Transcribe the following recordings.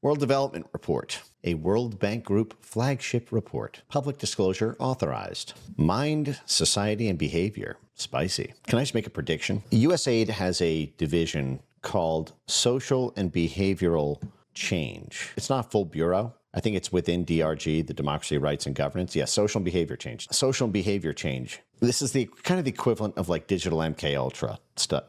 World Development Report, a World Bank Group flagship report. Public disclosure authorized. Mind, society, and behavior. Spicy. Can I just make a prediction? USAID has a division called Social and Behavioral Change. It's not a full bureau. I think it's within DRG, the Democracy, Rights, and Governance. Yes, social and behavior change. Social and behavior change. This is the kind of the equivalent of like digital MK Ultra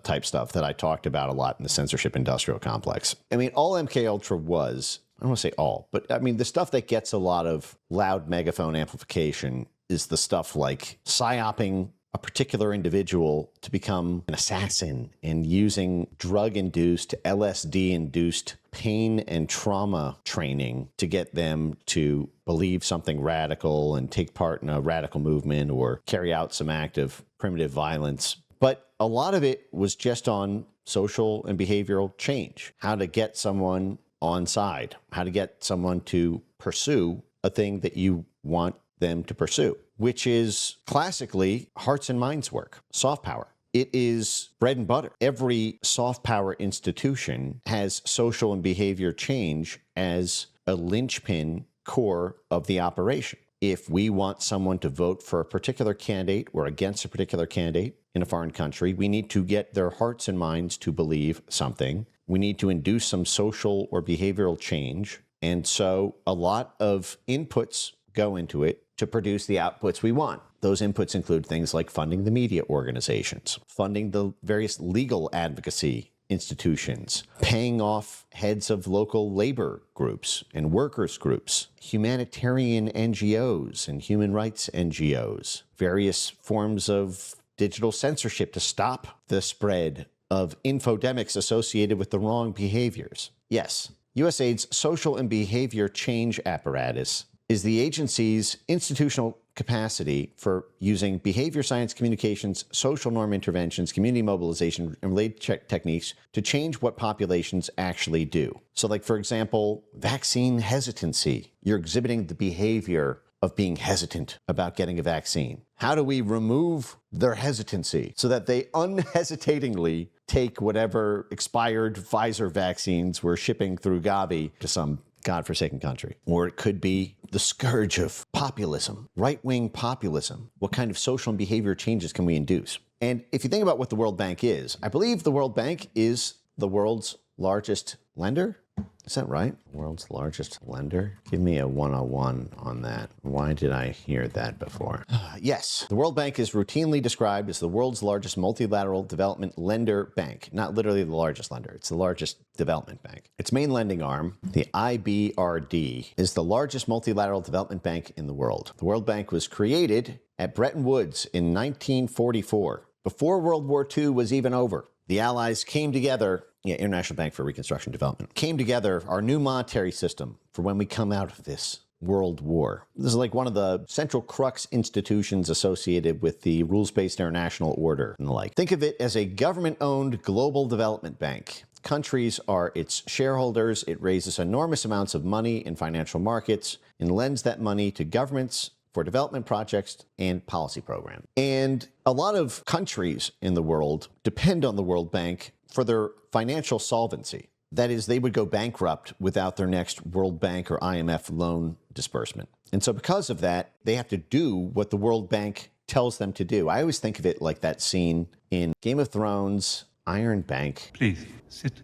type stuff that I talked about a lot in the censorship industrial complex. I mean, all MK Ultra was, I don't want to say all, but I mean, the stuff that gets a lot of loud megaphone amplification is the stuff like psyoping a particular individual to become an assassin and using drug-induced, LSD-induced pain and trauma training to get them to believe something radical and take part in a radical movement or carry out some act of primitive violence. But a lot of it was just on social and behavioral change, how to get someone on side, how to get someone to pursue a thing that you want them to pursue, which is classically hearts and minds work, soft power. It is bread and butter. Every soft power institution has social and behavior change as a linchpin core of the operation. If we want someone to vote for a particular candidate or against a particular candidate in a foreign country, we need to get their hearts and minds to believe something. We need to induce some social or behavioral change. And so a lot of inputs go into it to produce the outputs we want. Those inputs include things like funding the media organizations, funding the various legal advocacy institutions, paying off heads of local labor groups and workers groups, humanitarian NGOs and human rights NGOs, various forms of digital censorship to stop the spread of infodemics associated with the wrong behaviors. Yes, USAID's social and behavior change apparatus is the agency's institutional capacity for using behavior science communications, social norm interventions, community mobilization, and related techniques to change what populations actually do. So like, for example, vaccine hesitancy. You're exhibiting the behavior of being hesitant about getting a vaccine. How do we remove their hesitancy so that they unhesitatingly take whatever expired Pfizer vaccines we're shipping through Gavi to some godforsaken country? Or it could be the scourge of populism, right-wing populism. What kind of social and behavior changes can we induce? And if you think about what the World Bank is, I believe the World Bank is the world's largest lender. Is that right? World's largest lender? Give me a 101 on that. Why did I hear that before? Yes, the World Bank is routinely described as the world's largest multilateral development lender bank. Not literally the largest lender, it's the largest development bank. Its main lending arm, the IBRD, is the largest multilateral development bank in the world. The World Bank was created at Bretton Woods in 1944, before World War II was even over. The Allies came together, International Bank for Reconstruction and Development, came together, our new monetary system for when we come out of this World War. This is like one of the central crux institutions associated with the rules-based international order and the like. Think of it as a government-owned global development bank. Countries are its shareholders. It raises enormous amounts of money in financial markets and lends that money to governments for development projects and policy programs. And a lot of countries in the world depend on the World Bank for their financial solvency. That is, they would go bankrupt without their next World Bank or IMF loan disbursement. And so because of that, they have to do what the World Bank tells them to do. I always think of it like that scene in Game of Thrones, Iron Bank. Please, sit.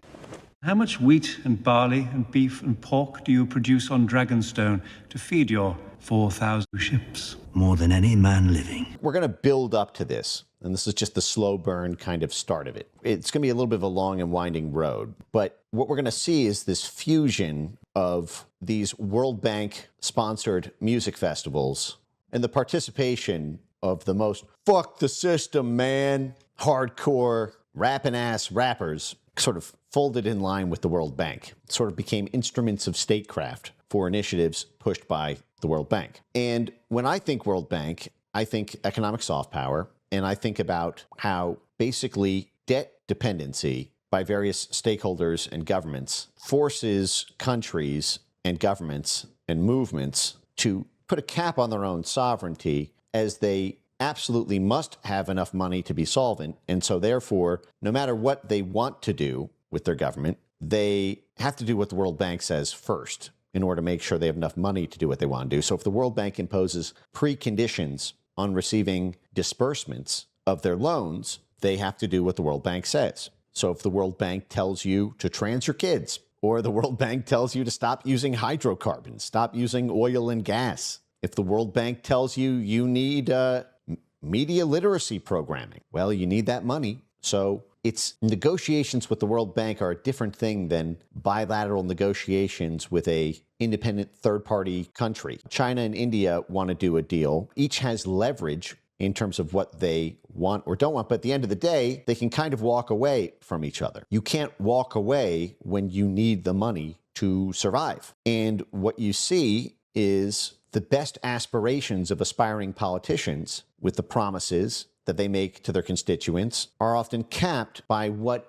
How much wheat and barley and beef and pork do you produce on Dragonstone to feed your 4,000 ships? More than any man living. We're going to build up to this, and this is just the slow burn kind of start of it. It's going to be a little bit of a long and winding road, but what we're going to see is this fusion of these World Bank-sponsored music festivals and the participation of the most fuck the system, man, hardcore, rapping-ass rappers sort of folded in line with the World Bank, sort of became instruments of statecraft for initiatives pushed by the World Bank. And when I think World Bank, I think economic soft power, and I think about how basically debt dependency by various stakeholders and governments forces countries and governments and movements to put a cap on their own sovereignty, as they absolutely must have enough money to be solvent. And so therefore, no matter what they want to do with their government, they have to do what the World Bank says first in order to make sure they have enough money to do what they want to do. So if the World Bank imposes preconditions on receiving disbursements of their loans, they have to do what the World Bank says. So if the World Bank tells you to trans your kids, or the World Bank tells you to stop using hydrocarbons, stop using oil and gas, if the World Bank tells you you need media literacy programming, well, you need that money. So it's negotiations with the World Bank are a different thing than bilateral negotiations with a independent third-party country. China and India want to do a deal. Each has leverage in terms of what they want or don't want, but at the end of the day, they can kind of walk away from each other. You can't walk away when you need the money to survive. And what you see is the best aspirations of aspiring politicians with the promises that they make to their constituents are often capped by what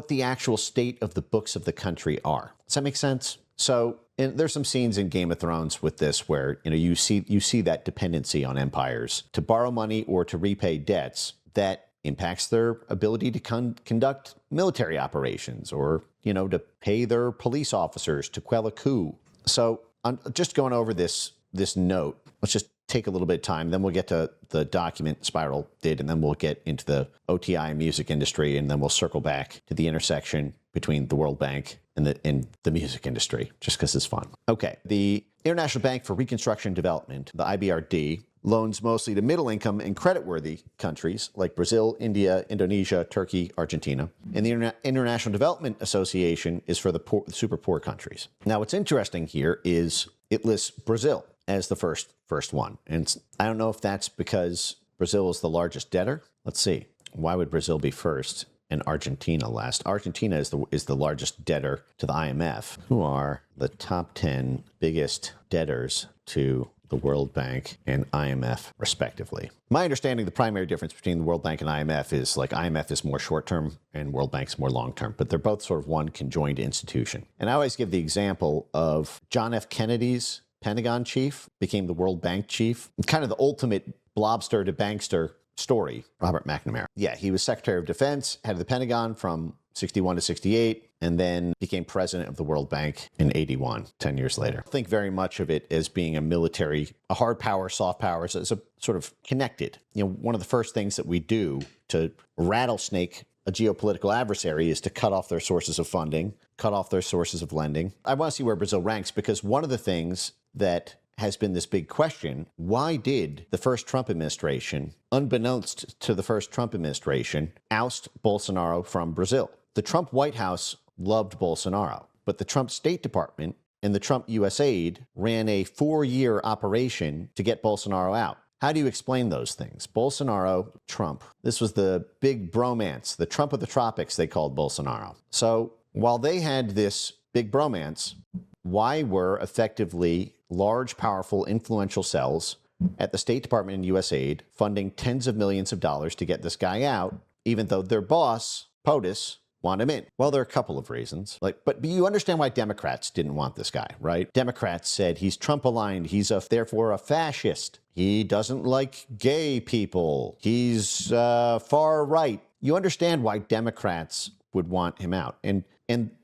the actual state of the books of the country are. Does that make sense? So there's some scenes in Game of Thrones with this where you see that dependency on empires to borrow money or to repay debts that impacts their ability to conduct military operations or to pay their police officers to quell a coup. So I'm just going over this note. Let's just take a little bit of time, then we'll get to the document Spiral did, and then we'll get into the OTI music industry, and then we'll circle back to the intersection between the World Bank and the music industry, just because it's fun. Okay, the International Bank for Reconstruction and Development, the IBRD, loans mostly to middle-income and credit-worthy countries like Brazil, India, Indonesia, Turkey, Argentina. And the International Development Association is for the super poor countries. Now, what's interesting here is it lists Brazil as the first one. And I don't know if that's because Brazil is the largest debtor. Let's see. Why would Brazil be first and Argentina last? Argentina is the largest debtor to the IMF, who are the top 10 biggest debtors to the World Bank and IMF, respectively. My understanding, the primary difference between the World Bank and IMF is like IMF is more short-term and World Bank's more long-term, but they're both sort of one conjoined institution. And I always give the example of John F. Kennedy's Pentagon chief became the World Bank chief. Kind of the ultimate blobster to bankster story, Robert McNamara. Yeah, he was Secretary of Defense, head of the Pentagon from 61 to 68, and then became president of the World Bank in 81, 10 years later. I think very much of it as being a hard power, soft power, so it's a sort of connected. One of the first things that we do to rattlesnake a geopolitical adversary is to cut off their sources of funding, cut off their sources of lending. I want to see where Brazil ranks, because one of the things that has been this big question, why did the first Trump administration, unbeknownst to the first Trump administration, oust Bolsonaro from Brazil? The Trump White House loved Bolsonaro, but the Trump State Department and the Trump USAID ran a 4-year operation to get Bolsonaro out. How do you explain those things? Bolsonaro, Trump. This was the big bromance, the Trump of the tropics, they called Bolsonaro. So while they had this big bromance, why were effectively large, powerful, influential cells at the State Department and USAID funding tens of millions of dollars to get this guy out, even though their boss, POTUS, wanted him in? Well, there are a couple of reasons. But you understand why Democrats didn't want this guy, right? Democrats said he's Trump-aligned. He's therefore a fascist. He doesn't like gay people. He's far right. You understand why Democrats would want him out. And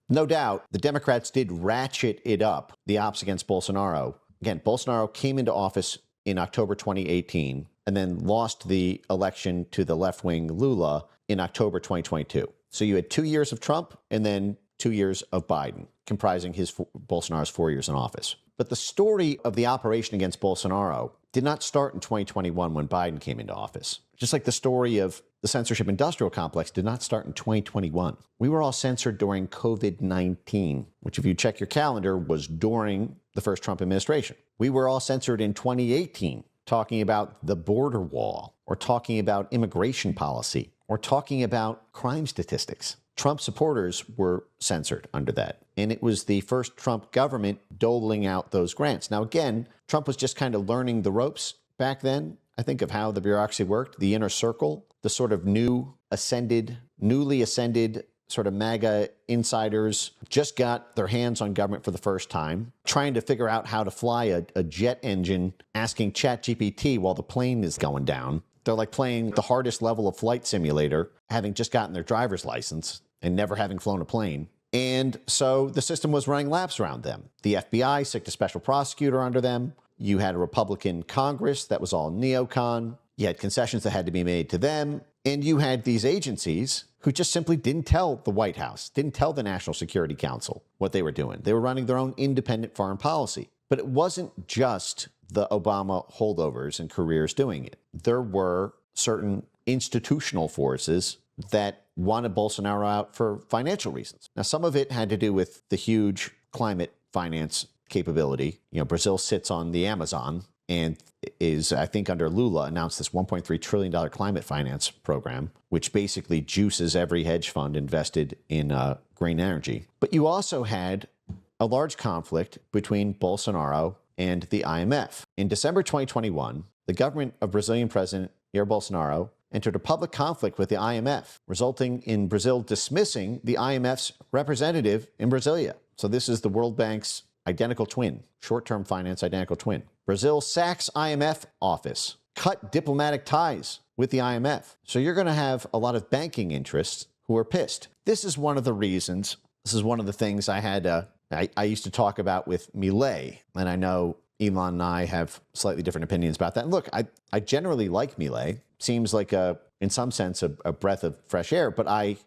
no doubt, the Democrats did ratchet it up, the ops against Bolsonaro. Again, Bolsonaro came into office in October 2018 and then lost the election to the left-wing Lula in October 2022. So you had 2 years of Trump and then 2 years of Biden, comprising Bolsonaro's 4 years in office. But the story of the operation against Bolsonaro did not start in 2021 when Biden came into office. Just like the story of the censorship industrial complex did not start in 2021. We were all censored during COVID-19, which if you check your calendar was during the first Trump administration. We were all censored in 2018, talking about the border wall, or talking about immigration policy, or talking about crime statistics. Trump supporters were censored under that. And it was the first Trump government doling out those grants. Now, again, Trump was just kind of learning the ropes back then, I think, of how the bureaucracy worked, the inner circle, the sort of newly ascended sort of MAGA insiders just got their hands on government for the first time, trying to figure out how to fly a jet engine, asking ChatGPT while the plane is going down. They're like playing the hardest level of flight simulator, having just gotten their driver's license and never having flown a plane. And so the system was running laps around them. The FBI sicked a special prosecutor under them. You had a Republican Congress that was all neocon. You had concessions that had to be made to them. And you had these agencies who just simply didn't tell the White House, didn't tell the National Security Council what they were doing. They were running their own independent foreign policy. But it wasn't just the Obama holdovers and careers doing it. There were certain institutional forces that wanted Bolsonaro out for financial reasons. Now, some of it had to do with the huge climate finance capability. Brazil sits on the Amazon and is, I think, under Lula, announced this $1.3 trillion climate finance program, which basically juices every hedge fund invested in green energy. But you also had a large conflict between Bolsonaro and the IMF. In December 2021, the government of Brazilian President Jair Bolsonaro entered a public conflict with the IMF, resulting in Brazil dismissing the IMF's representative in Brasilia. So this is the World Bank's identical twin, short-term finance identical twin. Brazil sacks IMF office, cut diplomatic ties with the IMF. So you're going to have a lot of banking interests who are pissed. This is one of the reasons, this is one of the things I used to talk about with Milei, and I know Elon and I have slightly different opinions about that. And look, I generally like Milei. Seems like in some sense, a breath of fresh air, but I'm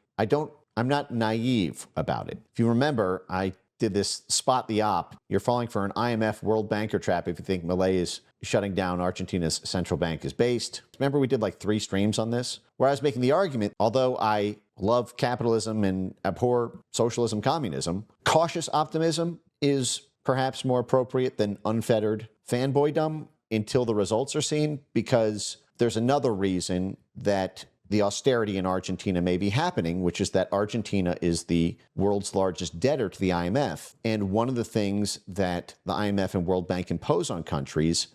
not naive about it. If you remember, I did this spot the op. You're falling for an IMF World Banker trap if you think Milei is shutting down Argentina's central bank is based. Remember, we did like 3 streams on this, where I was making the argument, although I love capitalism and abhor socialism, communism, cautious optimism is perhaps more appropriate than unfettered fanboydom until the results are seen, because there's another reason that the austerity in Argentina may be happening, which is that Argentina is the world's largest debtor to the IMF. And one of the things that the IMF and World Bank impose on countries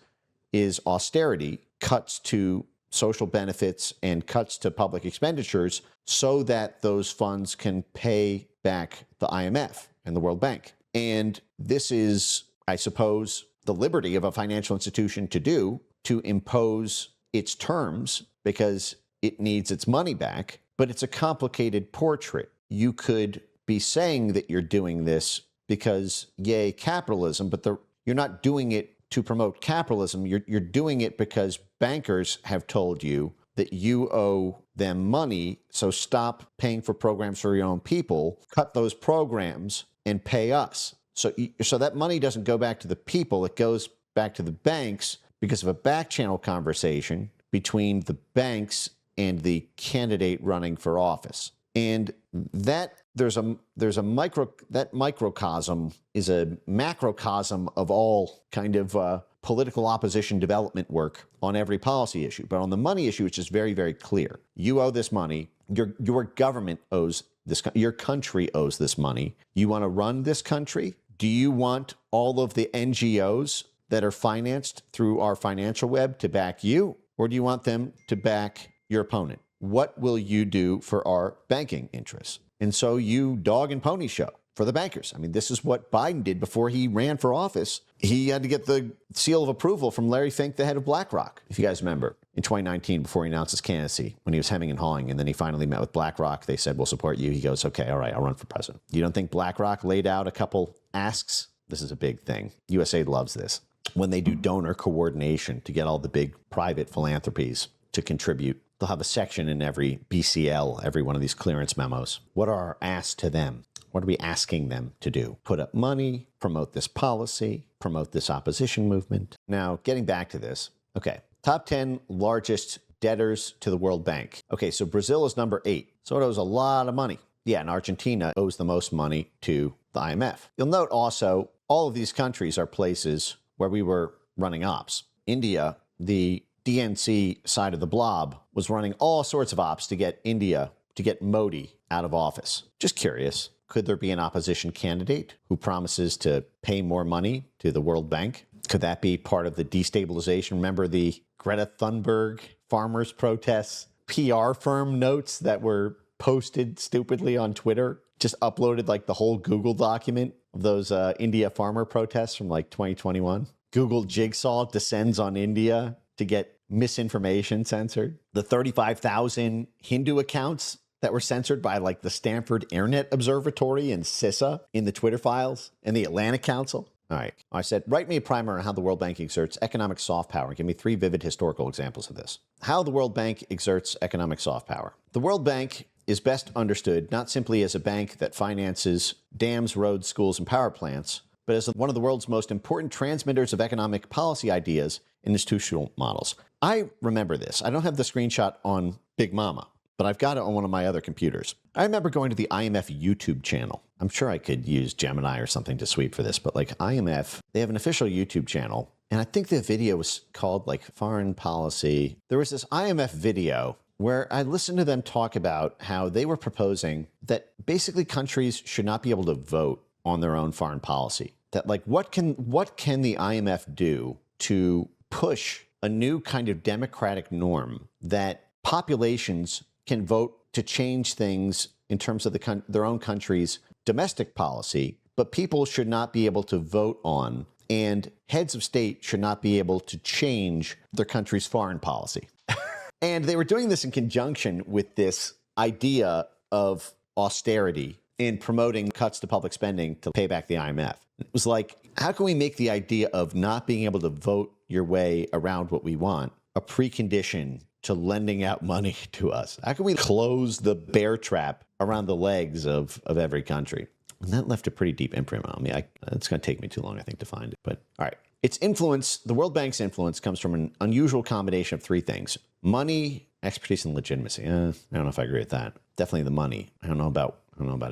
is austerity, cuts to social benefits and cuts to public expenditures so that those funds can pay back the IMF and the World Bank. And this is, I suppose, the liberty of a financial institution to do, to impose its terms because it needs its money back. But it's a complicated portrait. You could be saying that you're doing this because, yay, capitalism, but you're not doing it to promote capitalism. You're doing it because bankers have told you that you owe them money, so stop paying for programs for your own people, cut those programs, and pay us. So that money doesn't go back to the people, it goes back to the banks because of a back channel conversation between the banks and the candidate running for office. And that microcosm is a macrocosm of all kind of political opposition development work on every policy issue. But on the money issue, it's just very, very clear. You owe this money. Your government owes this. Your country owes this money. You want to run this country? Do you want all of the NGOs that are financed through our financial web to back you? Or do you want them to back your opponent? What will you do for our banking interests? And so you dog and pony show for the bankers. I mean, this is what Biden did before he ran for office. He had to get the seal of approval from Larry Fink, the head of BlackRock, if you guys remember, in 2019 before he announced his candidacy, when he was hemming and hawing. And then he finally met with BlackRock. They said, we'll support you. He goes, okay, all right, I'll run for president. You don't think BlackRock laid out a couple asks? This is a big thing. USAID loves this. When they do donor coordination to get all the big private philanthropies to contribute, they'll have a section in every BCL, every one of these clearance memos. What are our asks to them? What are we asking them to do? Put up money, promote this policy, promote this opposition movement. Now, getting back to this. Okay, top 10 largest debtors to the World Bank. Okay, so Brazil is number 8. So it owes a lot of money. Yeah, and Argentina owes the most money to the IMF. You'll note also, all of these countries are places where we were running ops. India, the DNC side of the blob, was running all sorts of ops to get Modi out of office. Just curious, could there be an opposition candidate who promises to pay more money to the World Bank? Could that be part of the destabilization? Remember the Greta Thunberg farmers' protests, PR firm notes that were posted stupidly on Twitter, just uploaded like the whole Google document of those India farmer protests from like 2021. Google Jigsaw descends on India to get misinformation censored. The 35,000 Hindu accounts that were censored by like the Stanford Internet Observatory and CISA in the Twitter files and the Atlantic Council? All right. I said, write me a primer on how the World Bank exerts economic soft power. Give me 3 vivid historical examples of this. How the World Bank exerts economic soft power. The World Bank is best understood not simply as a bank that finances dams, roads, schools, and power plants, but as one of the world's most important transmitters of economic policy ideas and institutional models. I remember this. I don't have the screenshot on Big Mama, but I've got it on one of my other computers. I remember going to the IMF YouTube channel. I'm sure I could use Gemini or something to sweep for this, but like IMF, they have an official YouTube channel, and I think the video was called like Foreign Policy. There was this IMF video where I listened to them talk about how they were proposing that basically countries should not be able to vote on their own foreign policy. That like, what can the IMF do to push a new kind of democratic norm that populations can vote to change things in terms of their own country's domestic policy, but people should not be able to vote on, and heads of state should not be able to change their country's foreign policy. And they were doing this in conjunction with this idea of austerity in promoting cuts to public spending to pay back the IMF. It was like, how can we make the idea of not being able to vote your way around what we want a precondition to lending out money to us? How can we close the bear trap around the legs of every country? And that left a pretty deep imprint on me. It's going to take me too long, I think, to find it. But all right. Its influence, the World Bank's influence, comes from an unusual combination of 3 things. Money, expertise, and legitimacy. I don't know if I agree with that. Definitely the money. I don't know about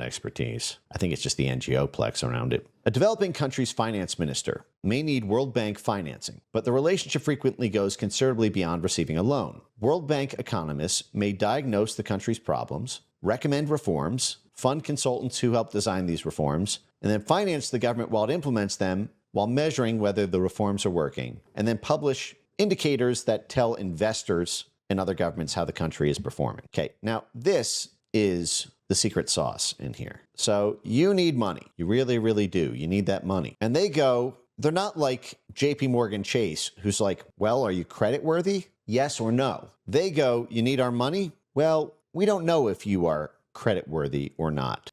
expertise. I think it's just the NGO plex around it. A developing country's finance minister may need World Bank financing, but the relationship frequently goes considerably beyond receiving a loan. World Bank economists may diagnose the country's problems, recommend reforms, fund consultants who help design these reforms, and then finance the government while it implements them, while measuring whether the reforms are working, and then publish indicators that tell investors and other governments how the country is performing. Okay, now this is the secret sauce in here. So you need money. You really, really do. You need that money. And they're not like JP Morgan Chase, who's like, well, are you credit worthy? Yes or no. They go, you need our money? Well, we don't know if you are credit worthy or not.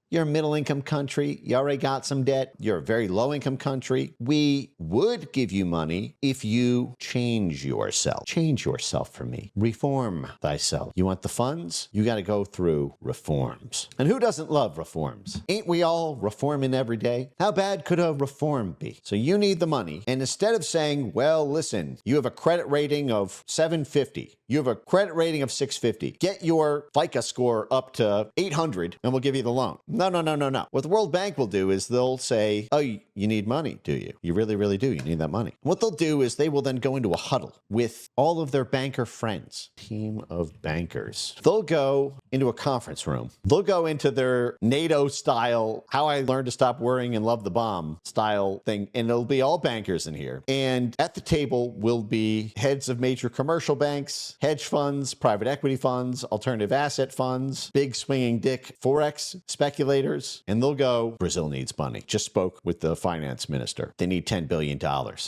You're a middle-income country. You already got some debt. You're a very low-income country. We would give you money if you change yourself. Change yourself for me. Reform thyself. You want the funds? You got to go through reforms. And who doesn't love reforms? Ain't we all reforming every day? How bad could a reform be? So you need the money. And instead of saying, well, listen, you have a credit rating of 750. You have a credit rating of 650. Get your FICO score up to 800 and we'll give you the loan. No. What the World Bank will do is they'll say, oh, you need money, do you? You really, really do. You need that money. What they'll do is they will then go into a huddle with all of their banker friends, team of bankers. They'll go into a conference room. They'll go into their NATO style, how I learned to stop worrying and love the bomb style thing. And it'll be all bankers in here. And at the table will be heads of major commercial banks, hedge funds, private equity funds, alternative asset funds, big swinging dick Forex speculators, and they'll go, Brazil needs money. Just spoke with the finance minister. They need $10 billion.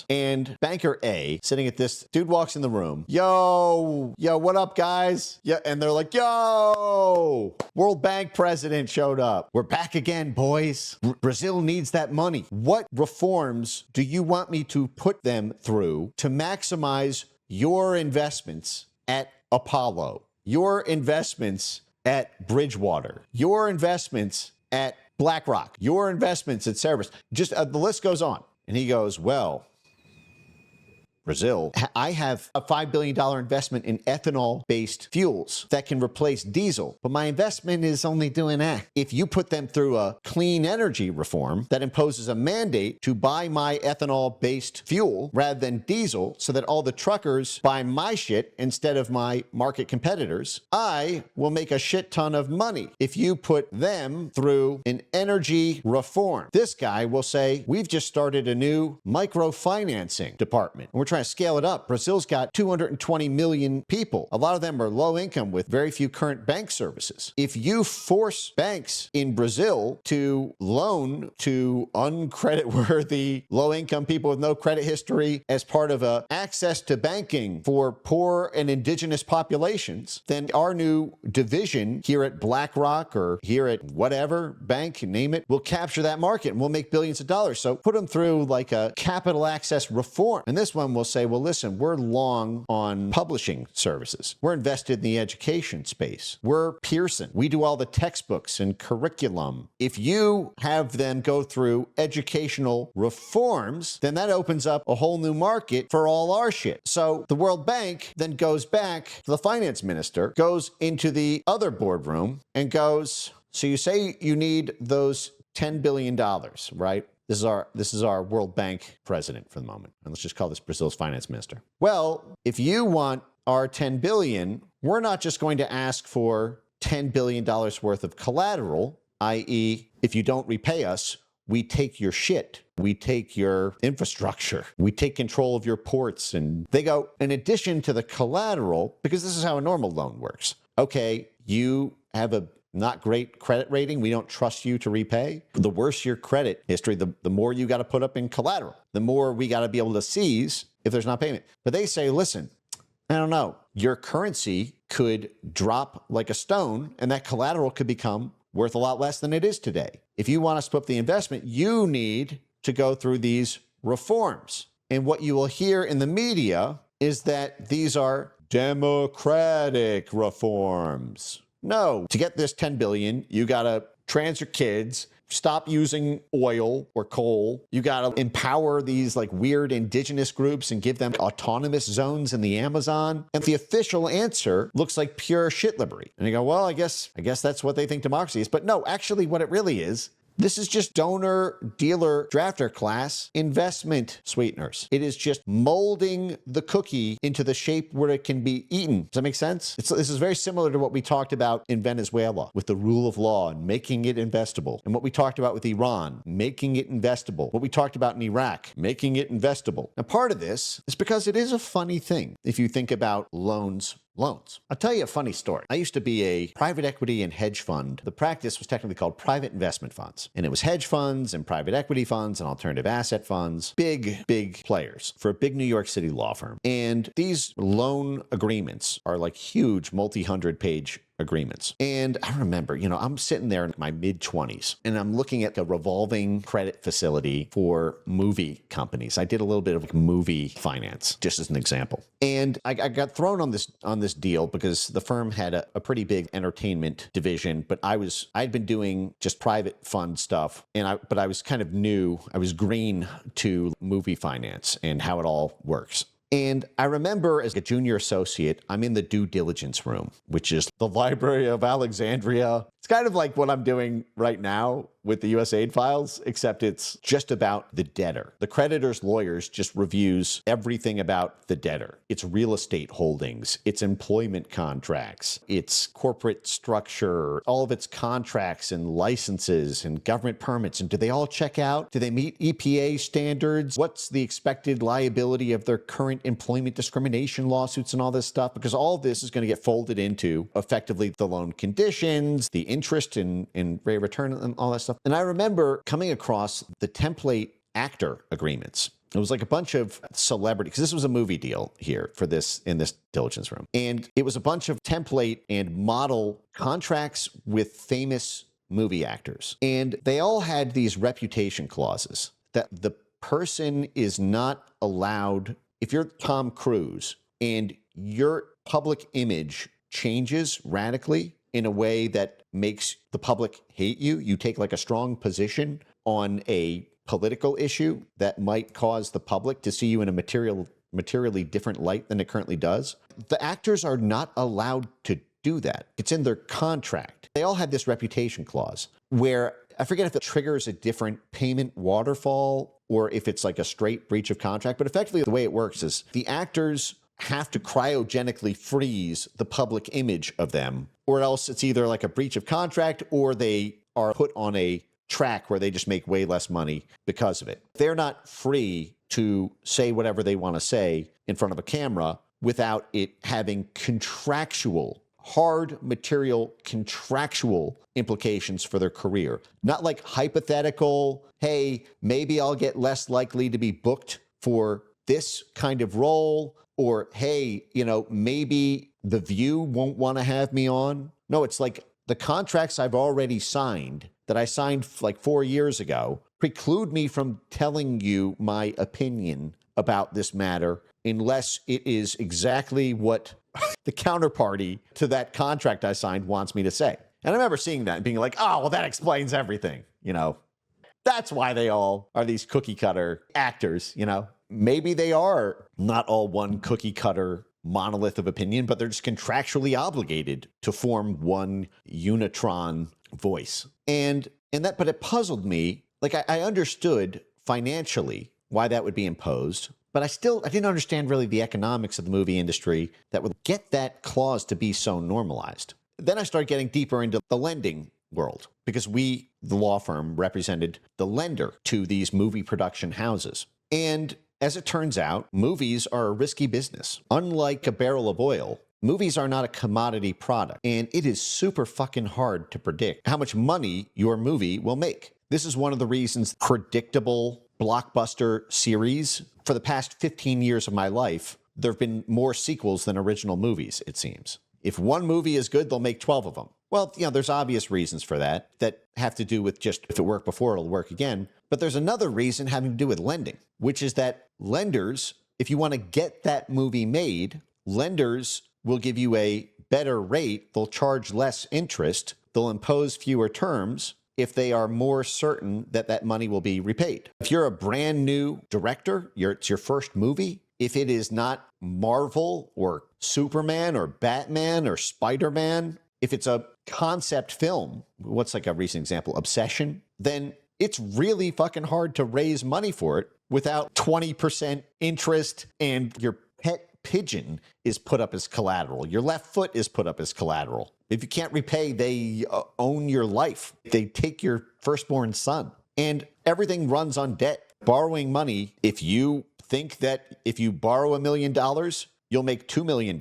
And banker A, sitting at this, dude walks in the room. Yo, what up, guys? Yeah, and they're like, yo, World Bank president showed up. We're back again, boys. Brazil needs that money. What reforms do you want me to put them through to maximize your investments at Apollo, your investments at Bridgewater, your investments at BlackRock, your investments at Cerberus? Just the list goes on. And he goes, well, Brazil, I have a $5 billion investment in ethanol-based fuels that can replace diesel, but my investment is only doing that. If you put them through a clean energy reform that imposes a mandate to buy my ethanol-based fuel rather than diesel so that all the truckers buy my shit instead of my market competitors, I will make a shit ton of money. If you put them through an energy reform, this guy will say, we've just started a new microfinancing department. And we're trying to scale it up. Brazil's got 220 million people. A lot of them are low income with very few current bank services. If you force banks in Brazil to loan to uncreditworthy low income people with no credit history as part of access to banking for poor and indigenous populations, then our new division here at BlackRock or here at whatever bank, name it, will capture that market and we'll make billions of dollars. So put them through like a capital access reform. And this one will say, well, listen, we're long on publishing services. We're invested in the education space. We're Pearson. We do all the textbooks and curriculum. If you have them go through educational reforms, then that opens up a whole new market for all our shit. So the World Bank then goes back to the finance minister, goes into the other boardroom and goes, so you say you need those $10 billion, right? This is our World Bank president for the moment. And let's just call this Brazil's finance minister. Well, if you want our $10 billion, we're not just going to ask for $10 billion worth of collateral, i.e., if you don't repay us, we take your shit. We take your infrastructure. We take control of your ports. And they go, in addition to the collateral, because this is how a normal loan works. Okay, you have a not great credit rating. We don't trust you to repay. The worse your credit history, the more you got to put up in collateral, the more we got to be able to seize if there's not payment. But they say, listen, I don't know, your currency could drop like a stone and that collateral could become worth a lot less than it is today. If you want us to put up the investment, you need to go through these reforms. And what you will hear in the media is that these are democratic reforms. No, to get this 10 billion, you got to trans your kids, stop using oil or coal. You got to empower these like weird indigenous groups and give them autonomous zones in the Amazon. And the official answer looks like pure shitlibbery. And you go, well, I guess that's what they think democracy is. But no, actually what it really is, this is just donor, dealer, drafter class investment sweeteners. It is just molding the cookie into the shape where it can be eaten. Does that make sense? This is very similar to what we talked about in Venezuela with the rule of law and making it investable. And what we talked about with Iran, making it investable. What we talked about in Iraq, making it investable. Now, part of this is because it is a funny thing if you think about loans. I'll tell you a funny story. I used to be a private equity and hedge fund. The practice was technically called private investment funds. And it was hedge funds and private equity funds and alternative asset funds. Big players for a big New York City law firm. And these loan agreements are like huge multi-100-page agreements. And I remember, I'm sitting there in my mid-20s and I'm looking at the revolving credit facility for movie companies. I did a little bit of movie finance, just as an example. And I got thrown on this deal because the firm had a pretty big entertainment division, but I'd been doing just private fund stuff, but I was kind of new. I was green to movie finance and how it all works. And I remember as a junior associate, I'm in the due diligence room, which is the Library of Alexandria. It's kind of like what I'm doing right now with the USAID files, except it's just about the debtor. The creditor's lawyers just reviews everything about the debtor. Its real estate holdings, its employment contracts, its corporate structure, all of its contracts and licenses and government permits. And do they all check out? Do they meet EPA standards? What's the expected liability of their current employment discrimination lawsuits and all this stuff? Because all of this is going to get folded into effectively the loan conditions, the interest and rate of return and all that stuff. And I remember coming across the template actor agreements. It was like a bunch of celebrities, because this was a movie deal here in this diligence room. And it was a bunch of template and model contracts with famous movie actors. And they all had these reputation clauses that the person is not allowed, if you're Tom Cruise and your public image changes radically in a way that makes the public hate you, you take like a strong position on a political issue that might cause the public to see you in a materially different light than it currently does. The actors are not allowed to do that. It's in their contract. They all had this reputation clause where I forget if it triggers a different payment waterfall or if it's like a straight breach of contract, but effectively the way it works is the actors have to cryogenically freeze the public image of them, or else it's either like a breach of contract or they are put on a track where they just make way less money because of it. They're not free to say whatever they want to say in front of a camera without it having contractual, hard material contractual implications for their career. Not like hypothetical, hey, maybe I'll get less likely to be booked for this kind of role, or hey, maybe The View won't want to have me on. No, it's like the contracts I've already signed, that I signed like 4 years ago, preclude me from telling you my opinion about this matter unless it is exactly what the counterparty to that contract I signed wants me to say. And I remember seeing that and being like, oh, well, that explains everything. That's why they all are these cookie cutter actors. Maybe they are not all one cookie cutter monolith of opinion, but they're just contractually obligated to form one unitron voice. But it puzzled me. Like I understood financially why that would be imposed, but I didn't understand really the economics of the movie industry that would get that clause to be so normalized. Then I started getting deeper into the lending world because we, the law firm, represented the lender to these movie production houses. And as it turns out, movies are a risky business. Unlike a barrel of oil, movies are not a commodity product, and it is super fucking hard to predict how much money your movie will make. This is one of the reasons predictable blockbuster series, for the past 15 years of my life, there have been more sequels than original movies, it seems. If one movie is good, they'll make 12 of them. Well, there's obvious reasons for that have to do with just if it worked before, it'll work again. But there's another reason having to do with lending, which is that lenders, if you want to get that movie made, lenders will give you a better rate. They'll charge less interest. They'll impose fewer terms if they are more certain that that money will be repaid. If you're a brand new director, it's your first movie, if it is not Marvel or Superman or Batman or Spider-Man, if it's a concept film, what's like a recent example, Obsession, then it's really fucking hard to raise money for it without 20% interest and your pet pigeon is put up as collateral. Your left foot is put up as collateral. If you can't repay, they own your life. They take your firstborn son. And everything runs on debt. Borrowing money, if you think that if you borrow $1 million, you'll make $2 million,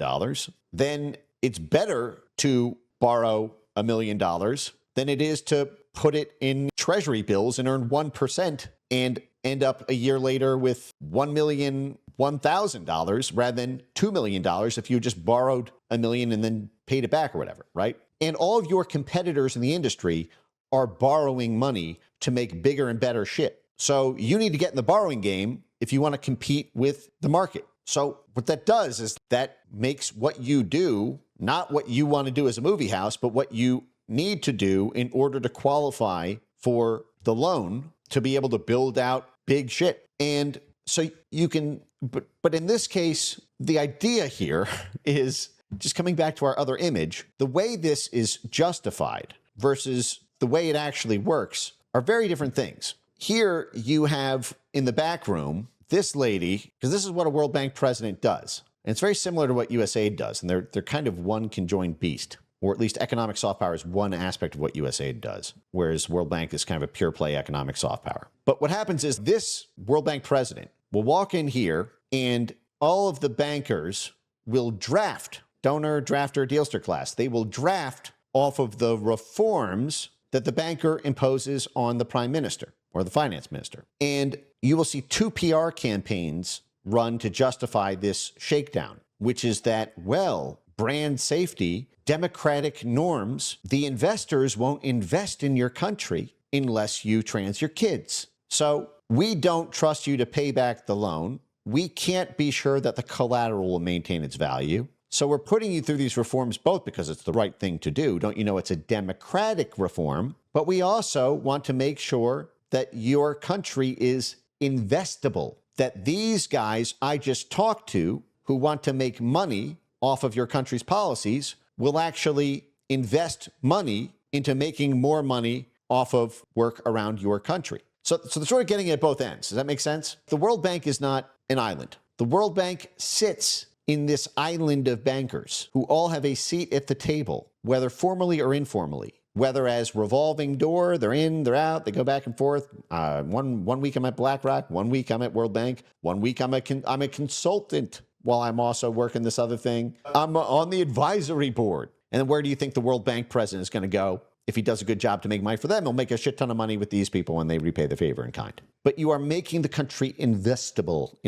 then it's better to borrow $1 million than it is to put it in treasury bills and earn 1% and end up a year later with $1,001,000 rather than $2 million if you just borrowed $1 million and then paid it back or whatever, right? And all of your competitors in the industry are borrowing money to make bigger and better shit. So you need to get in the borrowing game if you want to compete with the market. So what that does is that makes what you do not what you want to do as a movie house, but what you need to do in order to qualify for the loan to be able to build out big shit. And so you can, but in this case, the idea here is just coming back to our other image, the way this is justified versus the way it actually works are very different things. Here you have in the back room, this lady, because this is what a World Bank president does. And it's very similar to what USAID does. And they're kind of one conjoined beast, or at least economic soft power is one aspect of what USAID does, whereas World Bank is kind of a pure play economic soft power. But what happens is this World Bank president will walk in here and all of the bankers will draft, donor, drafter, dealster class. They will draft off of the reforms that the banker imposes on the prime minister or the finance minister. And you will see two PR campaigns run to justify this shakedown, which is that, well, brand safety, democratic norms, the investors won't invest in your country unless you trans your kids. So we don't trust you to pay back the loan. We can't be sure that the collateral will maintain its value. So we're putting you through these reforms both because it's the right thing to do. Don't you know it's a democratic reform? But we also want to make sure that your country is investable, that these guys I just talked to who want to make money off of your country's policies will actually invest money into making more money off of work around your country. So they're sort of getting it at both ends. Does that make sense? The World Bank is not an island. The World Bank sits in this island of bankers who all have a seat at the table, whether formally or informally, whether as revolving door, they're in, they're out, they go back and forth. One week I'm at BlackRock, 1 week I'm at World Bank, 1 week I'm a consultant while I'm also working this other thing. I'm on the advisory board. And then where do you think the World Bank president is going to go? If he does a good job to make money for them, he'll make a shit ton of money with these people when they repay the favor in kind. But you are making the country investable.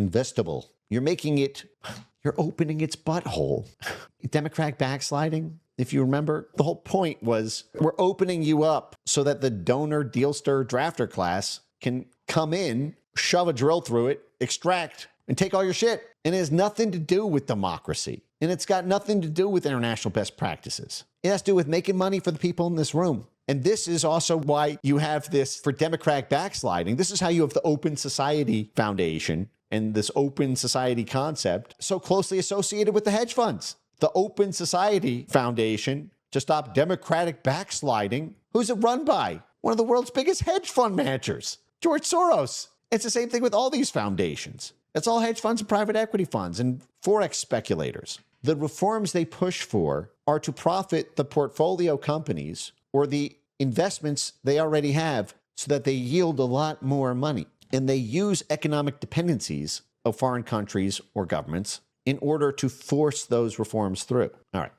You're making it, you're opening its butthole. Democratic backsliding, if you remember, the whole point was we're opening you up so that the donor, dealster, drafter class can come in, shove a drill through it, extract, and take all your shit. And it has nothing to do with democracy. And it's got nothing to do with international best practices. It has to do with making money for the people in this room. And this is also why you have this, for democratic backsliding, this is how you have the Open Society Foundation and this open society concept so closely associated with the hedge funds. The Open Society Foundation to stop democratic backsliding. Who's it run by? One of the world's biggest hedge fund managers, George Soros. It's the same thing with all these foundations. It's all hedge funds and private equity funds and Forex speculators. The reforms they push for are to profit the portfolio companies or the investments they already have so that they yield a lot more money. And they use economic dependencies of foreign countries or governments in order to force those reforms through. All right.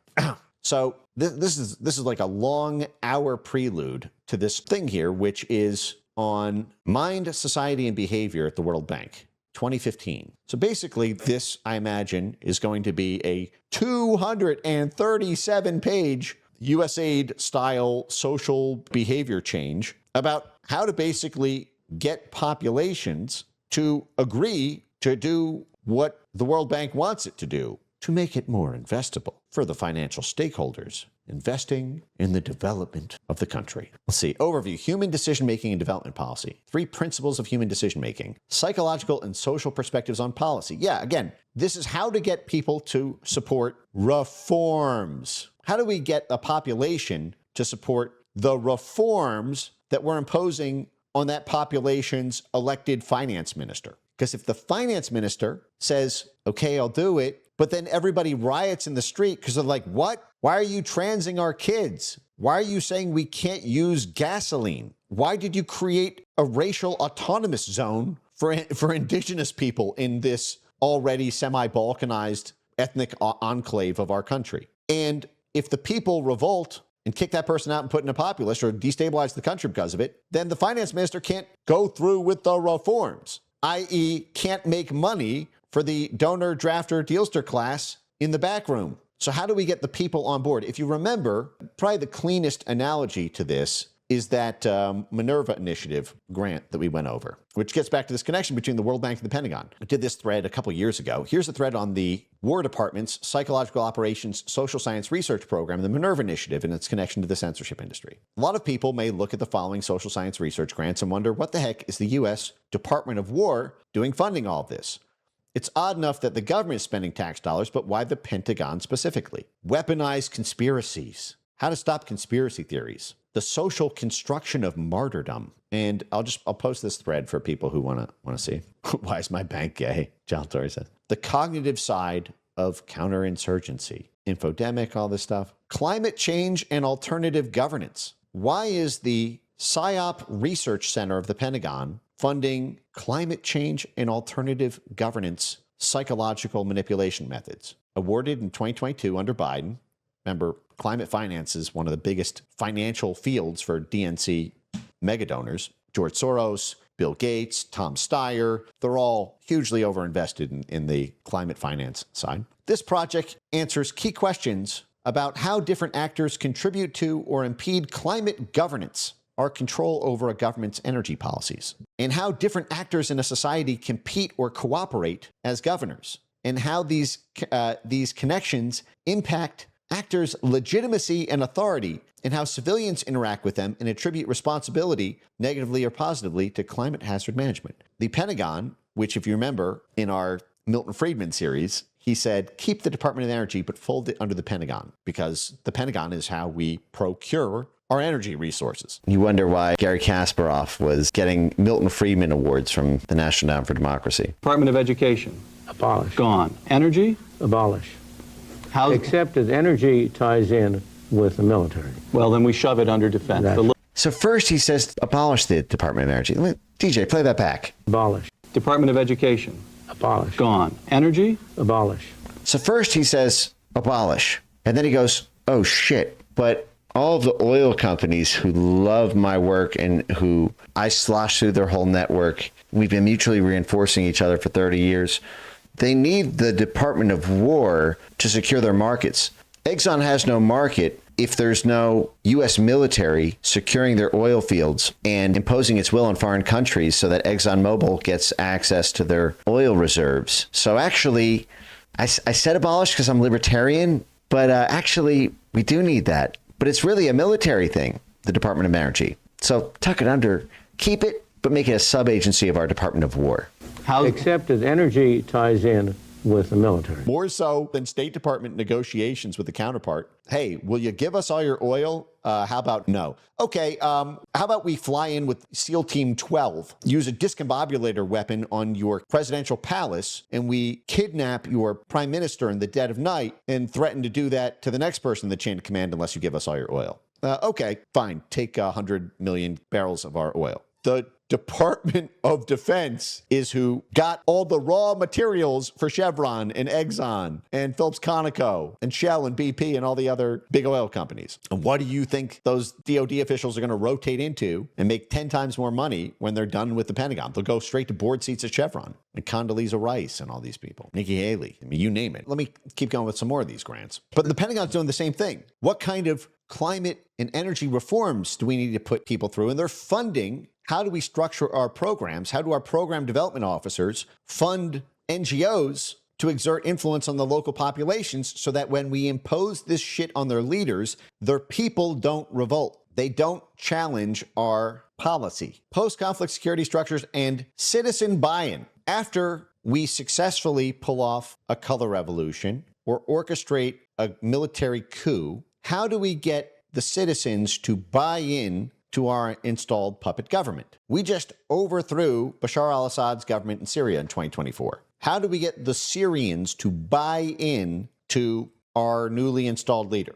So this is like a long hour prelude to this thing here, which is on Mind, Society, and Behavior at the World Bank, 2015. So basically, this, I imagine, is going to be a 237-page USAID-style social behavior change about how to basically get populations to agree to do what the World Bank wants it to do, to make it more investable for the financial stakeholders investing in the development of the country. Let's see. Overview. Human decision-making and development policy. 3 principles of human decision-making. Psychological and social perspectives on policy. Yeah, again, this is how to get people to support reforms. How do we get a population to support the reforms that we're imposing on that population's elected finance minister? Because if the finance minister says, okay, I'll do it, but then everybody riots in the street because they're like, what? Why are you transing our kids? Why are you saying we can't use gasoline? Why did you create a racial autonomous zone for indigenous people in this already semi-Balkanized ethnic enclave of our country? And if the people revolt and kick that person out and put in a populist or destabilize the country because of it, then the finance minister can't go through with the reforms, i.e. can't make money for the donor, drafter, dealster class in the back room. So how do we get the people on board? If you remember, probably the cleanest analogy to this is that Minerva Initiative grant that we went over, which gets back to this connection between the World Bank and the Pentagon. I did this thread a couple years ago. Here's a thread on the War Department's Psychological Operations Social Science Research Program, the Minerva Initiative, and its connection to the censorship industry. A lot of people may look at the following social science research grants and wonder, what the heck is the U.S. Department of War doing funding all of this? It's odd enough that the government is spending tax dollars, but why the Pentagon specifically? Weaponized conspiracies. How to stop conspiracy theories. The social construction of martyrdom. And I'll post this thread for people who want to see. Why is my bank gay? John Tory says. The cognitive side of counterinsurgency. Infodemic, all this stuff. Climate change and alternative governance. Why is the PSYOP Research Center of the Pentagon funding climate change and alternative governance psychological manipulation methods? Awarded in 2022 under Biden. Remember, climate finance is one of the biggest financial fields for DNC megadonors. George Soros, Bill Gates, Tom Steyer, they're all hugely overinvested in the climate finance side. This project answers key questions about how different actors contribute to or impede climate governance, our control over a government's energy policies, and how different actors in a society compete or cooperate as governors, and how these connections impact actors' legitimacy and authority, and how civilians interact with them and attribute responsibility, negatively or positively, to climate hazard management. The Pentagon, which, if you remember, in our Milton Friedman series, he said, keep the Department of Energy, but fold it under the Pentagon, because the Pentagon is how we procure our energy resources. You wonder why Gary Kasparov was getting Milton Friedman awards from the National Endowment for Democracy. Department of Education. Abolish. Gone. Energy. Abolish. Housing. Except that energy ties in with the military. Well, then we shove it under defense. The So first he says abolish the Department of Energy. DJ, play that back. Abolish. Department of Education, Abolish. gone. Energy, Abolish. So first he says abolish, and then he goes, oh shit, but all of the oil companies who love my work and who I slosh through their whole network, we've been mutually reinforcing each other for 30 years, they need the Department of War to secure their markets. Exxon has no market if there's no U.S. military securing their oil fields and imposing its will on foreign countries so that ExxonMobil gets access to their oil reserves. So actually, I said abolish because I'm libertarian, but actually we do need that. But it's really a military thing, the Department of Energy. So tuck it under, keep it, but make it a sub-agency of our Department of War. Except that energy ties in with the military. More so than State Department negotiations with the counterpart. Hey, will you give us all your oil? How about no? Okay, how about we fly in with SEAL Team 12, use a discombobulator weapon on your presidential palace, and we kidnap your prime minister in the dead of night and threaten to do that to the next person in the chain of command unless you give us all your oil. Okay, fine. Take 100 million barrels of our oil. The Department of Defense is who got all the raw materials for Chevron and Exxon and Phillips Conoco and Shell and BP and all the other big oil companies. And what do you think those DOD officials are going to rotate into and make 10 times more money when they're done with the Pentagon? They'll go straight to board seats at Chevron and Condoleezza Rice and all these people. Nikki Haley. I mean, you name it. Let me keep going with some more of these grants. But the Pentagon's doing the same thing. What kind of climate and energy reforms do we need to put people through? And they're funding. How do we structure our programs? How do our program development officers fund NGOs to exert influence on the local populations so that when we impose this shit on their leaders, their people don't revolt? They don't challenge our policy. Post-conflict security structures and citizen buy-in. After we successfully pull off a color revolution or orchestrate a military coup, how do we get the citizens to buy in to our installed puppet government? We just overthrew Bashar al-Assad's government in Syria in 2024. How do we get the Syrians to buy in to our newly installed leader?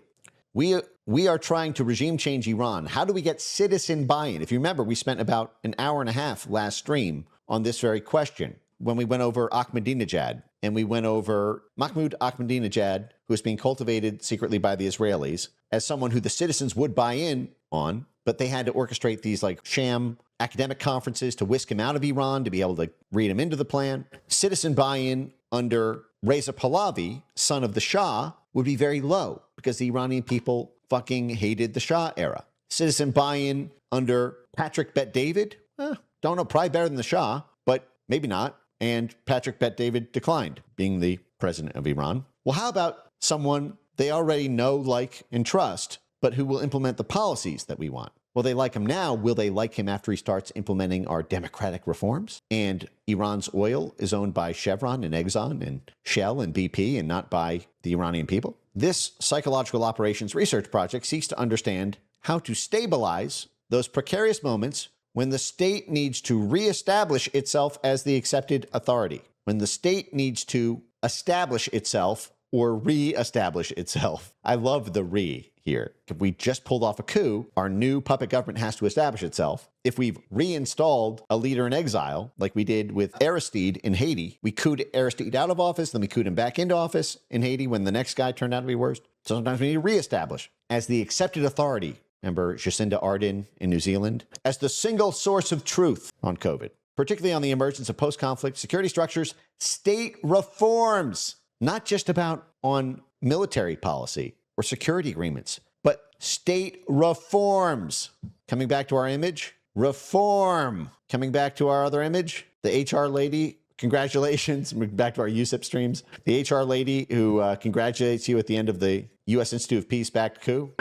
We are trying to regime change Iran. How do we get citizen buy-in? If you remember, we spent about an hour and a half last stream on this very question when we went over Ahmadinejad and we went over Mahmoud Ahmadinejad, who is being cultivated secretly by the Israelis as someone who the citizens would buy in on, but they had to orchestrate these like sham academic conferences to whisk him out of Iran to be able to read him into the plan. Citizen buy-in under Reza Pahlavi, son of the Shah, would be very low because the Iranian people fucking hated the Shah era. Citizen buy-in under Patrick Bet-David, don't know, probably better than the Shah, but maybe not. And Patrick Bet-David declined being the president of Iran. Well, how about someone they already know, like, and trust, but who will implement the policies that we want? Well, they like him now. Will they like him after he starts implementing our democratic reforms? And Iran's oil is owned by Chevron and Exxon and Shell and BP and not by the Iranian people. This psychological operations research project seeks to understand how to stabilize those precarious moments when the state needs to reestablish itself as the accepted authority, when the state needs to establish itself or re-establish itself. I love the re here. If we just pulled off a coup, our new puppet government has to establish itself. If we've reinstalled a leader in exile, like we did with Aristide in Haiti, we couped Aristide out of office, then we couped him back into office in Haiti when the next guy turned out to be worse. So sometimes we need to reestablish as the accepted authority. Remember Jacinda Ardern in New Zealand? As the single source of truth on COVID, particularly on the emergence of post-conflict security structures, state reforms, not just about on military policy or security agreements, but state reforms. Coming back to our image, reform. Coming back to our other image, the HR lady, congratulations. Back to our USIP streams. The HR lady who congratulates you at the end of the U.S. Institute of Peace-backed coup.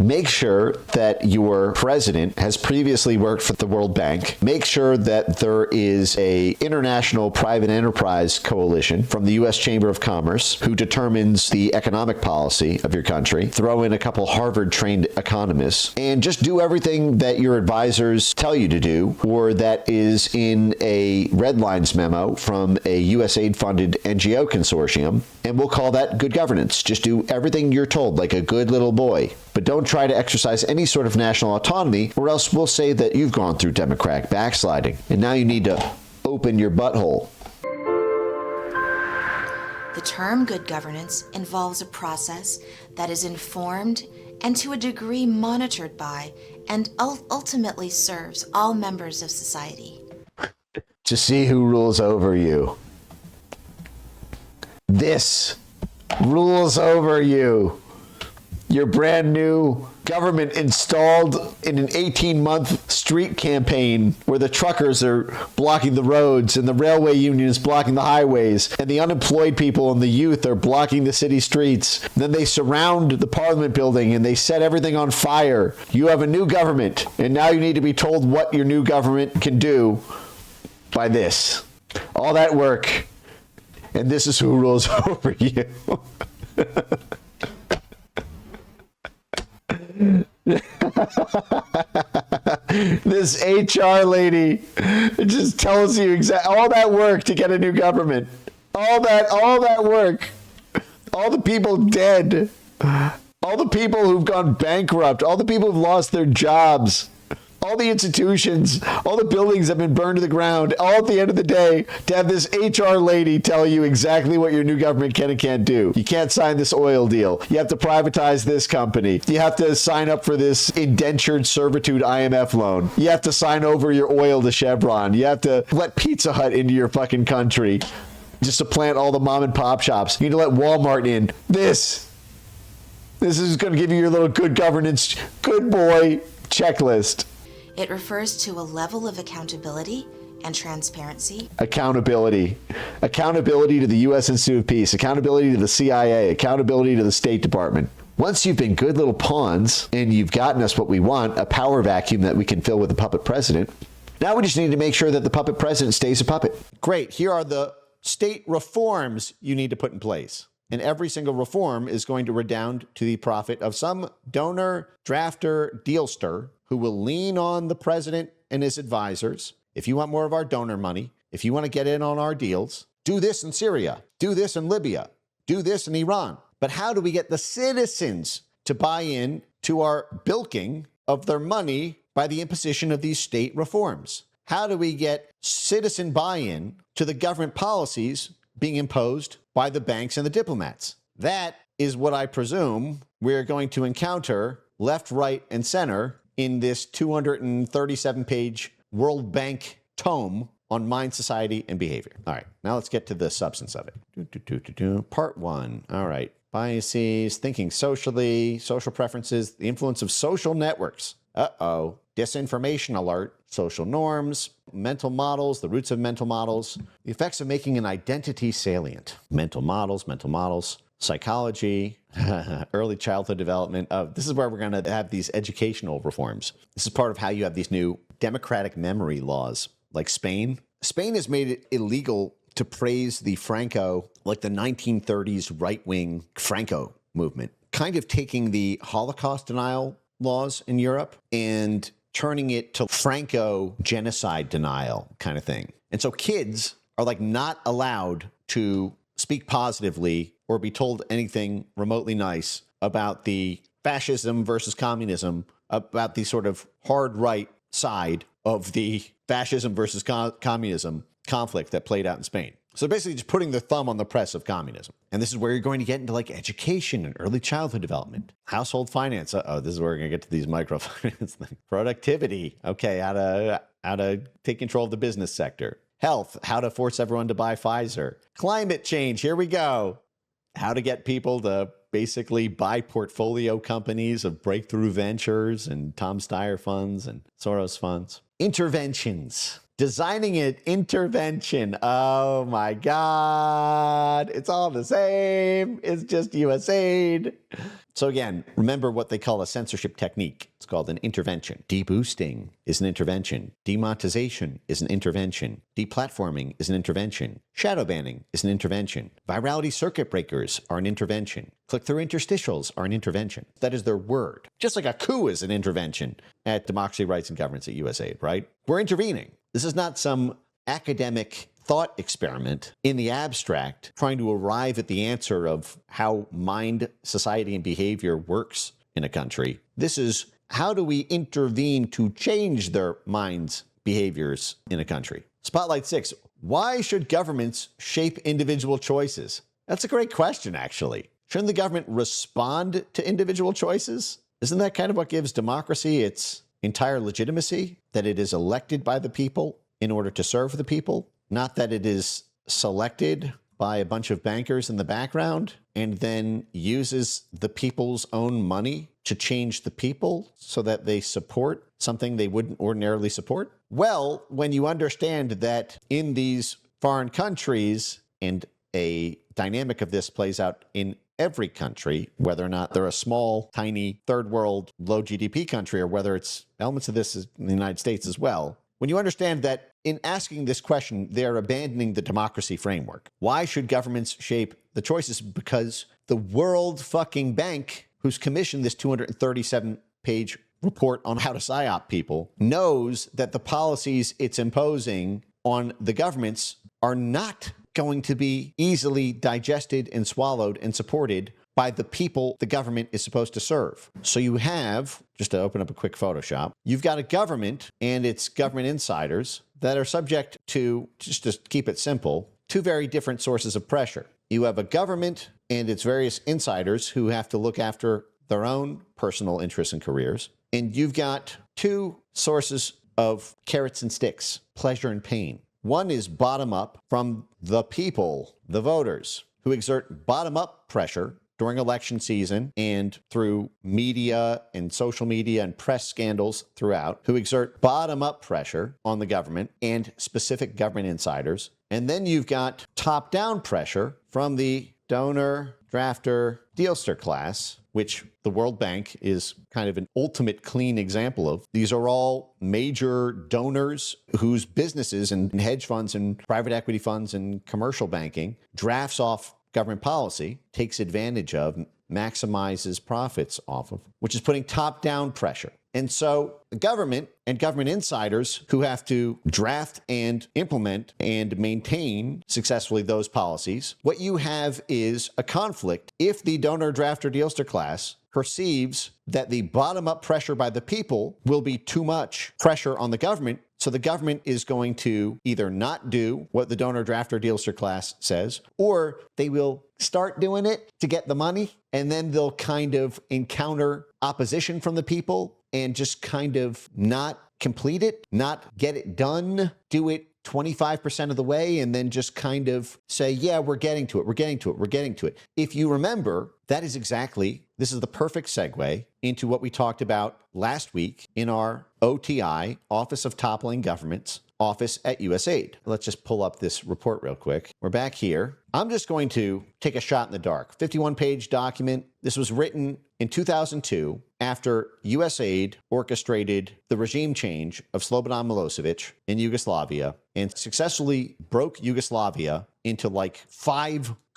Make sure that your president has previously worked for the World Bank. Make sure that there is a international private enterprise coalition from the U.S. Chamber of Commerce who determines the economic policy of your country. Throw in a couple Harvard-trained economists and just do everything that your advisors tell you to do, or that is in a Red Lines memo from a USAID-funded NGO consortium, and we'll call that good governance. Just do everything you're told like a good little boy. But don't try to exercise any sort of national autonomy, or else we'll say that you've gone through democratic backsliding, and now you need to open your butthole. The term good governance involves a process that is informed and to a degree monitored by and ultimately serves all members of society. To see who rules over you. This rules over you. Your brand new government installed in an 18-month street campaign where the truckers are blocking the roads and the railway union is blocking the highways and the unemployed people and the youth are blocking the city streets. Then they surround the Parliament building and they set everything on fire. You have a new government, and now you need to be told what your new government can do by this. All that work, and this is who rules over you. This HR lady just tells you exactly all that work to get a new government. All that work. All the people dead. All the people who've gone bankrupt. All the people who've lost their jobs. All the institutions, all the buildings have been burned to the ground, all at the end of the day, to have this HR lady tell you exactly what your new government can and can't do. You can't sign this oil deal. You have to privatize this company. You have to sign up for this indentured servitude IMF loan. You have to sign over your oil to Chevron. You have to let Pizza Hut into your fucking country just to plant all the mom and pop shops. You need to let Walmart in. This is going to give you your little good governance, good boy checklist. It refers to a level of accountability and transparency. Accountability. Accountability to the U.S. Institute of Peace. Accountability to the CIA. Accountability to the State Department. Once you've been good little pawns and you've gotten us what we want, a power vacuum that we can fill with a puppet president, now we just need to make sure that the puppet president stays a puppet. Great. Here are the state reforms you need to put in place. And every single reform is going to redound to the profit of some donor, drafter, dealster who will lean on the president and his advisors. If you want more of our donor money, if you want to get in on our deals, do this in Syria, do this in Libya, do this in Iran. But how do we get the citizens to buy in to our bilking of their money by the imposition of these state reforms? How do we get citizen buy-in to the government policies being imposed by the banks and the diplomats? That is what I presume we're going to encounter left, right, and center in this 237-page World Bank tome on mind, society, and behavior. All right, now let's get to the substance of it. Part 1. All right. Biases, thinking socially, social preferences, the influence of social networks. Uh-oh. Disinformation alert. Social norms, mental models, the roots of mental models, the effects of making an identity salient. Mental models, psychology, early childhood development. This is where we're going to have these educational reforms. This is part of how you have these new democratic memory laws, like Spain. Spain has made it illegal to praise the Franco, like the 1930s right-wing Franco movement, kind of taking the Holocaust denial laws in Europe and turning it to Franco genocide denial kind of thing. And so kids are like not allowed to speak positively or be told anything remotely nice about the fascism versus communism, about the sort of hard right side of the fascism versus communism conflict that played out in Spain. So basically just putting the thumb on the press of communism. And this is where you're going to get into like education and early childhood development, household finance. This is where we're going to get to these microfinance things. Productivity. Okay, how to take control of the business sector. Health, how to force everyone to buy Pfizer. Climate change, here we go. How to get people to basically buy portfolio companies of Breakthrough Ventures and Tom Steyer funds and Soros funds. Interventions. Designing an intervention. Oh my God. It's all the same. It's just USAID. So again, remember what they call a censorship technique. It's called an intervention. Deboosting is an intervention. Demonetization is an intervention. Deplatforming is an intervention. Shadow banning is an intervention. Virality circuit breakers are an intervention. Click-through interstitials are an intervention. That is their word. Just like a coup is an intervention at Democracy, Rights, and Governance at USAID, right? We're intervening. This is not some academic thought experiment in the abstract trying to arrive at the answer of how mind, society, and behavior works in a country. This is how do we intervene to change their minds, behaviors in a country. Spotlight 6, why should governments shape individual choices? That's a great question, actually. Shouldn't the government respond to individual choices? Isn't that kind of what gives democracy its entire legitimacy? That it is elected by the people in order to serve the people, not that it is selected by a bunch of bankers in the background and then uses the people's own money to change the people so that they support something they wouldn't ordinarily support? Well, when you understand that in these foreign countries, and a dynamic of this plays out in every country, whether or not they're a small, tiny, third world, low GDP country, or whether it's elements of this in the United States as well. When you understand that in asking this question, they're abandoning the democracy framework. Why should governments shape the choices? Because the World fucking Bank, who's commissioned this 237-page report on how to PSYOP people, knows that the policies it's imposing on the governments are not going to be easily digested and swallowed and supported by the people the government is supposed to serve. So you have, just to open up a quick Photoshop, you've got a government and its government insiders that are subject to, just to keep it simple, two very different sources of pressure. You have a government and its various insiders who have to look after their own personal interests and careers. And you've got two sources of carrots and sticks, pleasure and pain. One is bottom up from the people, the voters, who exert bottom up pressure during election season and through media and social media and press scandals throughout, who exert bottom-up pressure on the government and specific government insiders. And then you've got top-down pressure from the donor, drafter, dealster class, which the World Bank is kind of an ultimate clean example of. These are all major donors whose businesses and hedge funds and private equity funds and commercial banking drafts off government policy, takes advantage of, maximizes profits off of, which is putting top-down pressure. And so the government and government insiders who have to draft and implement and maintain successfully those policies, what you have is a conflict if the donor, drafter, dealster class perceives that the bottom-up pressure by the people will be too much pressure on the government. So the government is going to either not do what the donor, drafter, dealster class says, or they will start doing it to get the money, and then they'll kind of encounter opposition from the people and just kind of not complete it, not get it done, do it 25% of the way, and then just kind of say, yeah, we're getting to it, we're getting to it, we're getting to it. If you remember, that is exactly, this is the perfect segue into what we talked about last week in our OTI, Office of Toppling Governments, office at USAID. Let's just pull up this report real quick. We're back here. I'm just going to take a shot in the dark. 51-page document. This was written in 2002 after USAID orchestrated the regime change of Slobodan Milosevic in Yugoslavia and successfully broke Yugoslavia into like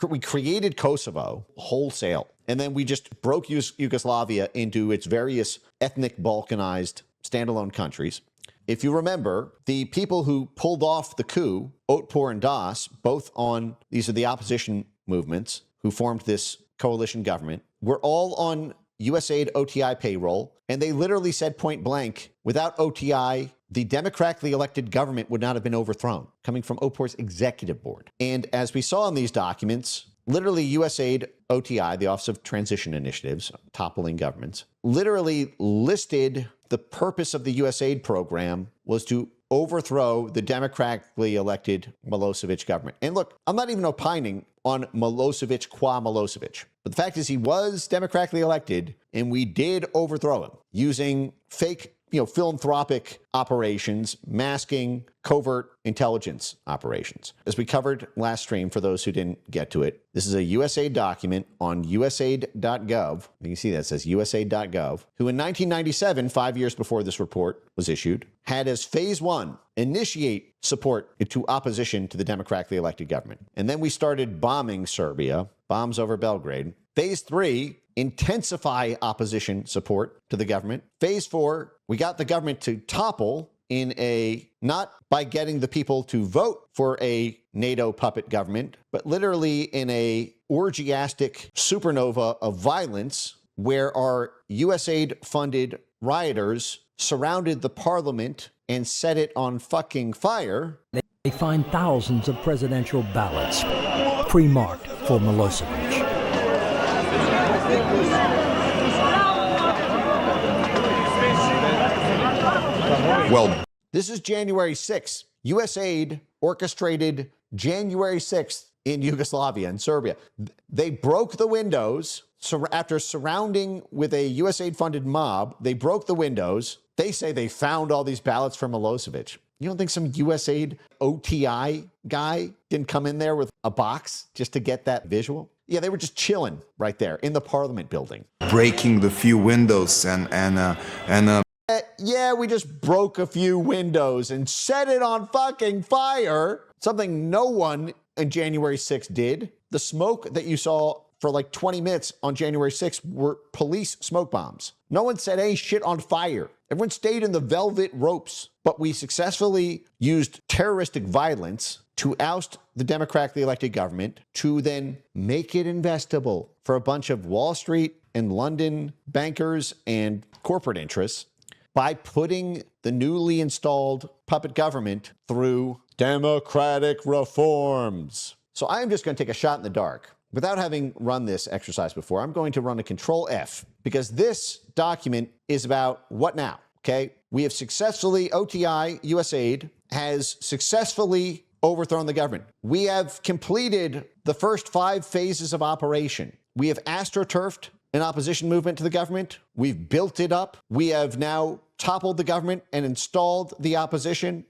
we created Kosovo wholesale. And then we just broke Yugoslavia into its various ethnic balkanized standalone countries. If you remember, the people who pulled off the coup, Otpor and Das, these are the opposition movements who formed this coalition government, were all on USAID OTI payroll, and they literally said point blank, without OTI, the democratically elected government would not have been overthrown, coming from Otpor's executive board. And as we saw in these documents, literally USAID OTI, the Office of Transition Initiatives, toppling governments, literally listed the purpose of the USAID program was to overthrow the democratically elected Milosevic government. And look, I'm not even opining on Milosevic qua Milosevic. But the fact is he was democratically elected, and we did overthrow him using fake philanthropic operations masking covert intelligence operations. As we covered last stream, for those who didn't get to it, this is a USAID document on usaid.gov. You can see that it says usaid.gov, who in 1997, 5 years before this report was issued, had as phase one, initiate support to opposition to the democratically elected government. And then we started bombing Serbia, bombs over Belgrade. Phase three, intensify opposition support to the government. Phase four, we got the government to topple not by getting the people to vote for a NATO puppet government, but literally in a orgiastic supernova of violence where our USAID-funded rioters surrounded the parliament and set it on fucking fire. They find thousands of presidential ballots pre-marked for Milosevic. Well, this is January 6th. USAID orchestrated January 6th in Yugoslavia and Serbia. They broke the windows. So after surrounding with a USAID-funded mob, they broke the windows. They say they found all these ballots for Milosevic. You don't think some USAID OTI guy didn't come in there with a box just to get that visual? Yeah, they were just chilling right there in the Parliament building. Breaking the few windows Yeah, we just broke a few windows and set it on fucking fire. Something no one on January 6th did. The smoke that you saw for like 20 minutes on January 6th were police smoke bombs. No one set any shit on fire. Everyone stayed in the velvet ropes. But we successfully used terroristic violence to oust the democratically elected government, to then make it investable for a bunch of Wall Street and London bankers and corporate interests by putting the newly installed puppet government through democratic reforms. So I am just going to take a shot in the dark. Without having run this exercise before, I'm going to run a Control F, because this document is about what now, okay? We have successfully, OTI, USAID, has successfully overthrown the government. We have completed the first 5 phases of operation. We have astroturfed an opposition movement to the government. We've built it up. We have now toppled the government and installed the opposition.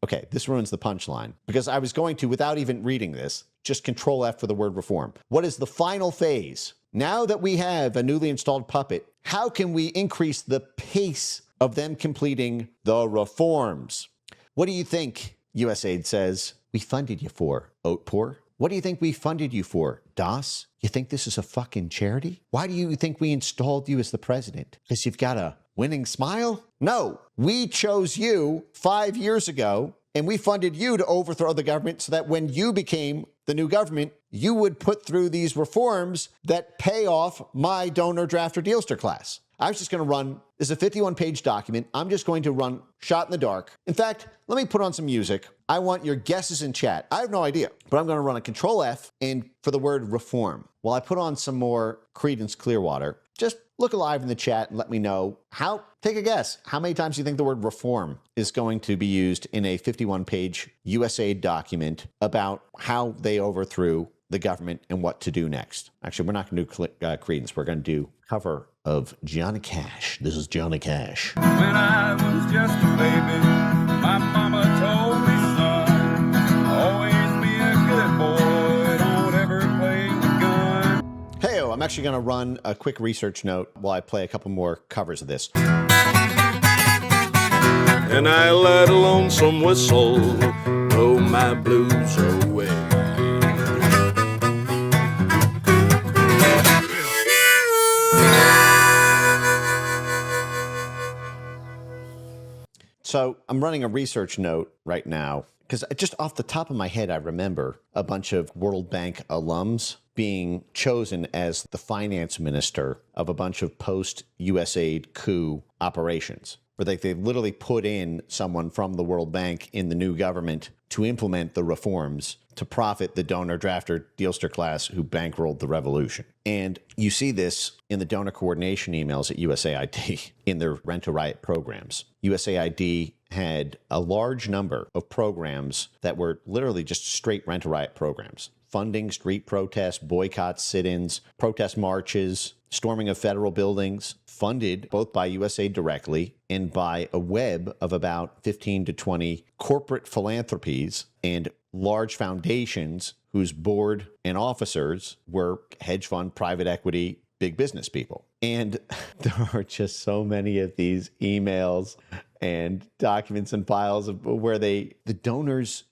Okay, this ruins the punchline, because I was going to, without even reading this, just Control F for the word reform. What is the final phase? Now that we have a newly installed puppet, how can we increase the pace of them completing the reforms? What do you think, USAID says, we funded you for, Oatpour? What do you think we funded you for, DAS? You think this is a fucking charity? Why do you think we installed you as the president? Because you've got a winning smile? No, we chose you 5 years ago, and we funded you to overthrow the government so that when you became the new government, you would put through these reforms that pay off my donor drafter dealster class. I was just going to run, this is a 51-page document. I'm just going to run shot in the dark. In fact, let me put on some music. I want your guesses in chat. I have no idea, but I'm going to run a Control F and for the word reform. While I put on some more Creedence Clearwater, just look alive in the chat and let me know take a guess. How many times do you think the word reform is going to be used in a 51-page USAID document about how they overthrew the government and what to do next? Actually, we're not going to do Creedence. We're going to do cover of Johnny Cash. This is Johnny Cash. When I was just a baby, my mama told me, son, always be a good boy, don't ever play with guns. Hey, I'm actually going to run a quick research note while I play a couple more covers of this. And I let a lonesome whistle blow my blues away. So I'm running a research note right now because just off the top of my head, I remember a bunch of World Bank alums being chosen as the finance minister of a bunch of post-USAID coup operations, where they literally put in someone from the World Bank in the new government to implement the reforms to profit the donor, drafter, dealster class who bankrolled the revolution. And you see this in the donor coordination emails at USAID in their Rent a Riot programs. USAID had a large number of programs that were literally just straight Rent a Riot programs. Funding street protests, boycotts, sit-ins, protest marches, storming of federal buildings, funded both by USAID directly and by a web of about 15 to 20 corporate philanthropies and large foundations whose board and officers were hedge fund, private equity, big business people. And there are just so many of these emails and documents and files of where the donors,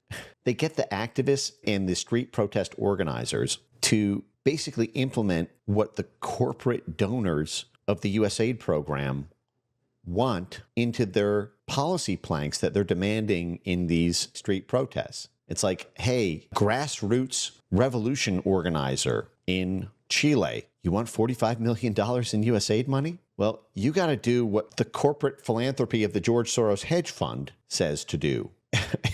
they get the activists and the street protest organizers to basically implement what the corporate donors of the USAID program want into their policy planks that they're demanding in these street protests. It's like, hey, grassroots revolution organizer in Chile, you want $45 million in USAID money? Well, you got to do what the corporate philanthropy of the George Soros hedge fund says to do.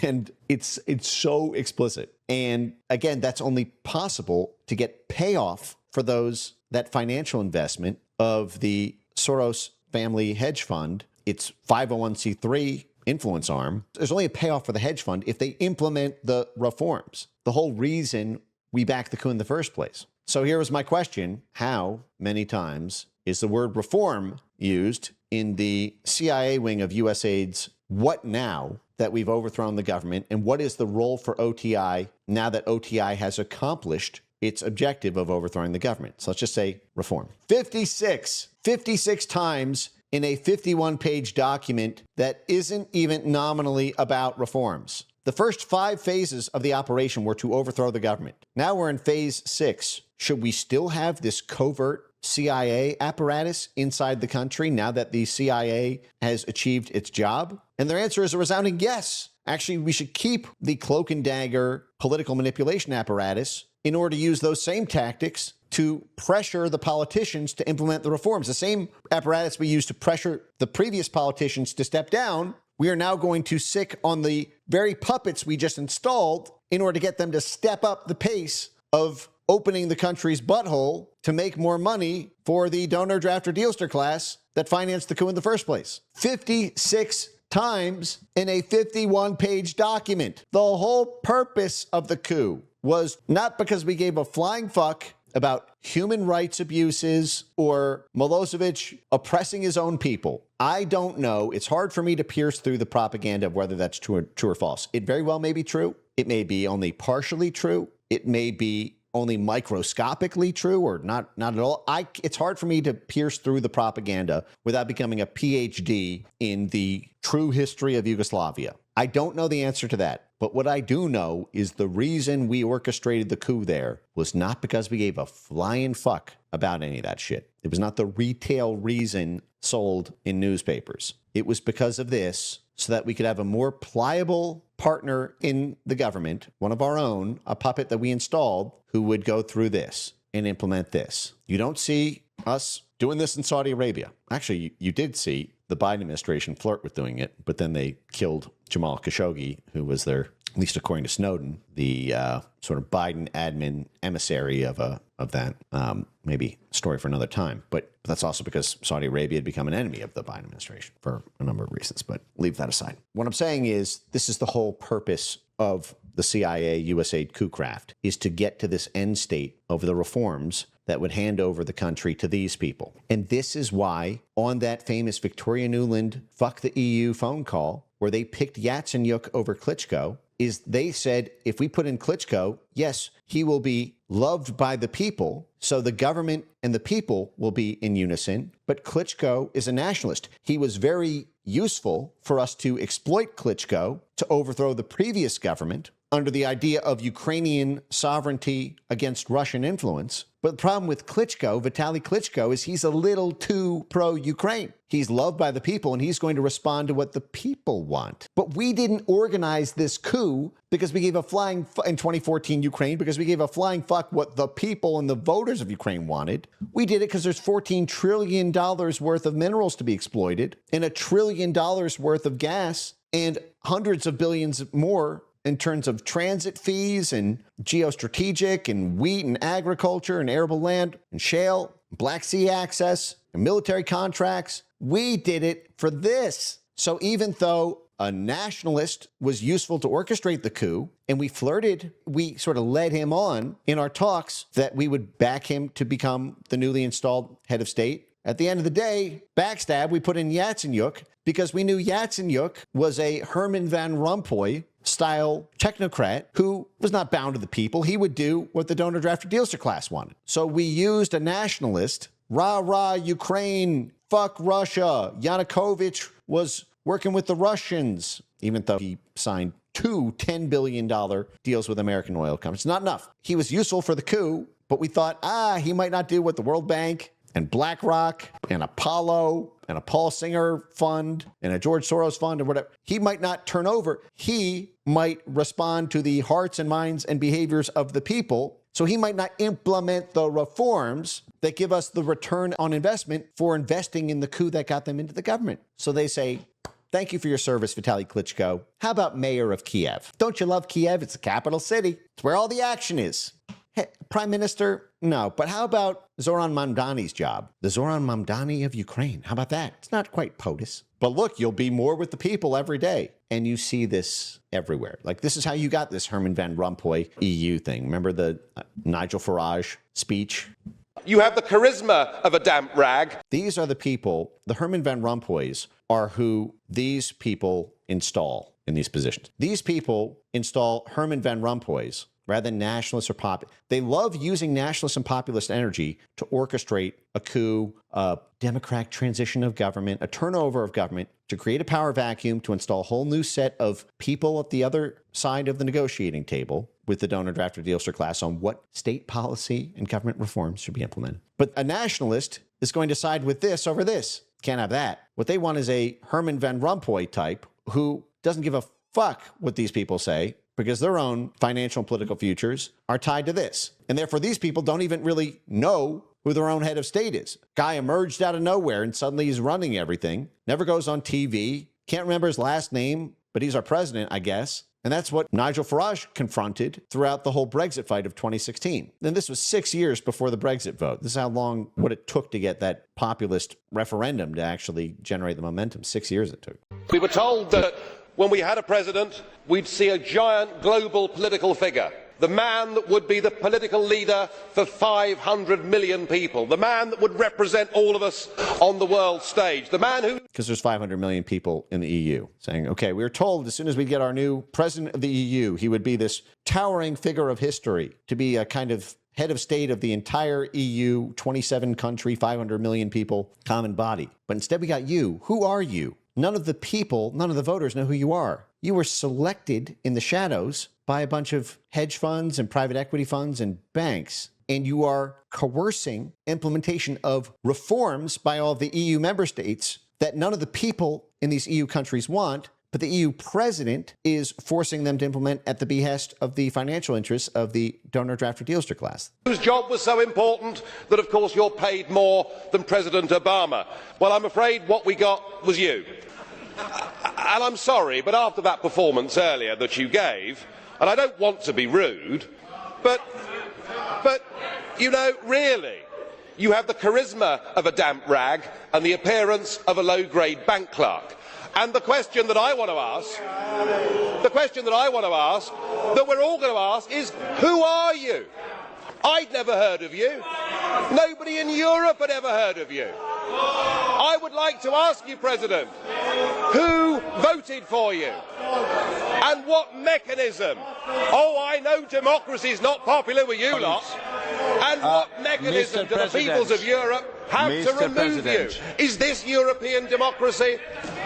And it's so explicit. And again, that's only possible to get payoff for that financial investment of the Soros family hedge fund. It's 501c3 influence arm. There's only a payoff for the hedge fund if they implement the reforms. The whole reason we backed the coup in the first place. So here was my question. How many times is the word reform used in the CIA wing of USAID's What Now that we've overthrown the government, and what is the role for OTI now that OTI has accomplished its objective of overthrowing the government? So let's just say reform. 56 times in a 51-page document that isn't even nominally about reforms. The first 5 phases of the operation were to overthrow the government. Now we're in phase 6. Should we still have this covert CIA apparatus inside the country now that the CIA has achieved its job? And their answer is a resounding yes. Actually, we should keep the cloak and dagger political manipulation apparatus in order to use those same tactics to pressure the politicians to implement the reforms. The same apparatus we used to pressure the previous politicians to step down, we are now going to sick on the very puppets we just installed in order to get them to step up the pace of opening the country's butthole to make more money for the donor, drafter, dealster class that financed the coup in the first place. 56 times in a 51-page document. The whole purpose of the coup was not because we gave a flying fuck about human rights abuses or Milosevic oppressing his own people. I don't know. It's hard for me to pierce through the propaganda of whether that's true or false. It very well may be true. It may be only partially true. It may be only microscopically true or not at all. It's hard for me to pierce through the propaganda without becoming a PhD in the true history of Yugoslavia. I don't know the answer to that. But what I do know is the reason we orchestrated the coup there was not because we gave a flying fuck about any of that shit. It was not the retail reason sold in newspapers. It was because of this, so that we could have a more pliable partner in the government, one of our own, a puppet that we installed, who would go through this and implement this. You don't see us doing this in Saudi Arabia. Actually, you did see the Biden administration flirt with doing it, but then they killed Jamal Khashoggi, who was their, at least according to Snowden, the sort of Biden admin emissary of that. Maybe a story for another time. But that's also because Saudi Arabia had become an enemy of the Biden administration for a number of reasons. But leave that aside. What I'm saying is this is the whole purpose of the CIA USAID coup craft, is to get to this end state of the reforms that would hand over the country to these people. And this is why on that famous Victoria Nuland fuck the EU phone call, where they picked Yatsenyuk over Klitschko, is they said, if we put in Klitschko, yes, he will be loved by the people, so the government and the people will be in unison, but Klitschko is a nationalist. He was very useful for us to exploit Klitschko to overthrow the previous government under the idea of Ukrainian sovereignty against Russian influence. But the problem with Klitschko, Vitaly Klitschko, is he's a little too pro-Ukraine. He's loved by the people, and he's going to respond to what the people want. But we didn't organize this coup because we gave a flying in 2014 Ukraine, because we gave a flying fuck what the people and the voters of Ukraine wanted. We did it because there's $14 trillion worth of minerals to be exploited, and $1 trillion worth of gas, and hundreds of billions more in terms of transit fees and geostrategic and wheat and agriculture and arable land and shale, Black Sea access and military contracts. We did it for this. So even though a nationalist was useful to orchestrate the coup, and we sort of led him on in our talks that we would back him to become the newly installed head of state. At the end of the day, backstab, we put in Yatsenyuk because we knew Yatsenyuk was a Herman Van Rompuy style technocrat who was not bound to the people. He would do what the donor drafter dealster class wanted. So we used a nationalist, rah, Ukraine, fuck Russia. Yanukovych was working with the Russians, even though he signed 2 $10 billion deals with American oil companies. Not enough. He was useful for the coup, but we thought, he might not do what the World Bank and BlackRock and Apollo and a Paul Singer fund and a George Soros fund or whatever, he might not turn over. He might respond to the hearts and minds and behaviors of the people. So he might not implement the reforms that give us the return on investment for investing in the coup that got them into the government. So they say, thank you for your service, Vitaly Klitschko. How about mayor of Kiev? Don't you love Kiev? It's the capital city. It's where all the action is. Hey, Prime Minister? No. But how about Zoran Mamdani's job? The Zoran Mamdani of Ukraine. How about that? It's not quite POTUS. But look, you'll be more with the people every day. And you see this everywhere. Like, this is how you got this Herman Van Rompuy EU thing. Remember the Nigel Farage speech? You have the charisma of a damp rag. These are the people, the Herman Van Rompuys are who these people install in these positions. These people install Herman Van Rompuys rather than nationalists or populists. They love using nationalist and populist energy to orchestrate a coup, a democratic transition of government, a turnover of government, to create a power vacuum, to install a whole new set of people at the other side of the negotiating table with the donor drafter dealster class on what state policy and government reforms should be implemented. But a nationalist is going to side with this over this. Can't have that. What they want is a Herman Van Rompuy type who doesn't give a fuck what these people say, because their own financial and political futures are tied to this. And therefore, these people don't even really know who their own head of state is. Guy emerged out of nowhere and suddenly he's running everything, never goes on TV, can't remember his last name, but he's our president, I guess. And that's what Nigel Farage confronted throughout the whole Brexit fight of 2016. And this was 6 years before the Brexit vote. This is how long, what it took to get that populist referendum to actually generate the momentum. 6 years it took. We were told that when we had a president, we'd see a giant global political figure. The man that would be the political leader for 500 million people. The man that would represent all of us on the world stage. The man who... Because there's 500 million people in the EU saying, okay, we were told as soon as we get our new president of the EU, he would be this towering figure of history, to be a kind of head of state of the entire EU, 27 country, 500 million people, common body. But instead we got you. Who are you? None of the people, none of the voters know who you are. You were selected in the shadows by a bunch of hedge funds and private equity funds and banks, and you are coercing implementation of reforms by all of the EU member states that none of the people in these EU countries want, but the EU president is forcing them to implement at the behest of the financial interests of the donor drafter dealster class. Whose job was so important that, of course, you're paid more than President Obama. Well, I'm afraid what we got was you. And I'm sorry, but after that performance earlier that you gave, and I don't want to be rude, but you know, really, you have the charisma of a damp rag and the appearance of a low-grade bank clerk. And the question that I want to ask, that we're all going to ask is, who are you? I'd never heard of you. Nobody in Europe had ever heard of you. I would like to ask you, President, who voted for you? And what mechanism? Oh, I know democracy is not popular with you lot. And what mechanism do the peoples of Europe have to remove you? Is this European democracy?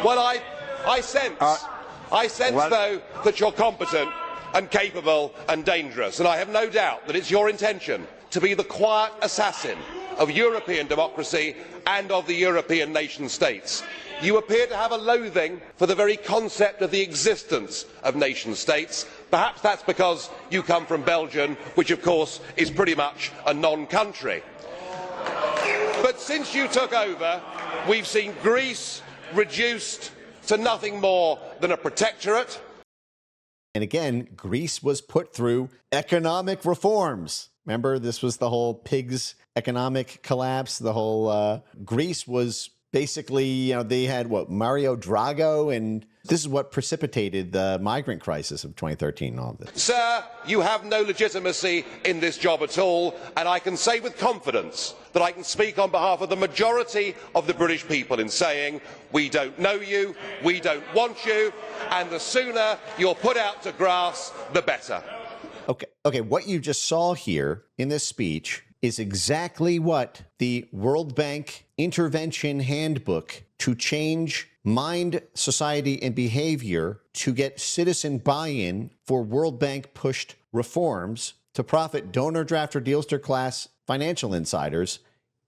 Well, I sense, though, that you're competent and capable and dangerous, and I have no doubt that it's your intention to be the quiet assassin of European democracy and of the European nation states. You appear to have a loathing for the very concept of the existence of nation states. Perhaps that's because you come from Belgium, which of course is pretty much a non-country. But since you took over, we've seen Greece reduced to nothing more than a protectorate. And again, Greece was put through economic reforms. Remember, this was the whole pigs economic collapse. The whole Greece was basically, they had Mario Drago, and this is what precipitated the migrant crisis of 2013 and all of this. Sir, you have no legitimacy in this job at all, and I can say with confidence that I can speak on behalf of the majority of the British people in saying we don't know you, we don't want you, and the sooner you're put out to grass, the better. Okay, what you just saw here in this speech is exactly what the World Bank Intervention Handbook to change mind, society, and behavior to get citizen buy-in for World Bank pushed reforms to profit donor, drafter, dealster class financial insiders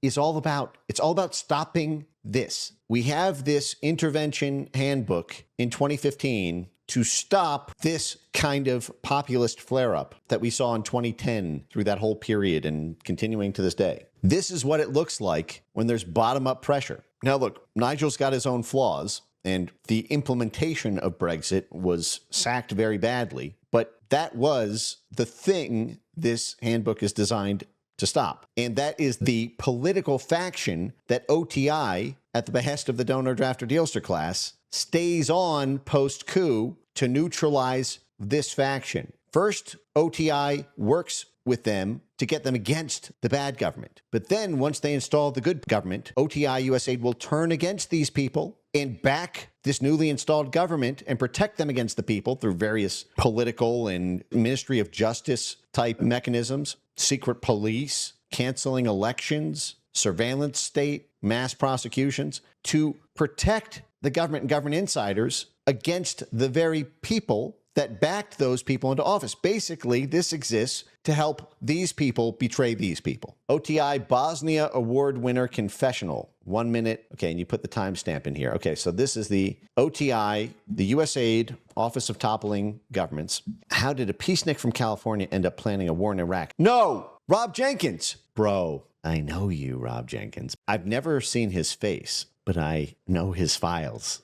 is all about. It's all about stopping this. We have this intervention handbook in 2015 to stop this kind of populist flare-up that we saw in 2010 through that whole period and continuing to this day. This is what it looks like when there's bottom-up pressure. Now, look, Nigel's got his own flaws, and the implementation of Brexit was sacked very badly, but that was the thing this handbook is designed to stop. And that is the political faction that OTI, at the behest of the donor, drafter, dealster class, stays on post-coup to neutralize this faction. First, OTI works with them to get them against the bad government. But then once they install the good government, OTI USAID will turn against these people and back this newly installed government and protect them against the people through various political and Ministry of Justice type mechanisms, secret police, canceling elections, surveillance state, mass prosecutions, to protect the government and government insiders against the very people that backed those people into office. Basically, this exists to help these people betray these people. OTI Bosnia Award winner confessional. 1 minute. Okay, and you put the timestamp in here. Okay, so this is the OTI, the USAID, Office of Toppling Governments. How did a peacenik from California end up planning a war in Iraq? No! Rob Jenkins! Bro, I know you, Rob Jenkins. I've never seen his face, but I know his files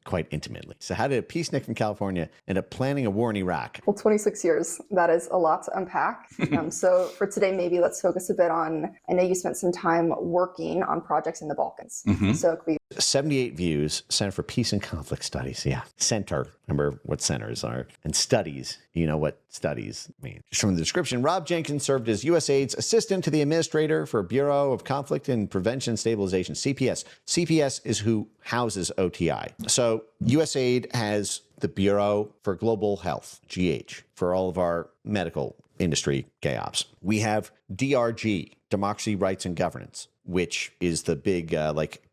quite intimately. So how did a peacenik from California end up planning a war in Iraq? Well, 26 years, that is a lot to unpack. So for today, maybe let's focus a bit on, I know you spent some time working on projects in the Balkans. So could we 78 views, Center for Peace and Conflict Studies. Yeah, center. Remember what centers are. And studies. You know what studies mean. Just from the description, Rob Jenkins served as USAID's assistant to the administrator for Bureau of Conflict and Prevention and Stabilization, CPS. CPS is who houses OTI. So USAID has the Bureau for Global Health, GH, for all of our medical industry GAOPS. We have DRG, Democracy, Rights, and Governance, which is the big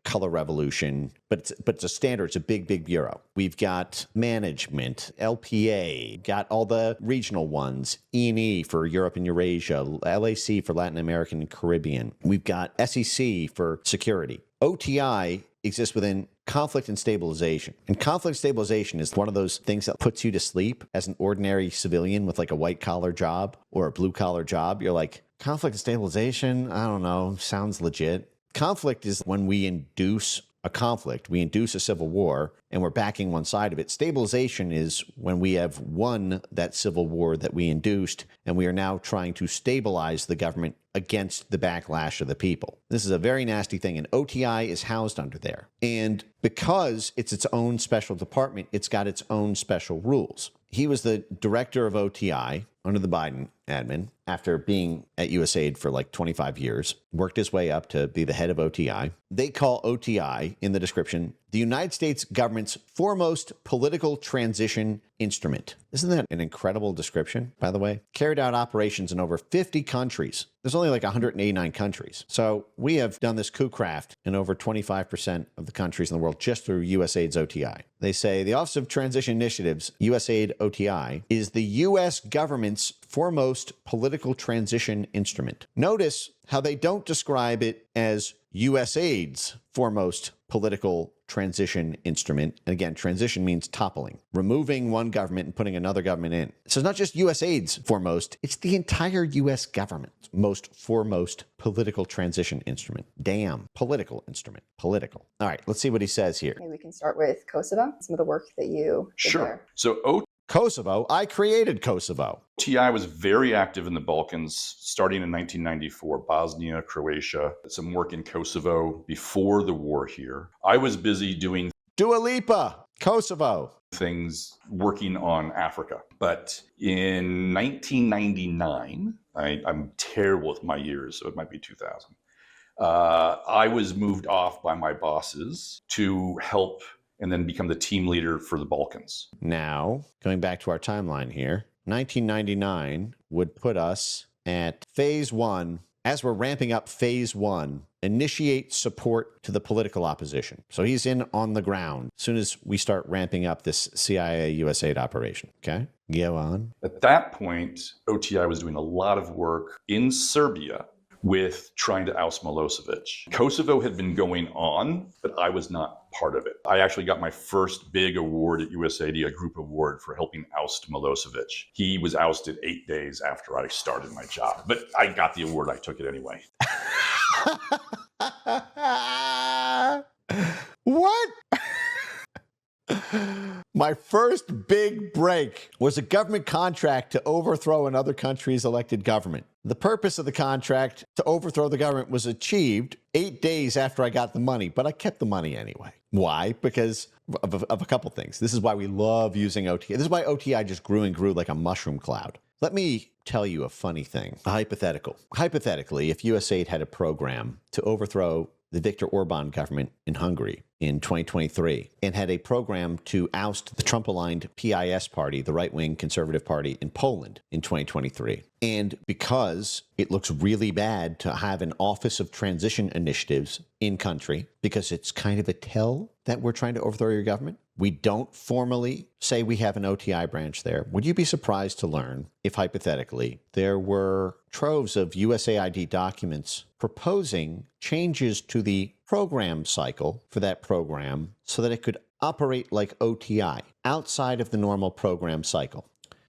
color revolution, but it's a standard. It's a big bureau. We've got management, LPA, got all the regional ones, E&E for Europe and Eurasia, LAC for Latin American and Caribbean. We've got SEC for security. OTI exists within conflict and stabilization. And conflict stabilization is one of those things that puts you to sleep as an ordinary civilian with like a white collar job or a blue collar job. You're like, conflict and stabilization, I don't know, sounds legit. Conflict is when we induce a conflict, we induce a civil war, and we're backing one side of it. Stabilization is when we have won that civil war that we induced, and we are now trying to stabilize the government against the backlash of the people. This is a very nasty thing, and OTI is housed under there. And because it's its own special department, it's got its own special rules. He was the director of OTI under the Biden admin after being at USAID for like 25 years, worked his way up to be the head of OTI. They call OTI, in the description, the United States government's foremost political transition instrument. Isn't that an incredible description, by the way? Carried out operations in over 50 countries. There's only like 189 countries. So we have done this coup craft in over 25% of the countries in the world just through USAID's OTI. They say the Office of Transition Initiatives, USAID OTI, is the U.S. government's foremost political transition instrument. Notice how they don't describe it as USAID's foremost political transition instrument. And again, transition means toppling, removing one government and putting another government in. So it's not just USAID's foremost, it's the entire US government's foremost political transition instrument. Damn, political instrument, political. All right, let's see what he says here. maybe we can start with Kosovo, some of the work that you did there. So Kosovo. I created Kosovo. TI was very active in the Balkans starting in 1994, Bosnia, Croatia, some work in Kosovo before the war here. I was busy doing Dua Lipa, Kosovo. Things working on Africa. But in 1999, I'm terrible with my years, so it might be 2000. I was moved off by my bosses to help and then become the team leader for the Balkans. Now, going back to our timeline here, 1999 would put us at phase one. As we're ramping up phase one, initiate support to the political opposition. So he's in on the ground as soon as we start ramping up this CIA USAID operation. Okay, go on. At that point, OTI was doing a lot of work in Serbia with trying to oust Milosevic. Kosovo had been going on, but I was not part of it. I actually got my first big award at USAID, a group award for helping oust Milosevic. He was ousted 8 days after I started my job, but I got the award. I took it anyway. What? My first big break was a government contract to overthrow another country's elected government. The purpose of the contract to overthrow the government was achieved 8 days after I got the money, but I kept the money anyway. Why? Because of a couple things. This is why we love using OTI. This is why OTI just grew and grew like a mushroom cloud. Let me tell you a funny thing, a hypothetical. Hypothetically, if USAID had a program to overthrow the Viktor Orban government in Hungary in 2023 and had a program to oust the Trump-aligned PIS party, the right-wing conservative party in Poland in 2023. And because it looks really bad to have an Office of Transition Initiatives in country, because it's kind of a tell that we're trying to overthrow your government, we don't formally say we have an OTI branch there. Would you be surprised to learn if, hypothetically, there were troves of USAID documents proposing changes to the program cycle for that program so that it could operate like OTI outside of the normal program cycle?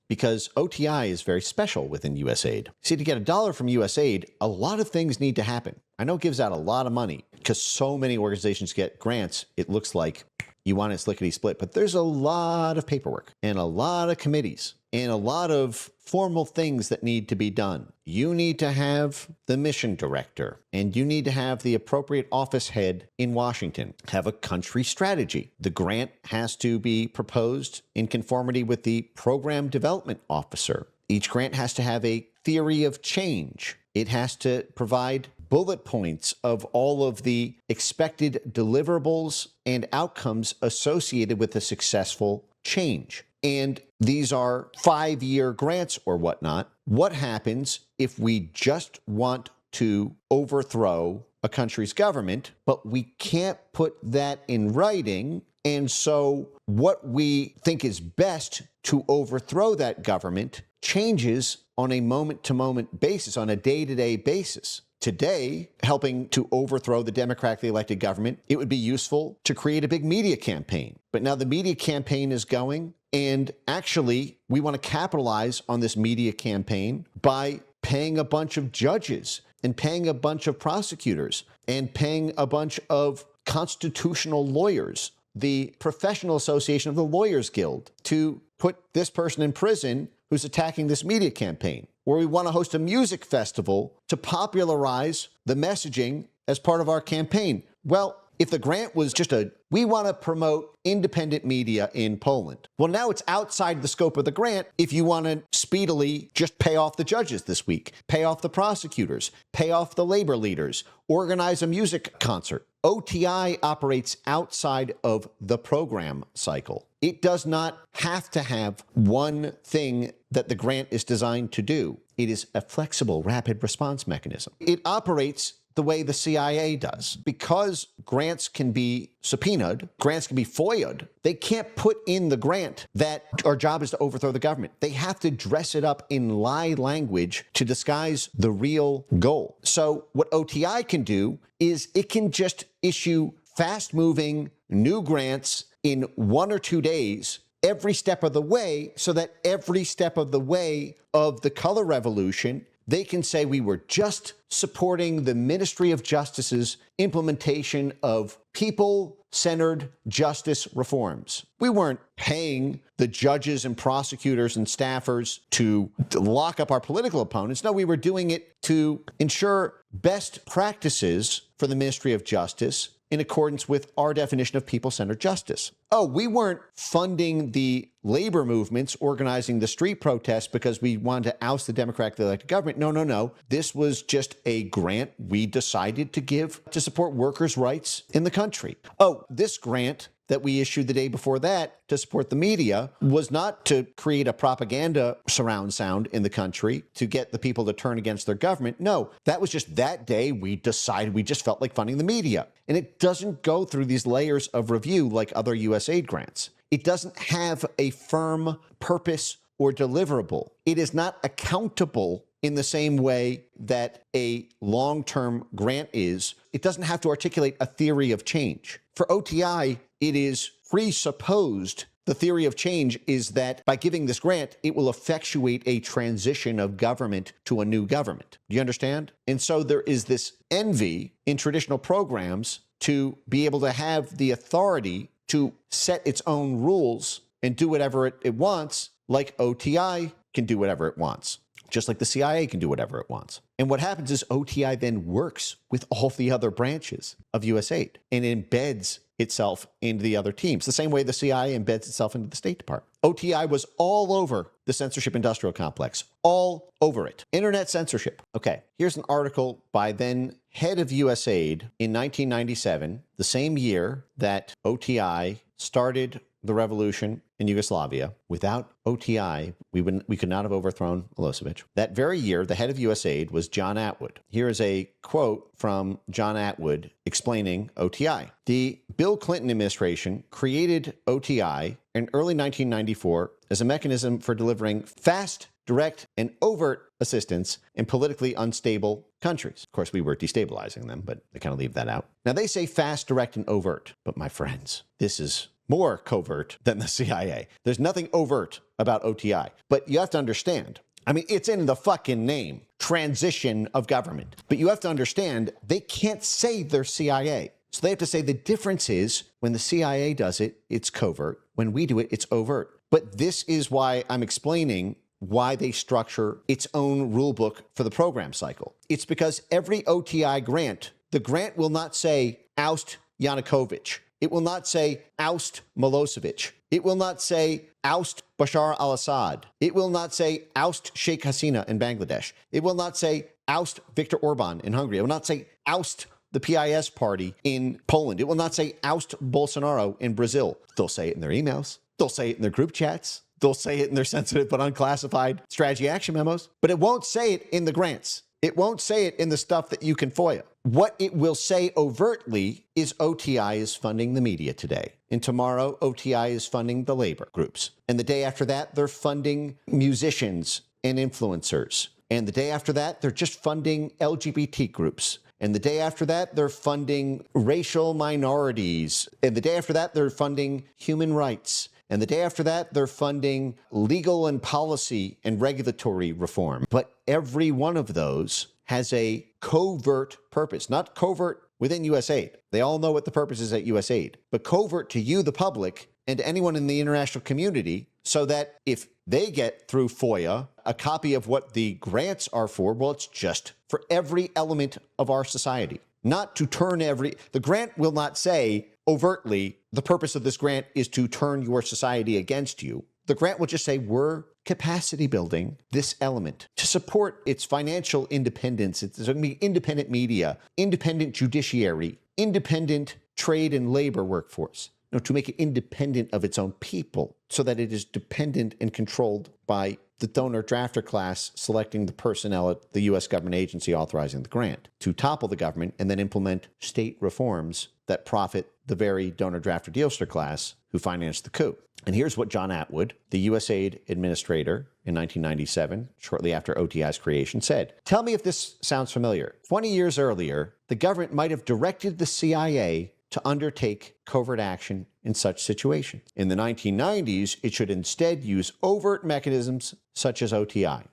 Because OTI is very special within USAID. See, to get $1 from USAID, a lot of things need to happen. I know it gives out a lot of money because so many organizations get grants, it looks like you want it slickety-split, but there's a lot of paperwork and a lot of committees and a lot of formal things that need to be done. You need to have the mission director, and you need to have the appropriate office head in Washington, have a country strategy. The grant has to be proposed in conformity with the program development officer. Each grant has to have a theory of change. It has to provide bullet points of all of the expected deliverables and outcomes associated with a successful change. And these are 5-year grants or whatnot. What happens if we just want to overthrow a country's government, but we can't put that in writing? And so what we think is best to overthrow that government changes on a moment-to-moment basis, on a day-to-day basis. Today, helping to overthrow the democratically elected government, it would be useful to create a big media campaign. But now the media campaign is going, and actually, we want to capitalize on this media campaign by paying a bunch of judges and paying a bunch of prosecutors and paying a bunch of constitutional lawyers, the Professional Association of the Lawyers Guild, to put this person in prison who's attacking this media campaign. Or we want to host a music festival to popularize the messaging as part of our campaign. Well, if the grant was just we want to promote independent media in Poland. Well, now it's outside the scope of the grant if you want to speedily just pay off the judges this week, pay off the prosecutors, pay off the labor leaders, organize a music concert. OTI operates outside of the program cycle. It does not have to have one thing that the grant is designed to do. It is a flexible, rapid response mechanism. It operates the way the CIA does. Because grants can be subpoenaed, grants can be FOIA'd, they can't put in the grant that our job is to overthrow the government. They have to dress it up in lie language to disguise the real goal. So what OTI can do is it can just issue fast-moving new grants in 1 or 2 days every step of the way, so that every step of the way of the color revolution, They can say we were just supporting the Ministry of Justice's implementation of people-centered justice reforms. We weren't paying the judges and prosecutors and staffers to lock up our political opponents. No, we were doing it to ensure best practices for the Ministry of Justice in accordance with our definition of people-centered justice. Oh, we weren't funding the labor movements, organizing the street protests because we wanted to oust the democratically elected government. No. This was just a grant we decided to give to support workers' rights in the country. Oh, this grant that we issued the day before that to support the media was not to create a propaganda surround sound in the country to get the people to turn against their government. No, that was just that day we decided we just felt like funding the media. And it doesn't go through these layers of review like other USAID grants. It doesn't have a firm purpose or deliverable. It is not accountable in the same way that a long-term grant is. It doesn't have to articulate a theory of change. For OTI, it is presupposed. The theory of change is that by giving this grant, it will effectuate a transition of government to a new government. Do you understand? And so there is this envy in traditional programs to be able to have the authority to set its own rules and do whatever it wants, like OTI can do whatever it wants, just like the CIA can do whatever it wants. And what happens is OTI then works with all the other branches of USAID and embeds itself into the other teams, the same way the CIA embeds itself into the State Department. OTI was all over the censorship industrial complex, all over it. Internet censorship. Okay, here's an article by then head of USAID in 1997, the same year that OTI started the revolution in Yugoslavia. Without OTI, we could not have overthrown Milosevic. That very year, the head of USAID was John Atwood. Here is a quote from John Atwood explaining OTI. The Bill Clinton administration created OTI in early 1994 as a mechanism for delivering fast, direct, and overt assistance in politically unstable countries. Of course, we were destabilizing them, but they kind of leave that out. Now, they say fast, direct, and overt. But my friends, this is more covert than the CIA. There's nothing overt about OTI. But you have to understand, I mean, it's in the fucking name, transition of government. But you have to understand, they can't say they're CIA. So they have to say the difference is when the CIA does it, it's covert. When we do it, it's overt. But this is why I'm explaining why they structure its own rule book for the program cycle. It's because every OTI grant, the grant will not say oust Yanukovych. It will not say oust Milosevic. It will not say oust Bashar al-Assad. It will not say oust Sheikh Hasina in Bangladesh. It will not say oust Viktor Orban in Hungary. It will not say oust the PIS party in Poland. It will not say oust Bolsonaro in Brazil. They'll say it in their emails. They'll say it in their group chats. They'll say it in their sensitive but unclassified strategy action memos. But it won't say it in the grants. It won't say it in the stuff that you can FOIA. What it will say overtly is OTI is funding the media today. And tomorrow, OTI is funding the labor groups. And the day after that, they're funding musicians and influencers. And the day after that, they're just funding LGBT groups. And the day after that, they're funding racial minorities. And the day after that, they're funding human rights. And the day after that, they're funding legal and policy and regulatory reform. But every one of those has a covert purpose, not covert within USAID. They all know what the purpose is at USAID, but covert to you, the public, and to anyone in the international community, so that if they get through FOIA a copy of what the grants are for, well, it's just for every element of our society. Not to turn the grant will not say overtly, the purpose of this grant is to turn your society against you. The grant will just say, we're capacity building this element to support its financial independence. It's going to be independent media, independent judiciary, independent trade and labor workforce. No, to make it independent of its own people so that it is dependent and controlled by the donor drafter class selecting the personnel at the U.S. government agency authorizing the grant to topple the government and then implement state reforms that profit the very donor drafter dealster class who financed the coup. And here's what John Atwood, the USAID administrator in 1997, shortly after OTI's creation, said. Tell me if this sounds familiar. 20 years earlier, the government might have directed the CIA to undertake covert action in such situations. In the 1990s, it should instead use overt mechanisms such as OTI.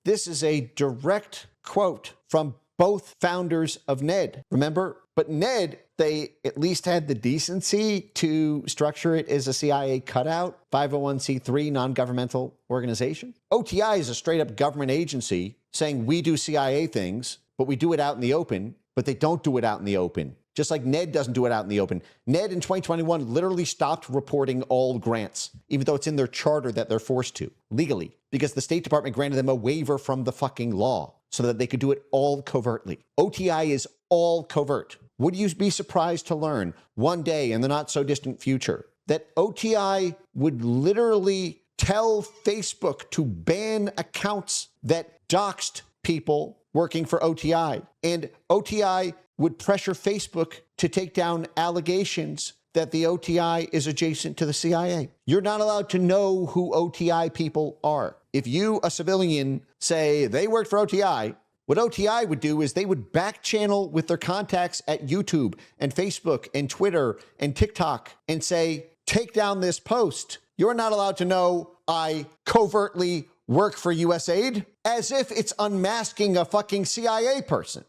This is a direct quote from both founders of NED. Remember? But NED, they at least had the decency to structure it as a CIA cutout, 501c3 non-governmental organization. OTI is a straight up government agency saying we do CIA things, but we do it out in the open, but they don't do it out in the open. Just like NED doesn't do it out in the open. NED in 2021 literally stopped reporting all grants, even though it's in their charter that they're forced to, legally, because the State Department granted them a waiver from the fucking law so that they could do it all covertly. OTI is all covert. Would you be surprised to learn one day in the not so distant future that OTI would literally tell Facebook to ban accounts that doxed people working for OTI? And OTI would pressure Facebook to take down allegations that the OTI is adjacent to the CIA. You're not allowed to know who OTI people are. If you, a civilian, say they worked for OTI, what OTI would do is they would back channel with their contacts at YouTube and Facebook and Twitter and TikTok and say, take down this post. You're not allowed to know I covertly work for USAID, as if it's unmasking a fucking CIA person.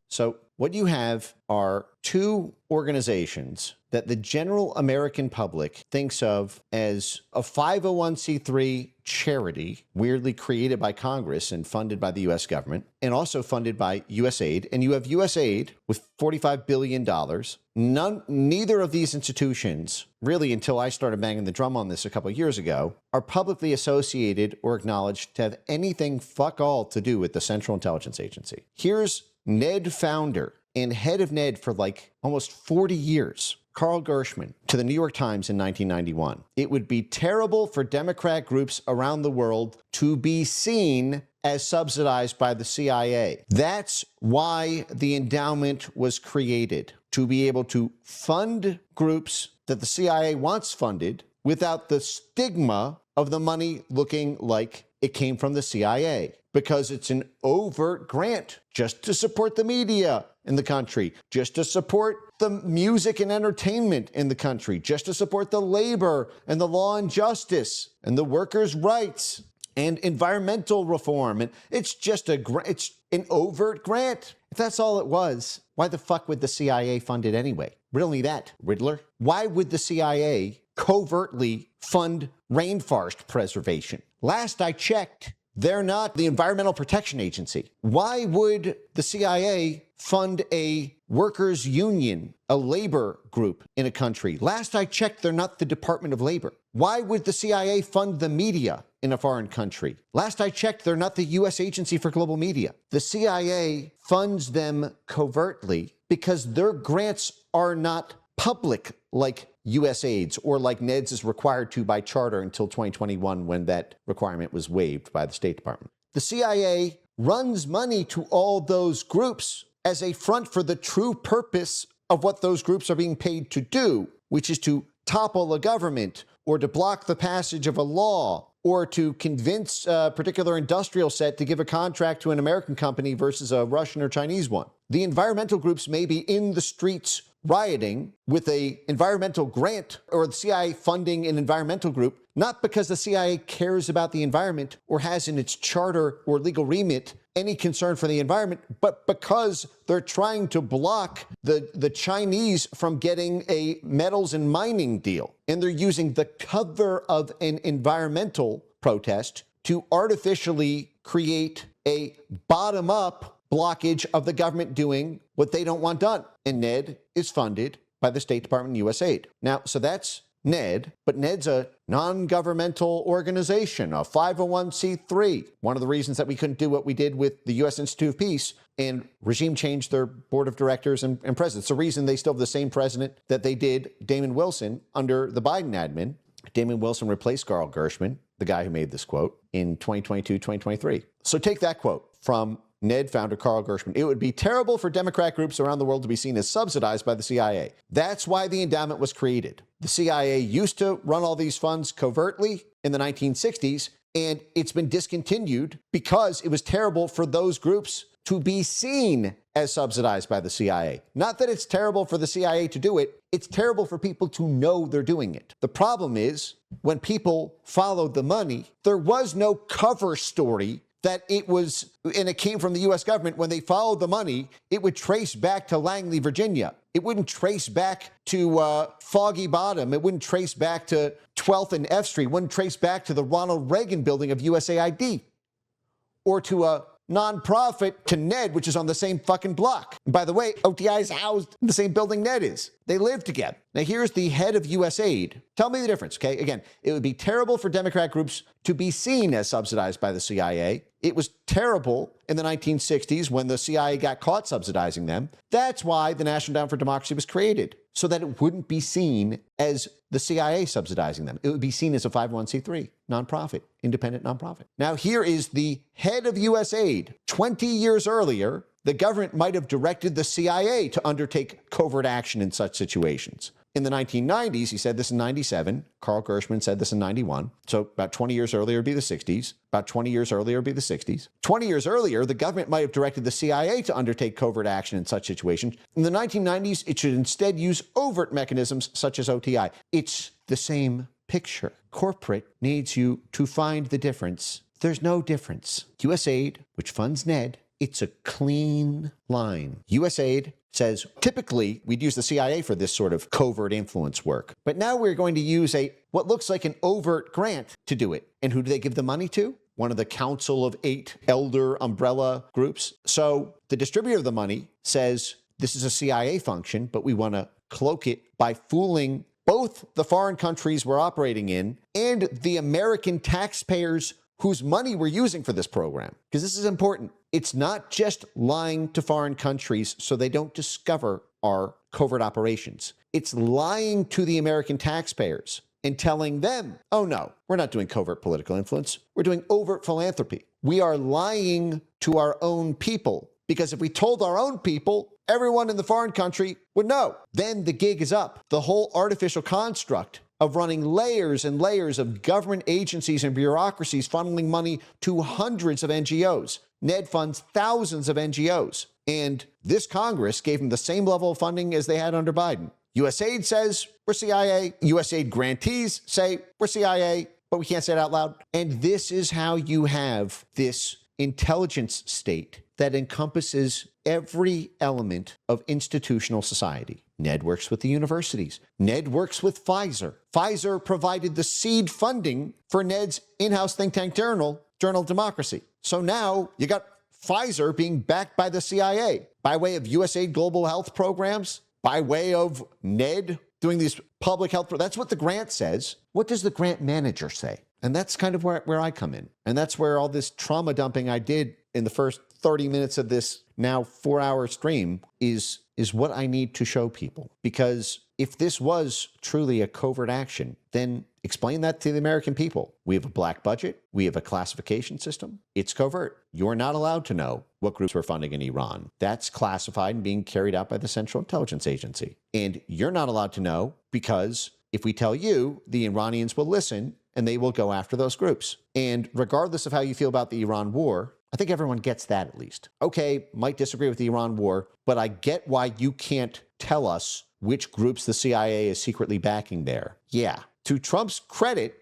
So what you have are two organizations that the general American public thinks of as a 501c3 charity, weirdly created by Congress and funded by the U.S. government, and also funded by USAID. And you have USAID with $45 billion. Neither of these institutions, really until I started banging the drum on this a couple of years ago, are publicly associated or acknowledged to have anything fuck all to do with the Central Intelligence Agency. Here's NED founder and head of NED for like almost 40 years, Carl Gershman, to the New York Times in 1991. It would be terrible for Democrat groups around the world to be seen as subsidized by the CIA. That's why the endowment was created, to be able to fund groups that the CIA wants funded without the stigma of the money looking like it came from the CIA, because it's an overt grant just to support the media in the country, just to support the music and entertainment in the country, just to support the labor and the law and justice and the workers' rights and environmental reform. And it's just it's an overt grant. If that's all it was, why the fuck would the CIA fund it anyway? Really that, Riddler? Why would the CIA covertly fund rainforest preservation? Last I checked, they're not the Environmental Protection Agency. Why would the CIA fund a workers' union, a labor group in a country? Last I checked, they're not the Department of Labor. Why would the CIA fund the media in a foreign country? Last I checked, they're not the U.S. Agency for Global Media. The CIA funds them covertly because their grants are not public like USAID's or like NED's is required to by charter until 2021 when that requirement was waived by the State Department. The CIA runs money to all those groups as a front for the true purpose of what those groups are being paid to do, which is to topple a government or to block the passage of a law or to convince a particular industrial set to give a contract to an American company versus a Russian or Chinese one. The environmental groups may be in the streets rioting with an environmental grant or the CIA funding an environmental group, not because the CIA cares about the environment or has in its charter or legal remit any concern for the environment, but because they're trying to block the Chinese from getting a metals and mining deal. And they're using the cover of an environmental protest to artificially create a bottom-up blockage of the government doing what they don't want done. And NED is funded by the State Department and USAID. Now, so that's NED, but NED's a non-governmental organization, a 501c3. One of the reasons that we couldn't do what we did with the U.S. Institute of Peace and regime changed their board of directors and presidents. It's the reason they still have the same president that they did Damon Wilson under the Biden admin. Damon Wilson replaced Carl Gershman, the guy who made this quote, in 2022, 2023. So take that quote from NED founder Carl Gershman. It would be terrible for Democrat groups around the world to be seen as subsidized by the CIA. That's why the endowment was created. The CIA used to run all these funds covertly in the 1960s, and it's been discontinued because it was terrible for those groups to be seen as subsidized by the CIA. Not that it's terrible for the CIA to do it, it's terrible for people to know they're doing it. The problem is, when people followed the money, there was no cover story that it was, and it came from the US government. When they followed the money, it would trace back to Langley, Virginia. It wouldn't trace back to Foggy Bottom. It wouldn't trace back to 12th and F Street. It wouldn't trace back to the Ronald Reagan building of USAID. Or to a nonprofit, to NED, which is on the same fucking block. And by the way, OTI is housed in the same building NED is. They live together. Now here's the head of USAID. Tell me the difference, okay? Again, it would be terrible for Democrat groups to be seen as subsidized by the CIA. It was terrible in the 1960s when the CIA got caught subsidizing them. That's why the National Endowment for Democracy was created, so that it wouldn't be seen as the CIA subsidizing them. It would be seen as a 501c3, nonprofit, independent nonprofit. Now here is the head of USAID. 20 years earlier, the government might have directed the CIA to undertake covert action in such situations. In the 1990s, he said this in 97. Carl Gershman said this in 91. So about 20 years earlier would be the 60s. About 20 years earlier would be the 60s. 20 years earlier, the government might have directed the CIA to undertake covert action in such situations. In the 1990s, it should instead use overt mechanisms such as OTI. It's the same picture. Corporate needs you to find the difference. There's no difference. USAID, which funds NED, it's a clean line. USAID says, typically, we'd use the CIA for this sort of covert influence work. But now we're going to use what looks like an overt grant to do it. And who do they give the money to? One of the Council of 8 elder umbrella groups. So the distributor of the money says, this is a CIA function, but we want to cloak it by fooling both the foreign countries we're operating in and the American taxpayers whose money we're using for this program. Because this is important. It's not just lying to foreign countries so they don't discover our covert operations. It's lying to the American taxpayers and telling them, oh no, we're not doing covert political influence. We're doing overt philanthropy. We are lying to our own people. Because if we told our own people, everyone in the foreign country would know. Then the gig is up. The whole artificial construct of running layers and layers of government agencies and bureaucracies funneling money to hundreds of NGOs. NED funds thousands of NGOs. And this Congress gave them the same level of funding as they had under Biden. USAID says, we're CIA. USAID grantees say, we're CIA, but we can't say it out loud. And this is how you have this intelligence state that encompasses every element of institutional society. NED works with the universities. NED works with Pfizer. Pfizer provided the seed funding for NED's in-house think tank journal Democracy. So now you got Pfizer being backed by the CIA by way of USAID global health programs, by way of NED doing these public health. That's what the grant says. What does the grant manager say? And that's kind of where I come in. And that's where all this trauma dumping I did in the first 30 minutes of this now 4-hour stream is what I need to show people. Because if this was truly a covert action, then explain that to the American people. We have a black budget. We have a classification system. It's covert. You're not allowed to know what groups we're funding in Iran. That's classified and being carried out by the Central Intelligence Agency. And you're not allowed to know because if we tell you, the Iranians will listen and they will go after those groups. And regardless of how you feel about the Iran war, I think everyone gets that at least. Okay, might disagree with the Iran war, but I get why you can't tell us which groups the CIA is secretly backing there. Yeah, to Trump's credit,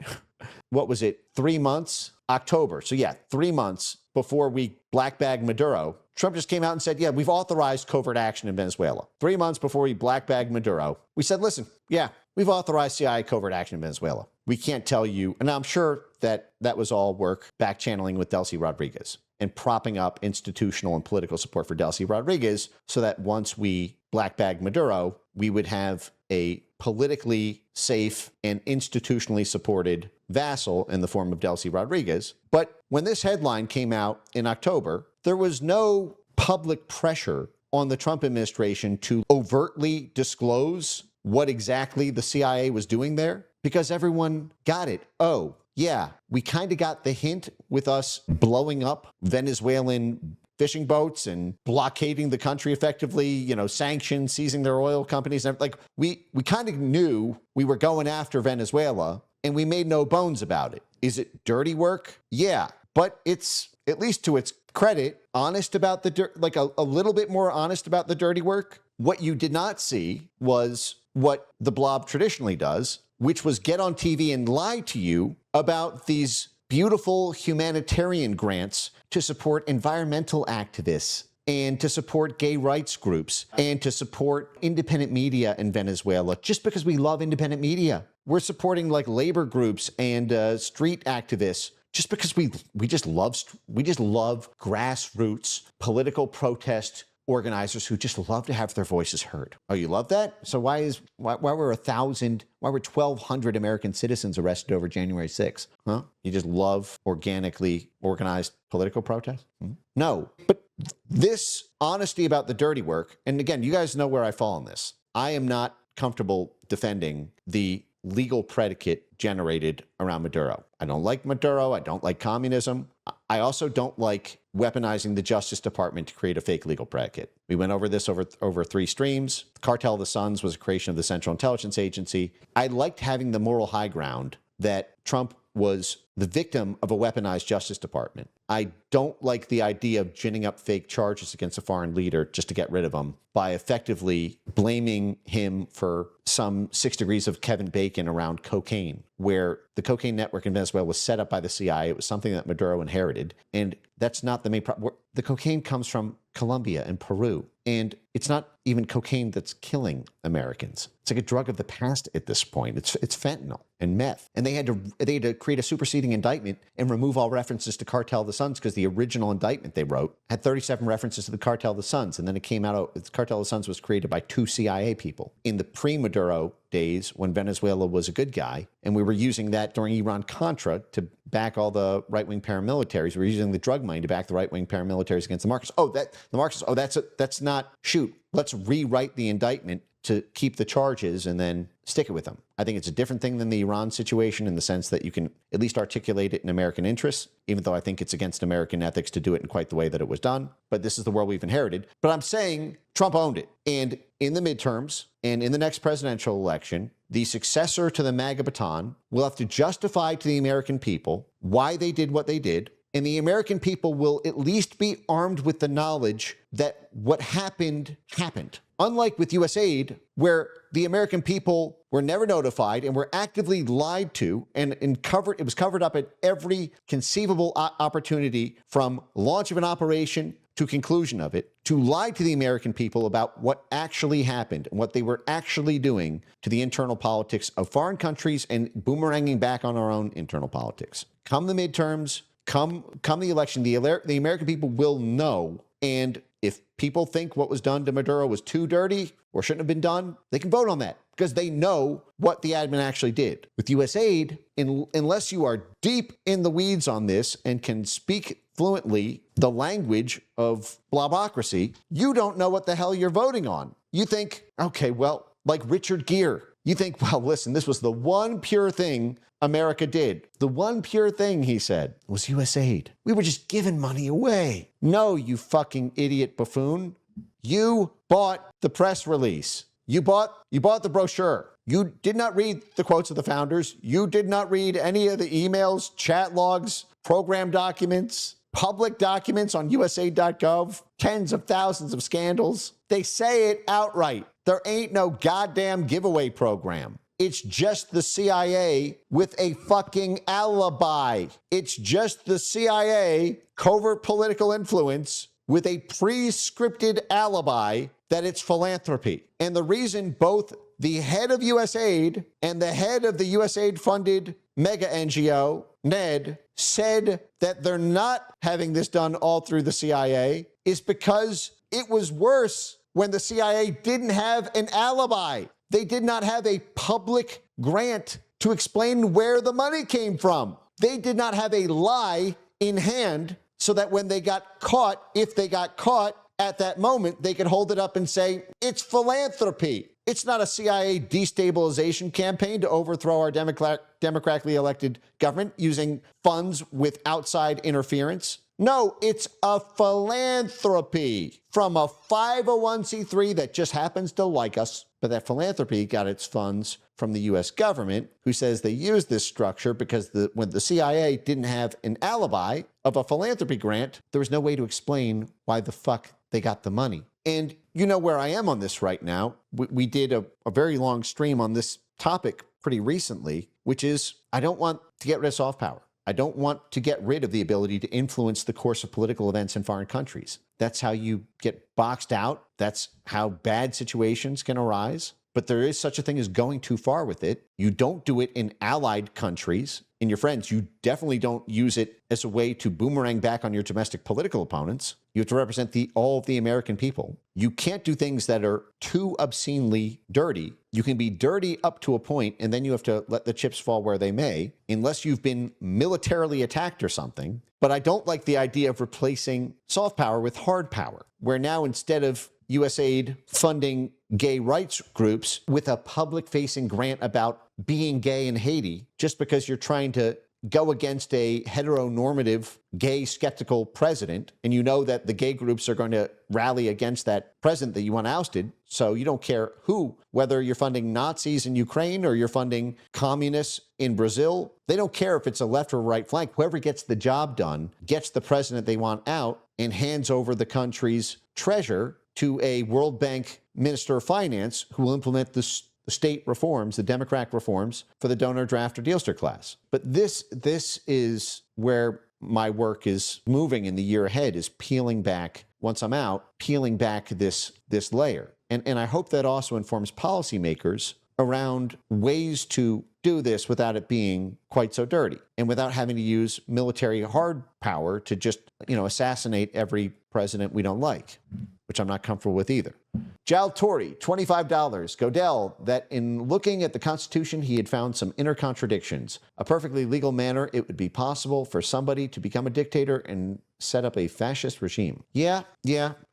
what was it, 3 months? October. So yeah, 3 months before we black bag Maduro, Trump just came out and said, yeah, we've authorized covert action in Venezuela. 3 months before we black bag Maduro, we said, listen, yeah, we've authorized CIA covert action in Venezuela. We can't tell you, and I'm sure that was all work back channeling with Delcy Rodriguez and propping up institutional and political support for Delcy Rodriguez so that once we black bag Maduro, we would have a politically safe and institutionally supported vassal in the form of Delcy Rodriguez. But when this headline came out in October, there was no public pressure on the Trump administration to overtly disclose what exactly the CIA was doing there because everyone got it. Oh, yeah, we kind of got the hint with us blowing up Venezuelan fishing boats and blockading the country effectively, sanctions, seizing their oil companies. Like we kind of knew we were going after Venezuela and we made no bones about it. Is it dirty work? Yeah, but it's, at least to its credit, honest about the like a little bit more honest about the dirty work. What you did not see was what the Blob traditionally does, which was get on TV and lie to you about these beautiful humanitarian grants to support environmental activists and to support gay rights groups and to support independent media in Venezuela, just because we love independent media. We're supporting like labor groups and street activists just because we just love grassroots political protest organizers who just love to have their voices heard. Oh, you love that? So why were 1,200 American citizens arrested over January 6th? Huh? You just love organically organized political protest? No, but this honesty about the dirty work, and again, you guys know where I fall on this. I am not comfortable defending the legal predicate generated around Maduro. I don't like Maduro. I don't like communism. I also don't like weaponizing the Justice Department to create a fake legal predicate. We went over this over 3 streams. Cartel of the Suns was a creation of the Central Intelligence Agency. I liked having the moral high ground that Trump was the victim of a weaponized Justice Department. I don't like the idea of ginning up fake charges against a foreign leader just to get rid of him by effectively blaming him for some 6 degrees of Kevin Bacon around cocaine, where the cocaine network in Venezuela was set up by the CIA. It was something that Maduro inherited. And that's not the main problem. The cocaine comes from Colombia and Peru. And it's not even cocaine that's killing Americans. It's like a drug of the past at this point. It's fentanyl and meth. And they had to create a superseding indictment and remove all references to Cartel of the Suns because the original indictment they wrote had 37 references to the Cartel of the Suns. And then it came out, the Cartel of the Suns was created by 2 CIA people. In the pre-Maduro days when Venezuela was a good guy, and we were using that during Iran-Contra to back all the right-wing paramilitaries. We were using the drug money to back the right-wing paramilitaries against the Marxists. That's not, shoot, let's rewrite the indictment to keep the charges and then stick it with them. I think it's a different thing than the Iran situation in the sense that you can at least articulate it in American interests, even though I think it's against American ethics to do it in quite the way that it was done. But this is the world we've inherited. But I'm saying Trump owned it. And in the midterms and in the next presidential election, the successor to the MAGA baton will have to justify to the American people why they did what they did. And the American people will at least be armed with the knowledge that what happened, happened. Unlike with USAID, where the American people were never notified and were actively lied to and it was covered up at every conceivable opportunity, from launch of an operation to conclusion of it, to lie to the American people about what actually happened and what they were actually doing to the internal politics of foreign countries and boomeranging back on our own internal politics. Come the midterms, come the election, the American people will know. And if people think what was done to Maduro was too dirty or shouldn't have been done, they can vote on that because they know what the admin actually did. With USAID, unless you are deep in the weeds on this and can speak fluently the language of blobocracy, you don't know what the hell you're voting on. You think, okay, well, like Richard Gere, you think, well, listen, this was the one pure thing America did. The one pure thing, he said, was USAID. We were just giving money away. No, you fucking idiot buffoon. You bought the press release. You bought the brochure. You did not read the quotes of the founders. You did not read any of the emails, chat logs, program documents, public documents on USAID.gov, tens of thousands of scandals. They say it outright. There ain't no goddamn giveaway program. It's just the CIA with a fucking alibi. It's just the CIA, covert political influence, with a pre-scripted alibi that it's philanthropy. And the reason both the head of USAID and the head of the USAID-funded mega NGO, NED, said that they're not having this done all through the CIA is because it was worse when the CIA didn't have an alibi. They did not have a public grant to explain where the money came from. They did not have a lie in hand so that when they got caught, if they got caught at that moment, they could hold it up and say, it's philanthropy. It's not a CIA destabilization campaign to overthrow our democratically elected government using funds with outside interference. No, it's a philanthropy from a 501c3 that just happens to like us. But that philanthropy got its funds from the U.S. government, who says they used this structure because when the CIA didn't have an alibi of a philanthropy grant, there was no way to explain why the fuck they got the money. And you know where I am on this right now. We did a very long stream on this topic pretty recently, which is I don't want to get rid of soft power. I don't want to get rid of the ability to influence the course of political events in foreign countries. That's how you get boxed out. That's how bad situations can arise. But there is such a thing as going too far with it. You don't do it in allied countries, in your friends. You definitely don't use it as a way to boomerang back on your domestic political opponents. You have to represent all of the American people. You can't do things that are too obscenely dirty. You can be dirty up to a point, and then you have to let the chips fall where they may, unless you've been militarily attacked or something. But I don't like the idea of replacing soft power with hard power, where now instead of U.S. aid funding gay rights groups with a public-facing grant about being gay in Haiti, just because you're trying to go against a heteronormative, gay, skeptical president, and you know that the gay groups are going to rally against that president that you want ousted, so you don't care who, whether you're funding Nazis in Ukraine or you're funding communists in Brazil, they don't care if it's a left or right flank. Whoever gets the job done gets the president they want out and hands over the country's treasure to a World Bank Minister of Finance who will implement the state reforms, the democratic reforms for the donor, drafter, dealster class. But this is where my work is moving in the year ahead, is peeling back, once I'm out, peeling back this layer. And I hope that also informs policymakers around ways to do this without it being quite so dirty and without having to use military hard power to just, assassinate every president we don't like, which I'm not comfortable with either. Jal Tory, $25. Godel, that in looking at the Constitution, he had found some inner contradictions. A perfectly legal manner, it would be possible for somebody to become a dictator and set up a fascist regime. Yeah.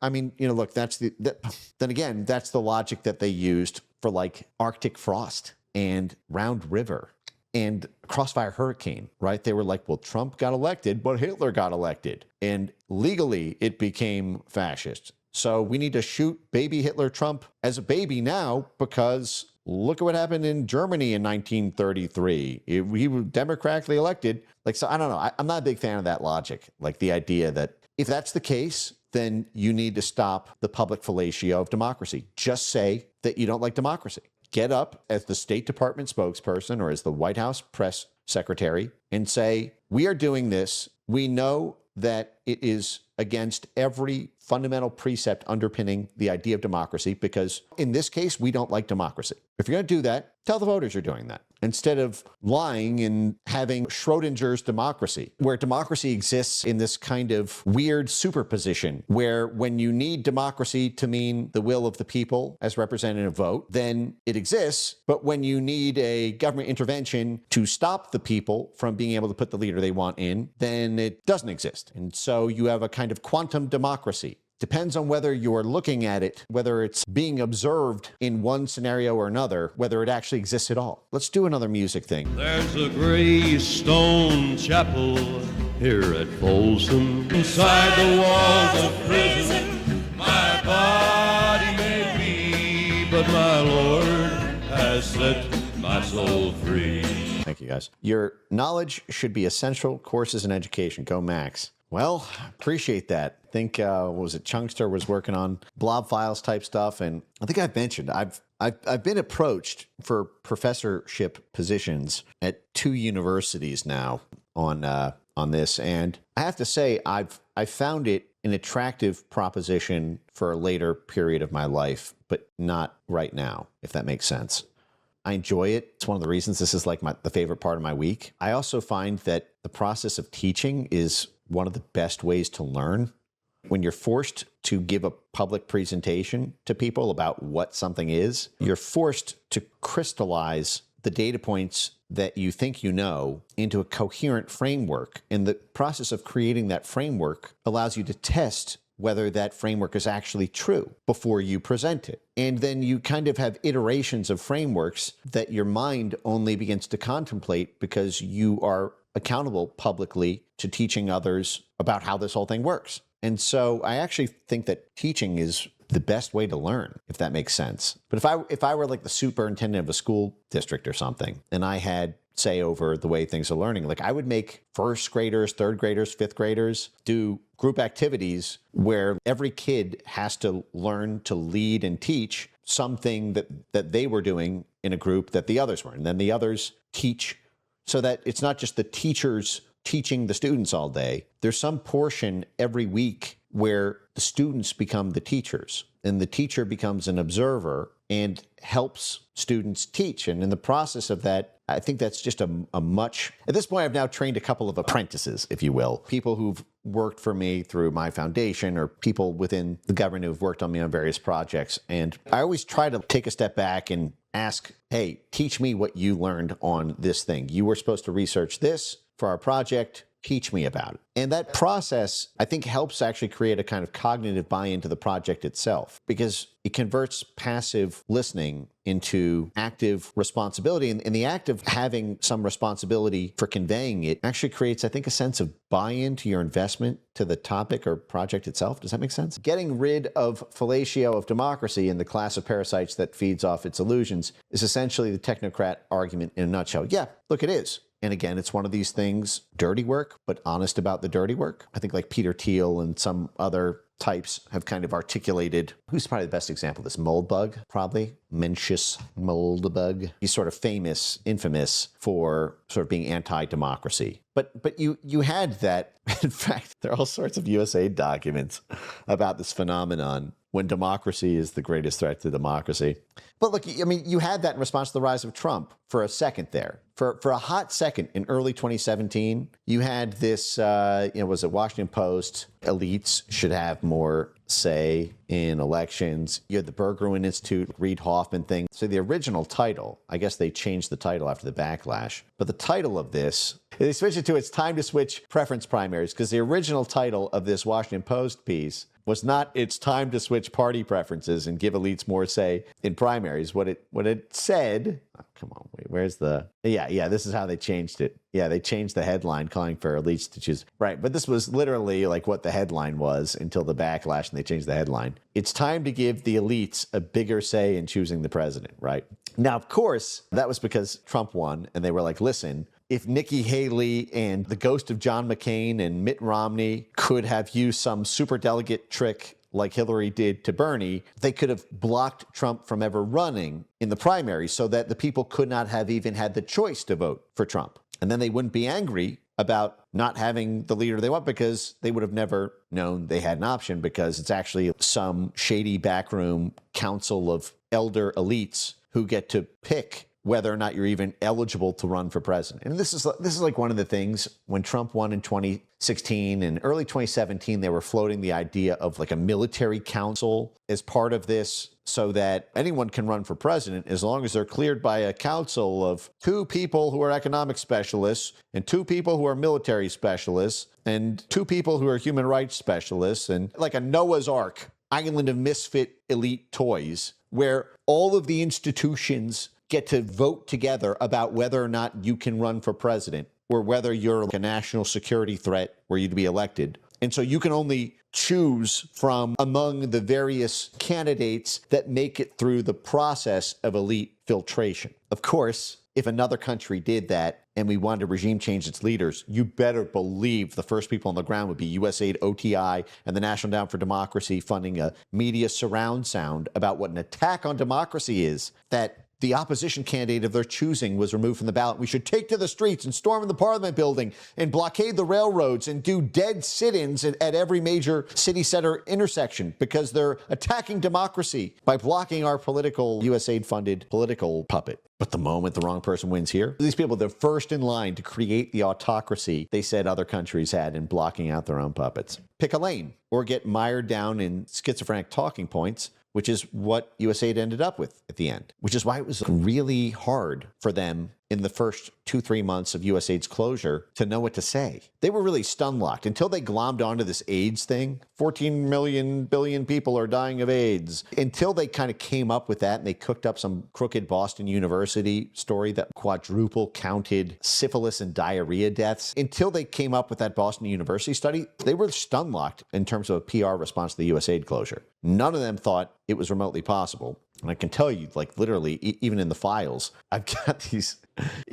I mean, look, then again, that's the logic that they used for like Arctic frost and Round River and Crossfire Hurricane, right? They were like, well, Trump got elected, but Hitler got elected. And legally, it became fascist. So we need to shoot baby Hitler Trump as a baby now because look at what happened in Germany in 1933. He was democratically elected. So I don't know. I'm not a big fan of that logic. Like the idea that if that's the case, then you need to stop the public fellatio of democracy. Just say that you don't like democracy. Get up as the State Department spokesperson or as the White House press secretary and say, we are doing this. We know that it is against every fundamental precept underpinning the idea of democracy because in this case, we don't like democracy. If you're going to do that, tell the voters you're doing that instead of lying and having Schrodinger's democracy, where democracy exists in this kind of weird superposition where when you need democracy to mean the will of the people as represented in a vote, then it exists. But when you need a government intervention to stop the people from being able to put the leader they want in, then it doesn't exist. And so you have a kind of quantum democracy. Depends on whether you're looking at it, whether it's being observed in one scenario or another, whether it actually exists at all. Let's do another music thing. There's a gray stone chapel here at Folsom. Inside the walls of prison, my body may be, but my Lord has set my soul free. Thank you, guys. Your knowledge should be essential courses in education. Go Max. Well, appreciate that. I think, Chunkster was working on blob files type stuff. And I think I've mentioned, I've been approached for professorship positions at 2 universities now on this. And I have to say, I found it an attractive proposition for a later period of my life, but not right now, if that makes sense. I enjoy it. It's one of the reasons this is like the favorite part of my week. I also find that the process of teaching is one of the best ways to learn. When you're forced to give a public presentation to people about what something is, you're forced to crystallize the data points that you think you know into a coherent framework. And the process of creating that framework allows you to test whether that framework is actually true before you present it. And then you kind of have iterations of frameworks that your mind only begins to contemplate because you are accountable publicly to teaching others about how this whole thing works. And so I actually think that teaching is the best way to learn, if that makes sense. But if I were like the superintendent of a school district or something, and I had say over the way things are learning, like I would make first graders, third graders, fifth graders do group activities where every kid has to learn to lead and teach something that they were doing in a group that the others were. And then the others teach, so that it's not just the teachers teaching the students all day. There's some portion every week where the students become the teachers and the teacher becomes an observer and helps students teach. And in the process of that, I think that's just a much, at this point, I've now trained a couple of apprentices, if you will, people who've worked for me through my foundation or people within the government who've worked on me on various projects. And I always try to take a step back and ask, hey, teach me what you learned on this thing. You were supposed to research this for our project. Teach me about it. And that process, I think, helps actually create a kind of cognitive buy-in to the project itself, because it converts passive listening into active responsibility. And the act of having some responsibility for conveying it actually creates, I think, a sense of buy-in to your investment to the topic or project itself. Does that make sense? Getting rid of fellatio of democracy in the class of parasites that feeds off its illusions is essentially the technocrat argument in a nutshell. Yeah, look, it is. And again, it's one of these things, dirty work, but honest about the dirty work. I think like Peter Thiel and some other types have kind of articulated, who's probably the best example of this? Moldbug, probably. Mencius Moldbug. He's sort of famous, infamous for sort of being anti-democracy. But you had that. In fact, there are all sorts of USAID documents about this phenomenon when democracy is the greatest threat to democracy. But look, I mean, you had that in response to the rise of Trump for a second there. For a hot second in early 2017, you had this, was it Washington Post, elites should have more say in elections. You had the Berggruen Institute, Reid Hoffman thing. So the original title, I guess they changed the title after the backlash, but the title of this, they switched it to It's Time to Switch Preference Primaries, because the original title of this Washington Post piece was not It's Time to Switch Party Preferences and Give Elites More Say in Primaries. What it said, oh, come on, wait, where's the, yeah, this is how they changed it. Yeah, they changed the headline calling for elites to choose. Right, but this was literally like what the headline was until the backlash, and they changed the headline. It's time to give the elites a bigger say in choosing the president, right? Now, of course, that was because Trump won, and they were like, listen, if Nikki Haley and the ghost of John McCain and Mitt Romney could have used some superdelegate trick like Hillary did to Bernie, they could have blocked Trump from ever running in the primary so that the people could not have even had the choice to vote for Trump. And then they wouldn't be angry about not having the leader they want, because they would have never known they had an option, because it's actually some shady backroom council of elder elites who get to pick whether or not you're even eligible to run for president. And this is like one of the things when Trump won in 2016 and early 2017, they were floating the idea of like a military council as part of this, so that anyone can run for president as long as they're cleared by a council of 2 people who are economic specialists and 2 people who are military specialists and 2 people who are human rights specialists, and like a Noah's Ark, island of misfit elite toys, where all of the institutions get to vote together about whether or not you can run for president, or whether you're like a national security threat were you to be elected. And so you can only choose from among the various candidates that make it through the process of elite filtration. Of course, if another country did that and we wanted to regime change its leaders, you better believe the first people on the ground would be USAID, OTI, and the National Endowment for Democracy funding a media surround sound about what an attack on democracy is, that the opposition candidate of their choosing was removed from the ballot. We should take to the streets and storm the Parliament building and blockade the railroads and do dead sit-ins at every major city center intersection, because they're attacking democracy by blocking our political USAID-funded political puppet. But the moment the wrong person wins here, these people, they're first in line to create the autocracy they said other countries had in blocking out their own puppets. Pick a lane or get mired down in schizophrenic talking points, which is what USAID ended up with at the end, which is why it was really hard for them in the first 2-3 months of USAID's closure to know what to say. They were really stun-locked until they glommed onto this AIDS thing. 14 billion people are dying of AIDS. Until they kind of came up with that and they cooked up some crooked Boston University story that quadruple counted syphilis and diarrhea deaths. Until they came up with that Boston University study, they were stun-locked in terms of a PR response to the USAID closure. None of them thought it was remotely possible. And I can tell you, like literally, even in the files, I've got these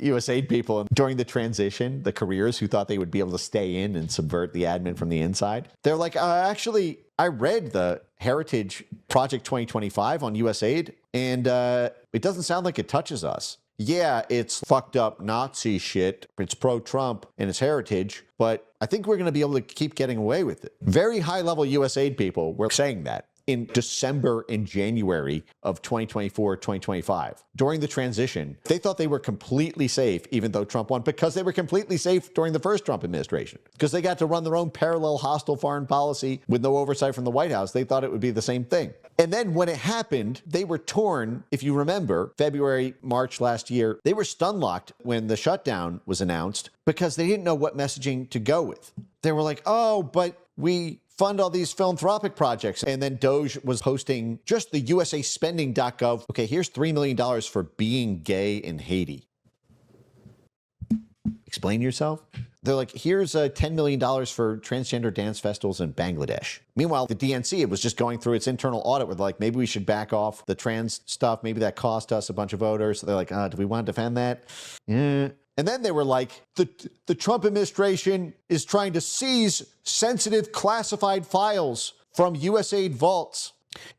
USAID people during the transition, the careers who thought they would be able to stay in and subvert the admin from the inside. They're like, actually, I read the Heritage Project 2025 on USAID, and it doesn't sound like it touches us. Yeah, it's fucked up Nazi shit. It's pro-Trump and it's heritage, but I think we're going to be able to keep getting away with it. Very high-level USAID people were saying that in December and January of 2024, 2025. During the transition, they thought they were completely safe, even though Trump won, because they were completely safe during the first Trump administration. Because they got to run their own parallel hostile foreign policy with no oversight from the White House. They thought it would be the same thing. And then when it happened, they were torn. If you remember, February, March last year, they were stun-locked when the shutdown was announced because they didn't know what messaging to go with. They were like, oh, but we fund all these philanthropic projects. And then Doge was posting just the usaspending.gov. Okay, here's $3 million for being gay in Haiti. Explain yourself. They're like, here's $10 million for transgender dance festivals in Bangladesh. Meanwhile, the DNC, it was just going through its internal audit with like, maybe we should back off the trans stuff. Maybe that cost us a bunch of voters. So they're like, do we want to defend that? Yeah. And then they were like, the Trump administration is trying to seize sensitive classified files from USAID vaults.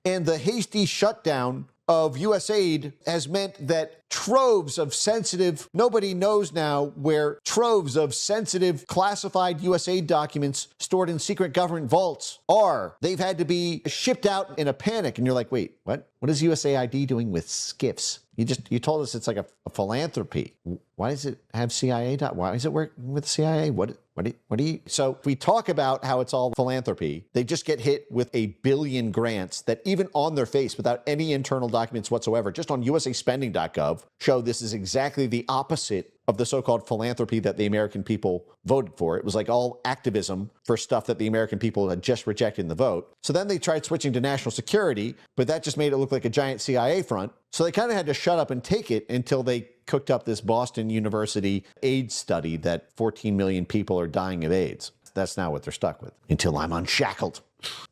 And the hasty shutdown of USAID has meant that troves of sensitive, nobody knows now where troves of sensitive classified USAID documents stored in secret government vaults are. They've had to be shipped out in a panic. And you're like, wait, what? What is USAID doing with SCIFs? You told us it's like a philanthropy. Why does it have CIA? Why is it working with the CIA? What do you? So if we talk about how it's all philanthropy, they just get hit with 1 billion grants that even on their face, without any internal documents whatsoever, just on usaspending.gov, show this is exactly the opposite of the so-called philanthropy that the American people voted for. It was like all activism for stuff that the American people had just rejected in the vote. So then they tried switching to national security, but that just made it look like a giant CIA front. So they kind of had to shut up and take it until they cooked up this Boston University AIDS study that 14 million people are dying of AIDS. That's now what they're stuck with, until I'm unshackled.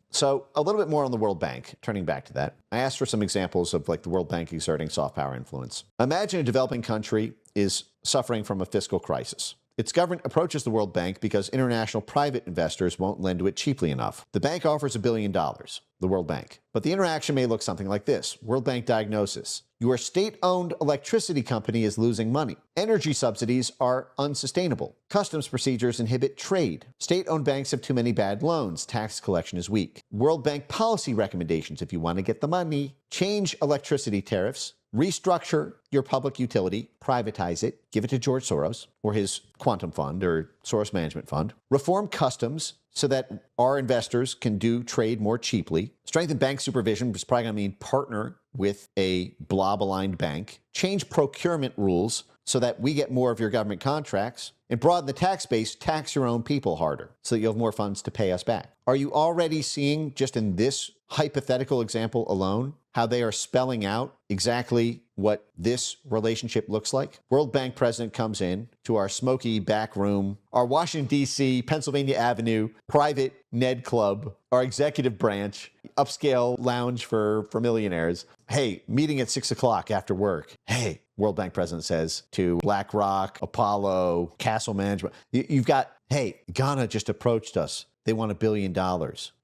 So a little bit more on the World Bank, turning back to that. I asked for some examples of like the World Bank exerting soft power influence. Imagine a developing country is suffering from a fiscal crisis. Its government approaches the World Bank because international private investors won't lend to it cheaply enough. The bank offers $1 billion, the World Bank. But the interaction may look something like this. World Bank diagnosis. Your state-owned electricity company is losing money. Energy subsidies are unsustainable. Customs procedures inhibit trade. State-owned banks have too many bad loans. Tax collection is weak. World Bank policy recommendations if you want to get the money. Change electricity tariffs. Restructure your public utility, privatize it, give it to George Soros or his quantum fund or Soros Management Fund. Reform customs so that our investors can do trade more cheaply. Strengthen bank supervision, which is probably going to mean partner with a blob-aligned bank. Change procurement rules so that we get more of your government contracts. And broaden the tax base, tax your own people harder so that you have more funds to pay us back. Are you already seeing, just in this hypothetical example alone, how they are spelling out exactly what this relationship looks like? World Bank president comes in to our smoky back room, our Washington, D.C., Pennsylvania Avenue private Ned Club, our executive branch, upscale lounge for millionaires. Hey, meeting at 6 o'clock after work. Hey, World Bank president says to BlackRock, Apollo, Castle Management. You've got, hey, Ghana just approached us. They want $1 billion.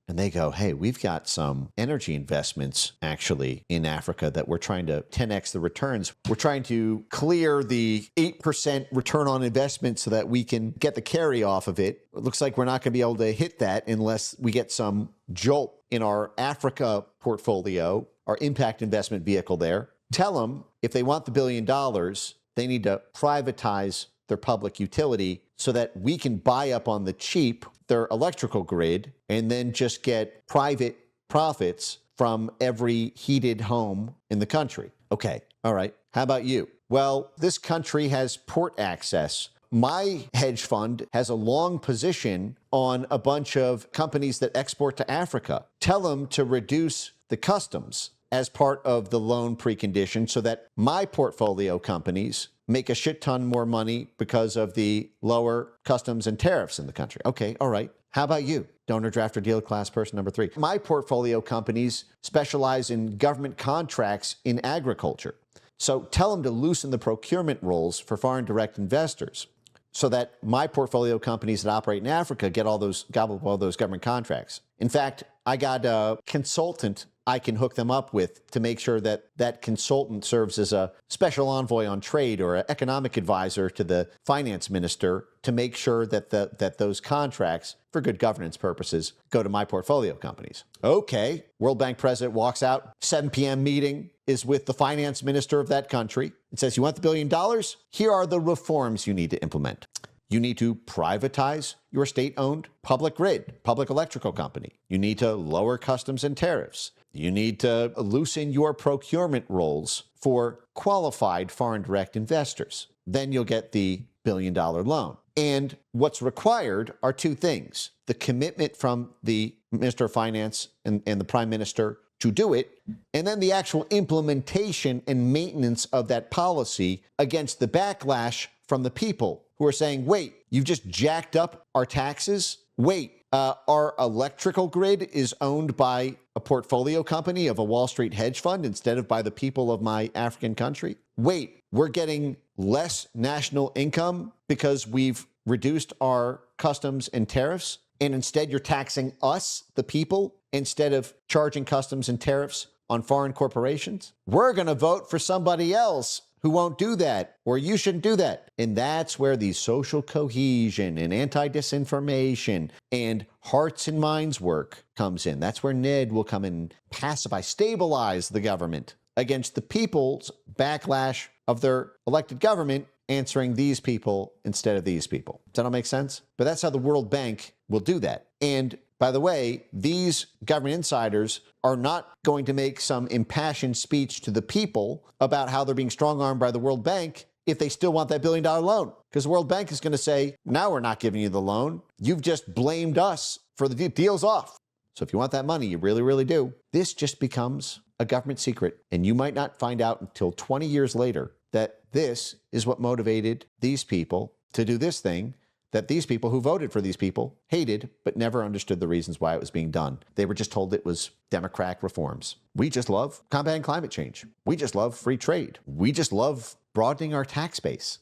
And they go, hey, we've got some energy investments actually in Africa that we're trying to 10x the returns. We're trying to clear the 8% return on investment so that we can get the carry off of it. It looks like we're not going to be able to hit that unless we get some jolt in our Africa portfolio, our impact investment vehicle there. Tell them if they want the $1 billion, they need to privatize their public utility so that we can buy up on the cheap their electrical grid and then just get private profits from every heated home in the country. Okay, all right. How about you? well, this country has port access. My hedge fund has a long position on a bunch of companies that export to Africa. Tell them to reduce the customs as part of the loan precondition so that my portfolio companies make a shit ton more money because of the lower customs and tariffs in the country. Okay, all right. How about you? Donor, drafter, dealer, class person number 3. My portfolio companies specialize in government contracts in agriculture. So tell them to loosen the procurement rules for foreign direct investors so that my portfolio companies that operate in Africa get gobble up all those government contracts. In fact, I got a consultant I can hook them up with to make sure that that consultant serves as a special envoy on trade or an economic advisor to the finance minister to make sure that that those contracts, for good governance purposes, go to my portfolio companies. Okay, World Bank president walks out, 7 p.m. meeting is with the finance minister of that country. It says, you want the $1 billion? Here are the reforms you need to implement. You need to privatize your state-owned public grid, public electrical company. You need to lower customs and tariffs. You need to loosen your procurement rules for qualified foreign direct investors. Then you'll get the $1 billion loan. And what's required are 2 things: the commitment from the Minister of Finance and the Prime Minister to do it, and then the actual implementation and maintenance of that policy against the backlash from the people who are saying, wait, you've just jacked up our taxes? Wait, our electrical grid is owned by a portfolio company of a Wall Street hedge fund instead of by the people of my African country? Wait, we're getting less national income because we've reduced our customs and tariffs, and instead you're taxing us, the people, instead of charging customs and tariffs on foreign corporations? We're going to vote for somebody else who won't do that, or you shouldn't do that. And that's where the social cohesion and anti-disinformation and hearts and minds work comes in. That's where Ned will come in and pacify, stabilize the government against the people's backlash of their elected government answering these people instead of these people. Does that all make sense? But that's how the World Bank will do that. And by the way, these government insiders are not going to make some impassioned speech to the people about how they're being strong-armed by the World Bank if they still want that $1 billion loan. Because the World Bank is going to say, now we're not giving you the loan. You've just blamed us for the deal's off. So if you want that money, you really, really do. This just becomes a government secret. And you might not find out until 20 years later that this is what motivated these people to do this thing that these people who voted for these people hated, but never understood the reasons why it was being done. They were just told it was democratic reforms. We just love combating climate change. We just love free trade. We just love broadening our tax base.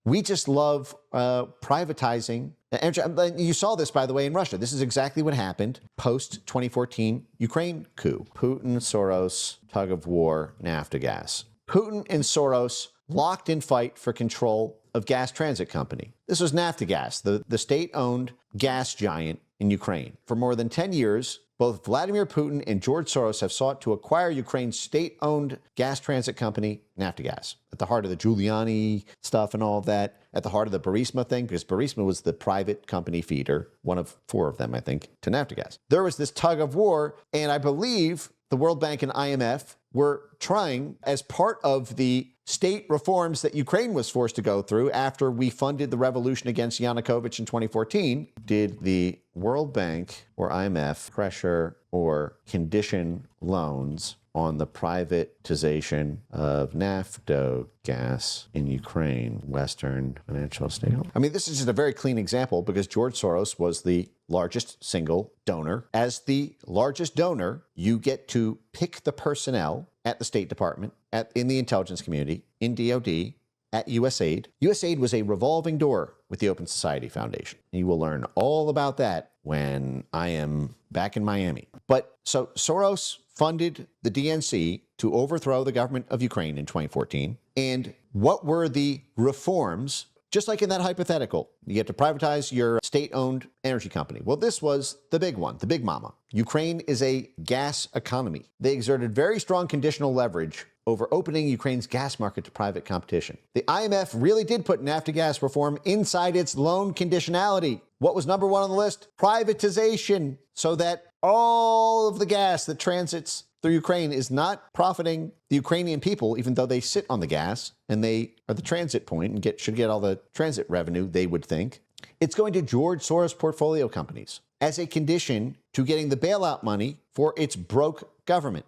We just love privatizing energy. You saw this, by the way, in Russia. This is exactly what happened post-2014 Ukraine coup. Putin, Soros, tug of war, Naftogaz. Putin and Soros locked in fight for control of Gas Transit Company. This was Naftogaz, the state-owned gas giant in Ukraine. For more than 10 years, both Vladimir Putin and George Soros have sought to acquire Ukraine's state-owned gas transit company, Naftogaz. At the heart of the Giuliani stuff and all of that, at the heart of the Burisma thing, because Burisma was the private company feeder, one of 4 of them, I think, to Naftogaz. There was this tug of war, and I believe the World Bank and IMF were trying, as part of the state reforms that Ukraine was forced to go through after we funded the revolution against Yanukovych in 2014, did the World Bank or IMF pressure or condition loans on the privatization of Naftogaz in Ukraine, Western Financial State? I mean, this is just a very clean example because George Soros was the largest single donor. As the largest donor, you get to pick the personnel at the State Department, in the intelligence community, in DOD, at USAID. USAID was a revolving door with the Open Society Foundation. You will learn all about that when I am back in Miami. But so Soros funded the DNC to overthrow the government of Ukraine in 2014. And what were the reforms? Just like in that hypothetical, you get to privatize your state-owned energy company. Well, this was the big one, the big mama. Ukraine is a gas economy. They exerted very strong conditional leverage over opening Ukraine's gas market to private competition. The IMF really did put Naftogaz reform inside its loan conditionality. What was number 1 on the list? Privatization, so that all of the gas that transits through Ukraine is not profiting the Ukrainian people, even though they sit on the gas and they are the transit point and should get all the transit revenue, they would think. It's going to George Soros portfolio companies as a condition to getting the bailout money for its broke government.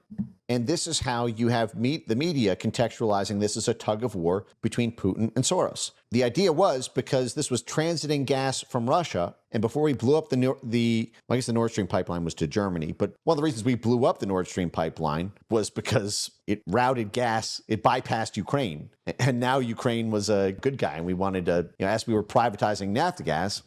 And this is how you have the media contextualizing this as a tug of war between Putin and Soros. The idea was because this was transiting gas from Russia, and before we blew up I guess the Nord Stream pipeline was to Germany, but one of the reasons we blew up the Nord Stream pipeline was because it routed gas, it bypassed Ukraine, and now Ukraine was a good guy, and we wanted to, as we were privatizing Naftogaz,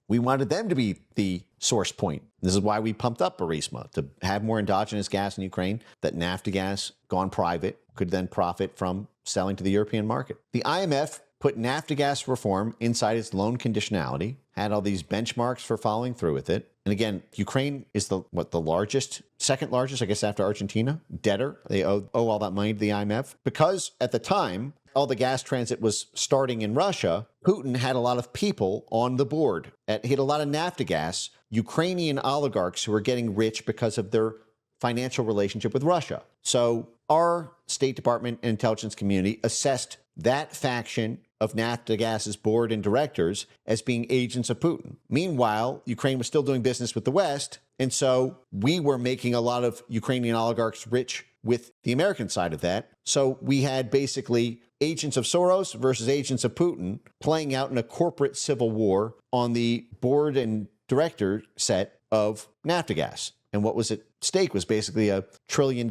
we wanted them to be the source point. This is why we pumped up Burisma, to have more endogenous gas in Ukraine, that Naftogaz, gone private, could then profit from selling to the European market. The IMF put Naftogaz reform inside its loan conditionality, had all these benchmarks for following through with it. And again, Ukraine is the largest, second largest, I guess, after Argentina, debtor. They owe all that money to the IMF. Because at the time, all the gas transit was starting in Russia, Putin had a lot of people on the board. He had a lot of Naftogaz, Ukrainian oligarchs who were getting rich because of their financial relationship with Russia. So our State Department and intelligence community assessed that faction of Naftogaz's board and directors as being agents of Putin. Meanwhile, Ukraine was still doing business with the West, and so we were making a lot of Ukrainian oligarchs rich with the American side of that. So we had basically agents of Soros versus agents of Putin playing out in a corporate civil war on the board and director set of Naftogaz. And what was at stake was basically a $1 trillion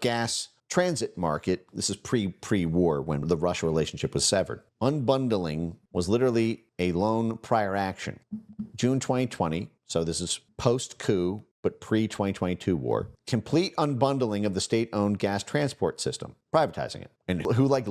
gas transit market. This is pre-war when the Russia relationship was severed. Unbundling was literally a lone prior action. June 2020, so this is post-coup, but pre-2022 war. Complete unbundling of the state-owned gas transport system, privatizing it. And who led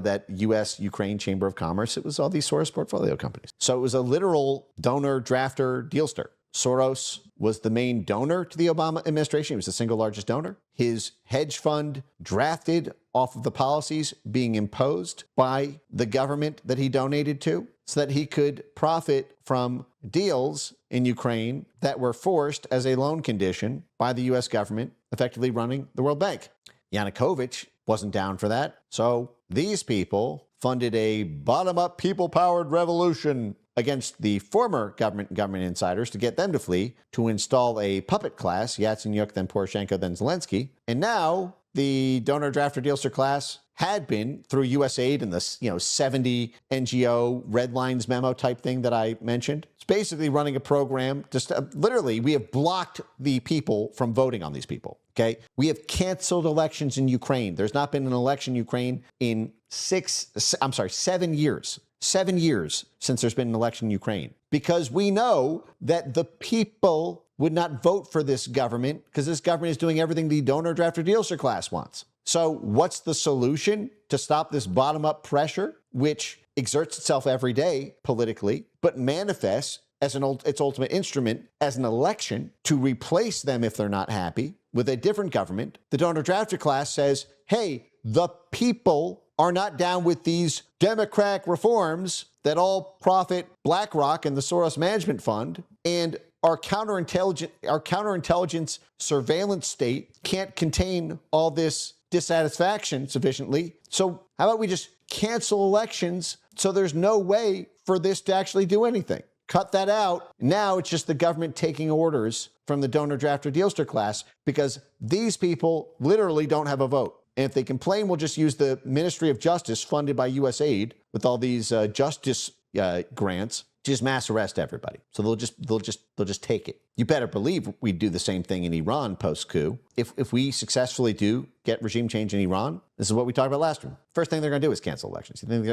that U.S.-Ukraine Chamber of Commerce? It was all these Soros portfolio companies. So it was a literal donor, drafter, dealster. Soros was the main donor to the Obama administration. He was the single largest donor. His hedge fund drafted off of the policies being imposed by the government that he donated to so that he could profit from deals in Ukraine that were forced as a loan condition by the U.S. government, effectively running the World Bank. Yanukovych wasn't down for that. So these people funded a bottom-up, people-powered revolution against the former government insiders to get them to flee, to install a puppet class, Yatsenyuk, then Poroshenko, then Zelensky. And now the donor, drafter, dealster class had been, through USAID and the 70 NGO red lines memo type thing that I mentioned. It's basically running a program. Just literally, we have blocked the people from voting on these people. Okay, we have canceled elections in Ukraine. There's not been an election in Ukraine in 7 years. 7 years since there's been an election in Ukraine, because we know that the people would not vote for this government because this government is doing everything the donor, drafter, dealster class wants. So what's the solution to stop this bottom-up pressure, which exerts itself every day politically, but manifests as its ultimate instrument as an election to replace them if they're not happy with a different government? The donor, drafter class says, hey, the people are not down with these democratic reforms that all profit BlackRock and the Soros Management Fund, and our counterintelligence surveillance state can't contain all this dissatisfaction sufficiently. So how about we just cancel elections so there's no way for this to actually do anything? Cut that out. Now it's just the government taking orders from the donor, drafter, dealster class, because these people literally don't have a vote. And if they complain, we'll just use the Ministry of Justice funded by USAID with all these justice grants to just mass arrest everybody. So they'll just take it. You better believe we'd do the same thing in Iran post-coup. If we successfully do get regime change in Iran, this is what we talked about last time. First thing they're going to do is cancel elections. You think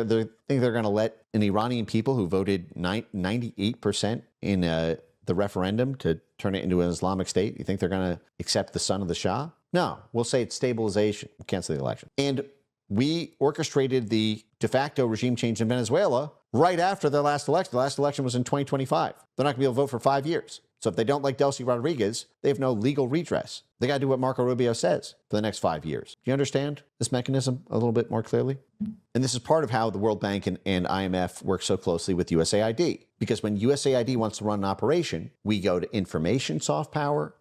they're going to let an Iranian people who voted 98% in the referendum to turn it into an Islamic state? You think they're going to accept the son of the Shah? No, we'll say it's stabilization, cancel the election. And we orchestrated the de facto regime change in Venezuela right after the last election. The last election was in 2025. They're not going to be able to vote for 5 years. So if they don't like Delcy Rodriguez, they have no legal redress. They got to do what Marco Rubio says for the next 5 years. Do you understand this mechanism a little bit more clearly? And this is part of how the World Bank and IMF work so closely with USAID. Because when USAID wants to run an operation, we go to information soft power,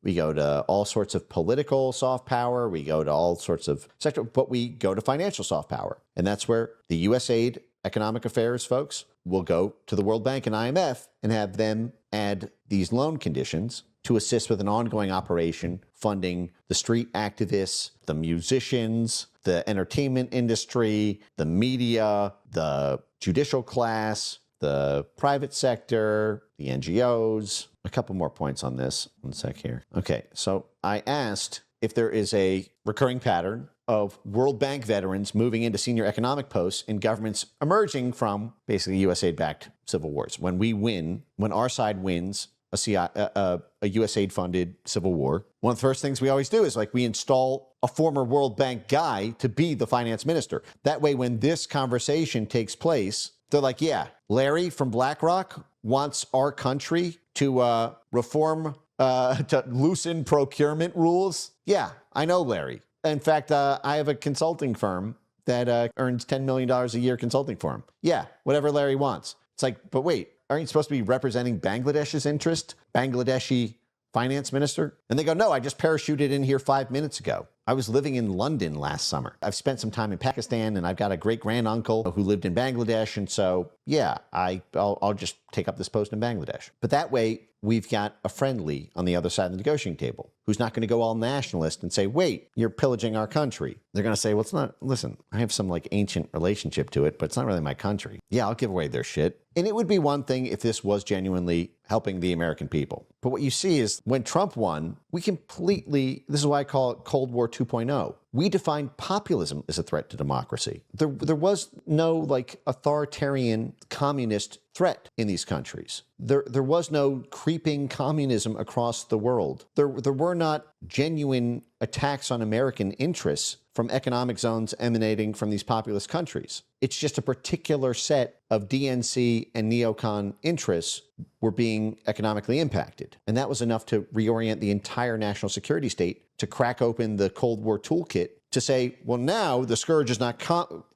We go to all sorts of political soft power. We go to all sorts of sector, but we go to financial soft power. And that's where the USAID economic affairs folks will go to the World Bank and IMF and have them add these loan conditions to assist with an ongoing operation funding the street activists, the musicians, the entertainment industry, the media, the judicial class, the private sector, the NGOs. A couple more points on this. One sec here. Okay, so I asked if there is a recurring pattern of World Bank veterans moving into senior economic posts in governments emerging from basically USAID-backed civil wars. When we win, when our side wins a USAID-funded civil war, one of the first things we always do is we install a former World Bank guy to be the finance minister. That way, when this conversation takes place, they're like, yeah, Larry from BlackRock wants our country to reform, to loosen procurement rules. Yeah, I know Larry. In fact, I have a consulting firm that earns $10 million a year consulting for him. Yeah, whatever Larry wants. It's like, but wait, aren't you supposed to be representing Bangladesh's interest? Bangladeshi finance minister? And they go, no, I just parachuted in here 5 minutes ago. I was living in London last summer. I've spent some time in Pakistan, and I've got a great-granduncle who lived in Bangladesh. And so, yeah, I'll just take up this post in Bangladesh. But that way, we've got a friendly on the other side of the negotiating table who's not going to go all nationalist and say, wait, you're pillaging our country. They're going to say, well, it's not, listen, I have some ancient relationship to it, but it's not really my country. Yeah, I'll give away their shit. And it would be one thing if this was genuinely helping the American people. But what you see is when Trump won, we completely, this is why I call it Cold War 2.0. We defined populism as a threat to democracy. There was no authoritarian communist threat in these countries. There was no creeping communism across the world. There were not genuine attacks on American interests from economic zones emanating from these populous countries. It's just a particular set of DNC and neocon interests were being economically impacted. And that was enough to reorient the entire national security state to crack open the Cold War toolkit to say, well, now the scourge is not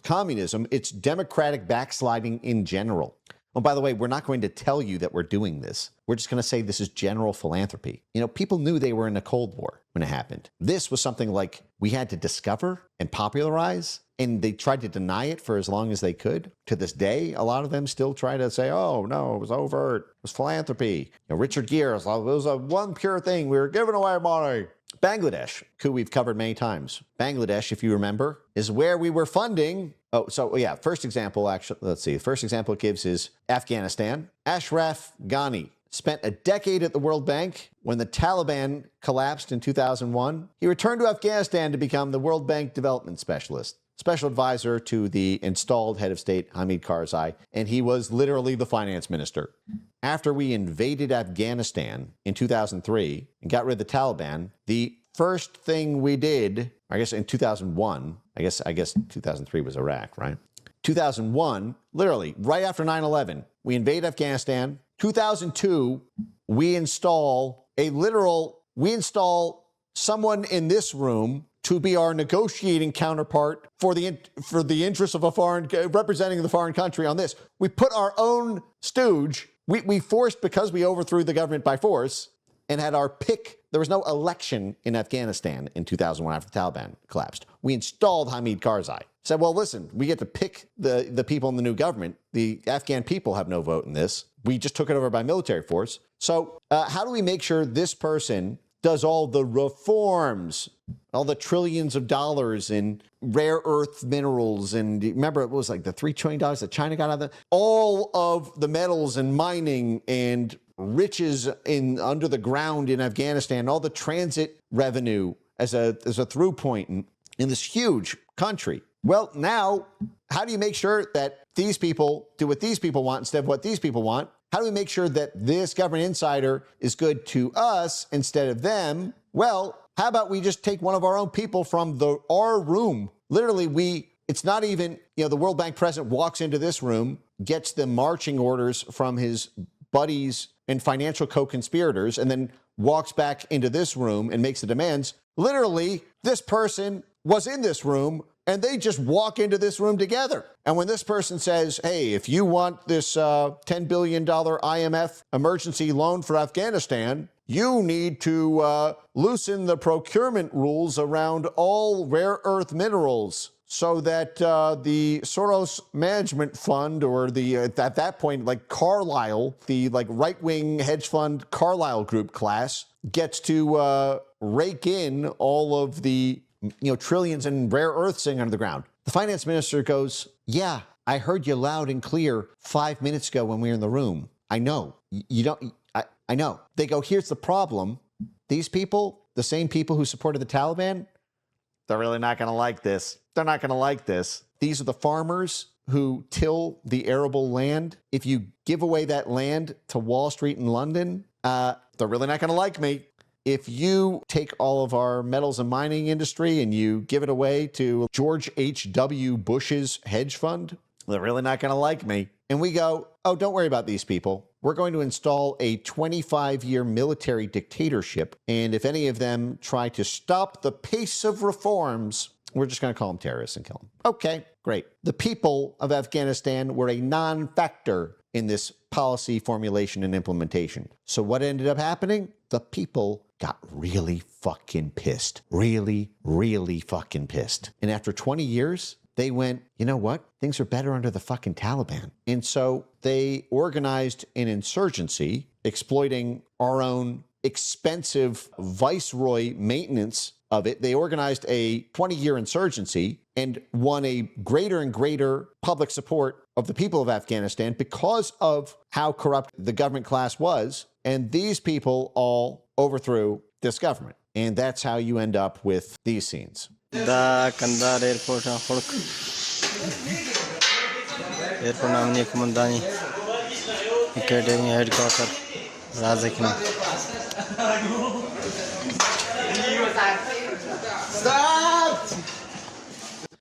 communism, it's democratic backsliding in general. Oh, by the way, we're not going to tell you that we're doing this. We're just going to say this is general philanthropy. People knew they were in a Cold War when it happened. This was something we had to discover and popularize, and they tried to deny it for as long as they could. To this day, a lot of them still try to say, oh, no, it was overt. It was philanthropy. Richard Gere, it was a one pure thing. We were giving away money. Bangladesh, who we've covered many times. Bangladesh, if you remember, is where we were funding. First example, actually, let's see. The first example it gives is Afghanistan. Ashraf Ghani spent a decade at the World Bank. When the Taliban collapsed in 2001, he returned to Afghanistan to become the World Bank Development Specialist, special advisor to the installed head of state, Hamid Karzai, and he was literally the finance minister. After we invaded Afghanistan in 2003 and got rid of the Taliban, the first thing we did, I guess in 2001, I guess 2003 was Iraq, right? 2001, literally right after 9/11, we invade Afghanistan. 2002, we install someone in this room to be our negotiating counterpart for the interests of representing the foreign country on this. We put our own stooge. We forced, because we overthrew the government by force and had our pick. There was no election in Afghanistan in 2001 after the Taliban collapsed. We installed Hamid Karzai. Said, well, listen, we get to pick the people in the new government. The Afghan people have no vote in this. We just took it over by military force. So how do we make sure this person does all the reforms, all the trillions of dollars in rare earth minerals? And remember, it was the $3 trillion that China got out of all of the metals and mining and riches under the ground in Afghanistan, all the transit revenue as a through point in this huge country. Well, now, how do you make sure that these people do what these people want instead of what these people want? How do we make sure that this government insider is good to us instead of them? Well, how about we just take one of our own people from our room? Literally, it's not even, the World Bank president walks into this room, gets the marching orders from his buddies and financial co-conspirators, and then walks back into this room and makes the demands. Literally, this person was in this room, and they just walk into this room together. And when this person says, hey, if you want this $10 billion IMF emergency loan for Afghanistan, you need to loosen the procurement rules around all rare earth minerals so that the Soros Management Fund, or the at that point like Carlyle, the like right-wing hedge fund Carlyle Group class, gets to rake in all of the trillions in rare earths sitting under the ground. The finance minister goes, "Yeah, I heard you loud and clear 5 minutes ago when we were in the room. I know. You don't. I know." They go, "Here's the problem. These people, the same people who supported the Taliban, they're really not going to like this. They're not going to like this. These are the farmers who till the arable land. If you give away that land to Wall Street in London, they're really not going to like me. If you take all of our metals and mining industry and you give it away to George H.W. Bush's hedge fund, they're really not going to like me." And we go, "Oh, don't worry about these people. We're going to install a 25-year military dictatorship, and if any of them try to stop the pace of reforms, we're just going to call them terrorists and kill them." Okay, great. The people of Afghanistan were a non-factor in this policy formulation and implementation. So what ended up happening? The people got really fucking pissed. Really, really fucking pissed. And after 20 years, they went, "You know what? Things are better under the fucking Taliban." And so they organized an insurgency, exploiting our own expensive viceroy maintenance of it. They organized a 20-year insurgency and won a greater and greater public support of the people of Afghanistan because of how corrupt the government class was. And these people all overthrew this government. And that's how you end up with these scenes. Da Kandahar airport xulq airport namni kumandani academy headquarter Razakina.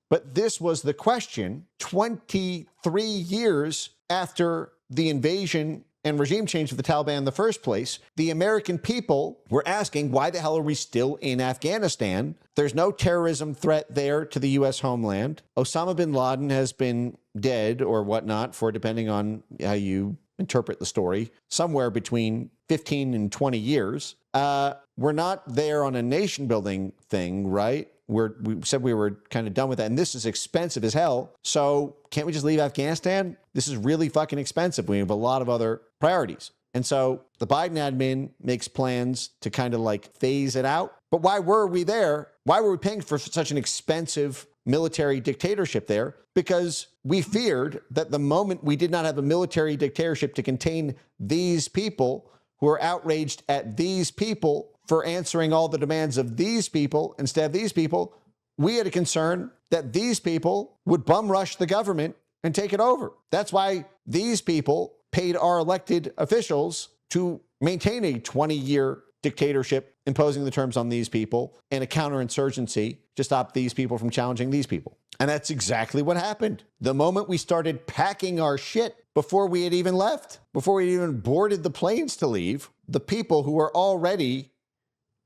But this was the question 23 years after the invasion and regime change of the Taliban in the first place. The American people were asking, why the hell are we still in Afghanistan? There's no terrorism threat there to the U.S. homeland. Osama bin Laden has been dead or whatnot for, depending on how you interpret the story, somewhere between 15 and 20 years. We're not there on a nation building thing, right? We said we were kind of done with that. And this is expensive as hell. So can't we just leave Afghanistan? This is really fucking expensive. We have a lot of other priorities. And so the Biden admin makes plans to kind of like phase it out. But why were we there? Why were we paying for such an expensive military dictatorship there? Because we feared that the moment we did not have a military dictatorship to contain these people who are outraged at these people for answering all the demands of these people instead of these people, we had a concern that these people would bum rush the government and take it over. That's why these people paid our elected officials to maintain a 20-year dictatorship, imposing the terms on these people, and a counterinsurgency to stop these people from challenging these people. And that's exactly what happened. The moment we started packing our shit, before we had even left, before we had even boarded the planes to leave, the people who were already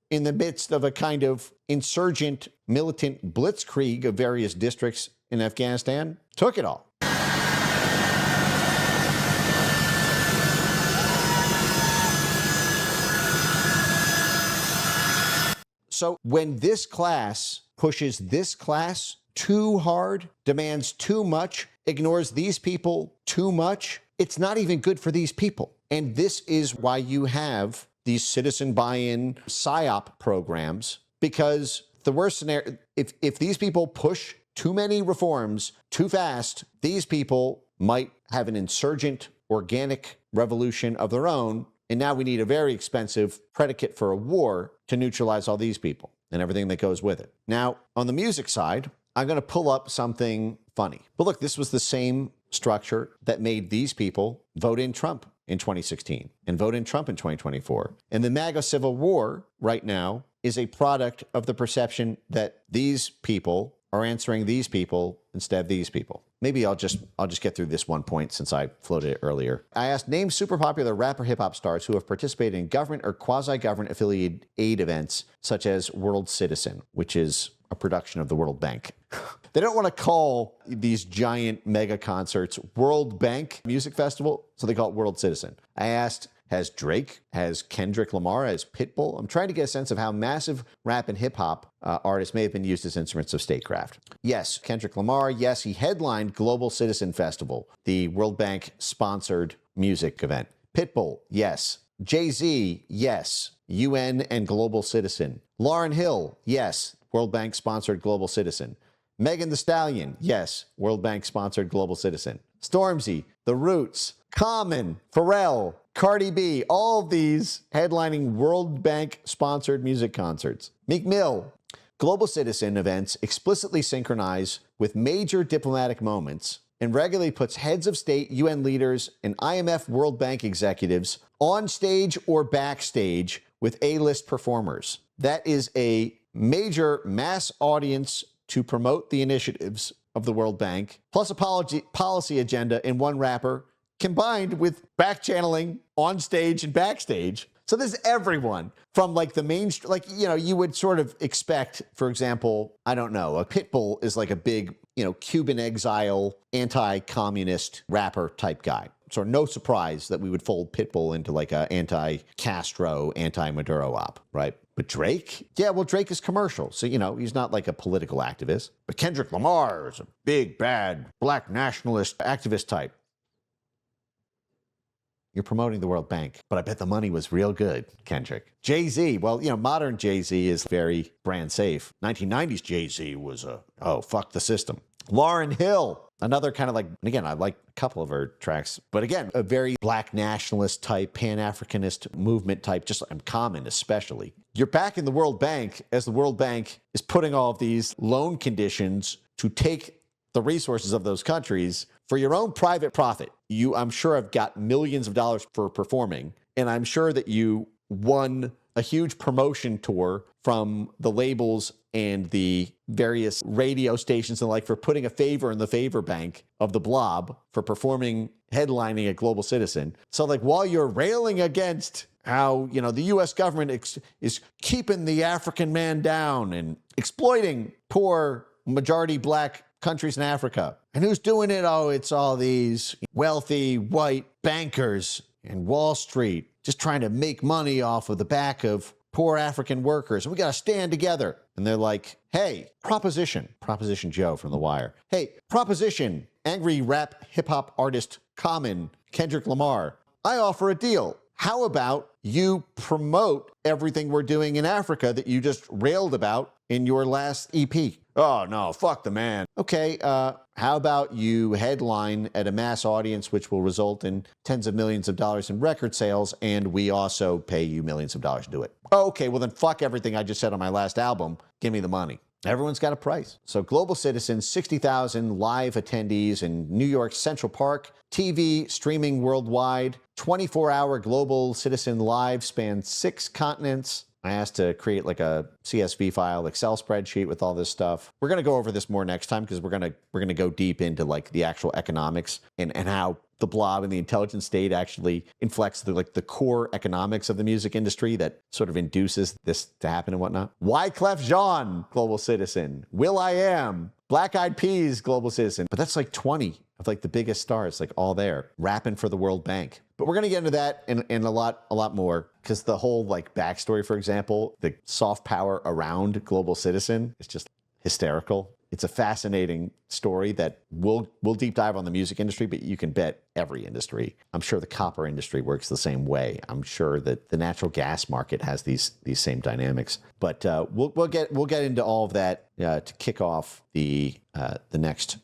in the midst of a kind of insurgent, militant blitzkrieg of various districts in Afghanistan took it all. So when this class pushes this class too hard, demands too much, ignores these people too much, it's not even good for these people. And this is why you have these citizen buy-in PSYOP programs, because the worst scenario, if these people push too many reforms too fast, these people might have an insurgent organic revolution of their own. And now we need a very expensive predicate for a war to neutralize all these people and everything that goes with it. Now, on the music side, I'm going to pull up something funny. But look, this was the same structure that made these people vote in Trump in 2016 and vote in Trump in 2024. And the MAGA civil war right now is a product of the perception that these people are answering these people instead of these people. Maybe I'll just get through this one point since I floated it earlier. I asked, name super popular rap or hip hop stars who have participated in government or quasi-government affiliated aid events such as World Citizen, which is a production of the World Bank. They don't want to call these giant mega concerts World Bank Music Festival, so they call it World Citizen. I asked, has Drake, has Kendrick Lamar, has Pitbull. I'm trying to get a sense of how massive rap and hip hop artists may have been used as instruments of statecraft. Yes, Kendrick Lamar, yes, he headlined Global Citizen Festival, the World Bank sponsored music event. Pitbull, yes. Jay-Z, yes. UN and Global Citizen. Lauryn Hill, yes. World Bank sponsored Global Citizen. Megan Thee Stallion, yes. World Bank sponsored Global Citizen. Stormzy, The Roots, Common, Pharrell, Cardi B, all of these headlining World Bank sponsored music concerts. Meek Mill. Global Citizen events explicitly synchronize with major diplomatic moments and regularly puts heads of state, UN leaders, and IMF World Bank executives on stage or backstage with A-list performers. That is a major mass audience to promote the initiatives of the World Bank, plus a policy agenda in one rapper, combined with back-channeling on stage and backstage. So this is everyone from like the mainstream, like, you know, you would sort of expect, for example, I don't know, a Pitbull is like a big, you know, Cuban exile, anti-communist rapper type guy. So no surprise that we would fold Pitbull into like a anti-Castro, anti-Maduro op, right? But Drake? Yeah, well, Drake is commercial. So, you know, he's not like a political activist. But Kendrick Lamar is a big, bad, black nationalist activist type. You're promoting the World Bank, but I bet the money was real good, Kendrick. Jay-Z, well, you know, modern Jay-Z is very brand safe. 1990s Jay-Z was fuck the system. Lauryn Hill, another kind of like, and again, I like a couple of her tracks, but again, a very black nationalist type, Pan-Africanist movement type, just Common especially. You're back in the World Bank as the World Bank is putting all of these loan conditions to take the resources of those countries for your own private profit. You, I'm sure, have got millions of dollars for performing, and I'm sure that you won a huge promotion tour from the labels and the various radio stations and like for putting a favor in the favor bank of the Blob for performing, headlining a Global Citizen. So like while you're railing against how, you know, the U.S. government is keeping the African man down and exploiting poor majority black countries in Africa. And who's doing it? Oh, it's all these wealthy white bankers in Wall Street just trying to make money off of the back of poor African workers. And we got to stand together. And they're like, hey, Proposition Joe from The Wire. Hey, Proposition, angry rap hip hop artist Common, Kendrick Lamar. I offer a deal. How about you promote everything we're doing in Africa that you just railed about in your last EP? Oh, no, fuck the man. Okay, how about you headline at a mass audience, which will result in tens of millions of dollars in record sales, and we also pay you millions of dollars to do it? Oh, okay, well then fuck everything I just said on my last album. Give me the money. Everyone's got a price. So Global Citizen, 60,000 live attendees in New York Central Park, TV streaming worldwide, 24-hour Global Citizen Live spans 6 continents. I asked to create like a CSV file, Excel spreadsheet with all this stuff. We're going to go over this more next time because we're going to go deep into like the actual economics and how the Blob and the intelligence state actually inflects the core economics of the music industry that sort of induces this to happen and whatnot. Wyclef Jean, Global Citizen. will.i.am, Black Eyed Peas, Global Citizen. But that's like 20 of like the biggest stars, like all there, rapping for the World Bank. But we're going to get into that and a lot more, because the whole like backstory, for example, the soft power around Global Citizen is just hysterical. It's a fascinating story that we'll deep dive on the music industry, but you can bet every industry. I'm sure the copper industry works the same way. I'm sure that the natural gas market has these same dynamics. But we'll get into all of that to kick off the next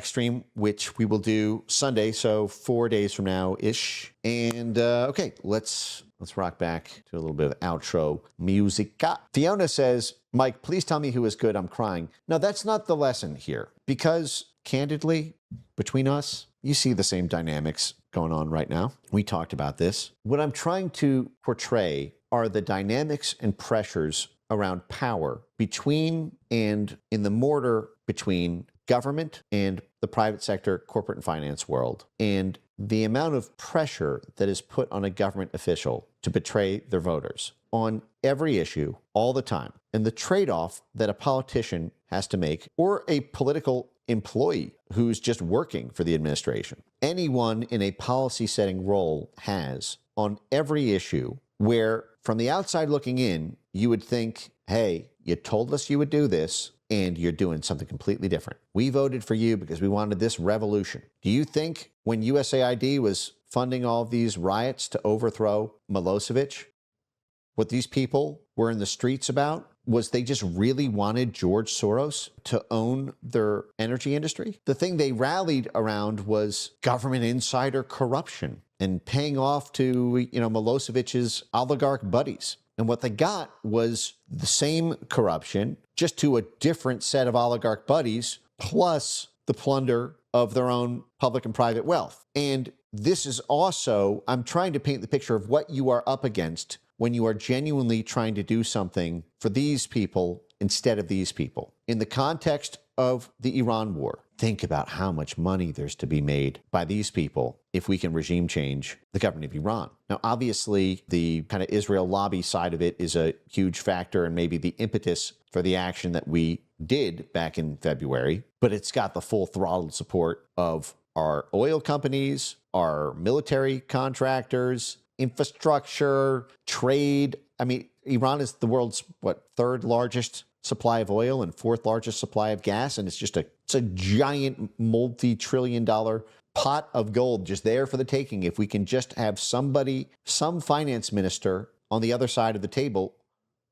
stream, which we will do Sunday, so 4 days from now ish. And okay, let's rock back to a little bit of outro musica. Fiona says, Mike, please tell me who is good. I'm crying. No, that's not the lesson here. Because, candidly, between us, you see the same dynamics going on right now. We talked about this. What I'm trying to portray are the dynamics and pressures around power between and in the mortar between government and the private sector, corporate and finance world, and the amount of pressure that is put on a government official to betray their voters on every issue all the time, and the trade-off that a politician has to make or a political employee who's just working for the administration. Anyone in a policy setting role has on every issue where from the outside looking in, you would think, hey, you told us you would do this and you're doing something completely different. We voted for you because we wanted this revolution. Do you think when USAID was funding all of these riots to overthrow Milosevic, what these people were in the streets about was they just really wanted George Soros to own their energy industry? The thing they rallied around was government insider corruption and paying off to, Milosevic's oligarch buddies. And what they got was the same corruption, just to a different set of oligarch buddies, plus the plunder of their own public and private wealth. And this is also, I'm trying to paint the picture of what you are up against when you are genuinely trying to do something for these people instead of these people. In the context of the Iran war, think about how much money there's to be made by these people if we can regime change the government of Iran. Now, obviously, the kind of Israel lobby side of it is a huge factor and maybe the impetus for the action that we did back in February, but it's got the full throttled support of our oil companies, our military contractors, infrastructure, trade. I mean, Iran is the world's, third largest supply of oil and fourth largest supply of gas. And it's a giant multi-trillion-dollar pot of gold just there for the taking. If we can just have some finance minister on the other side of the table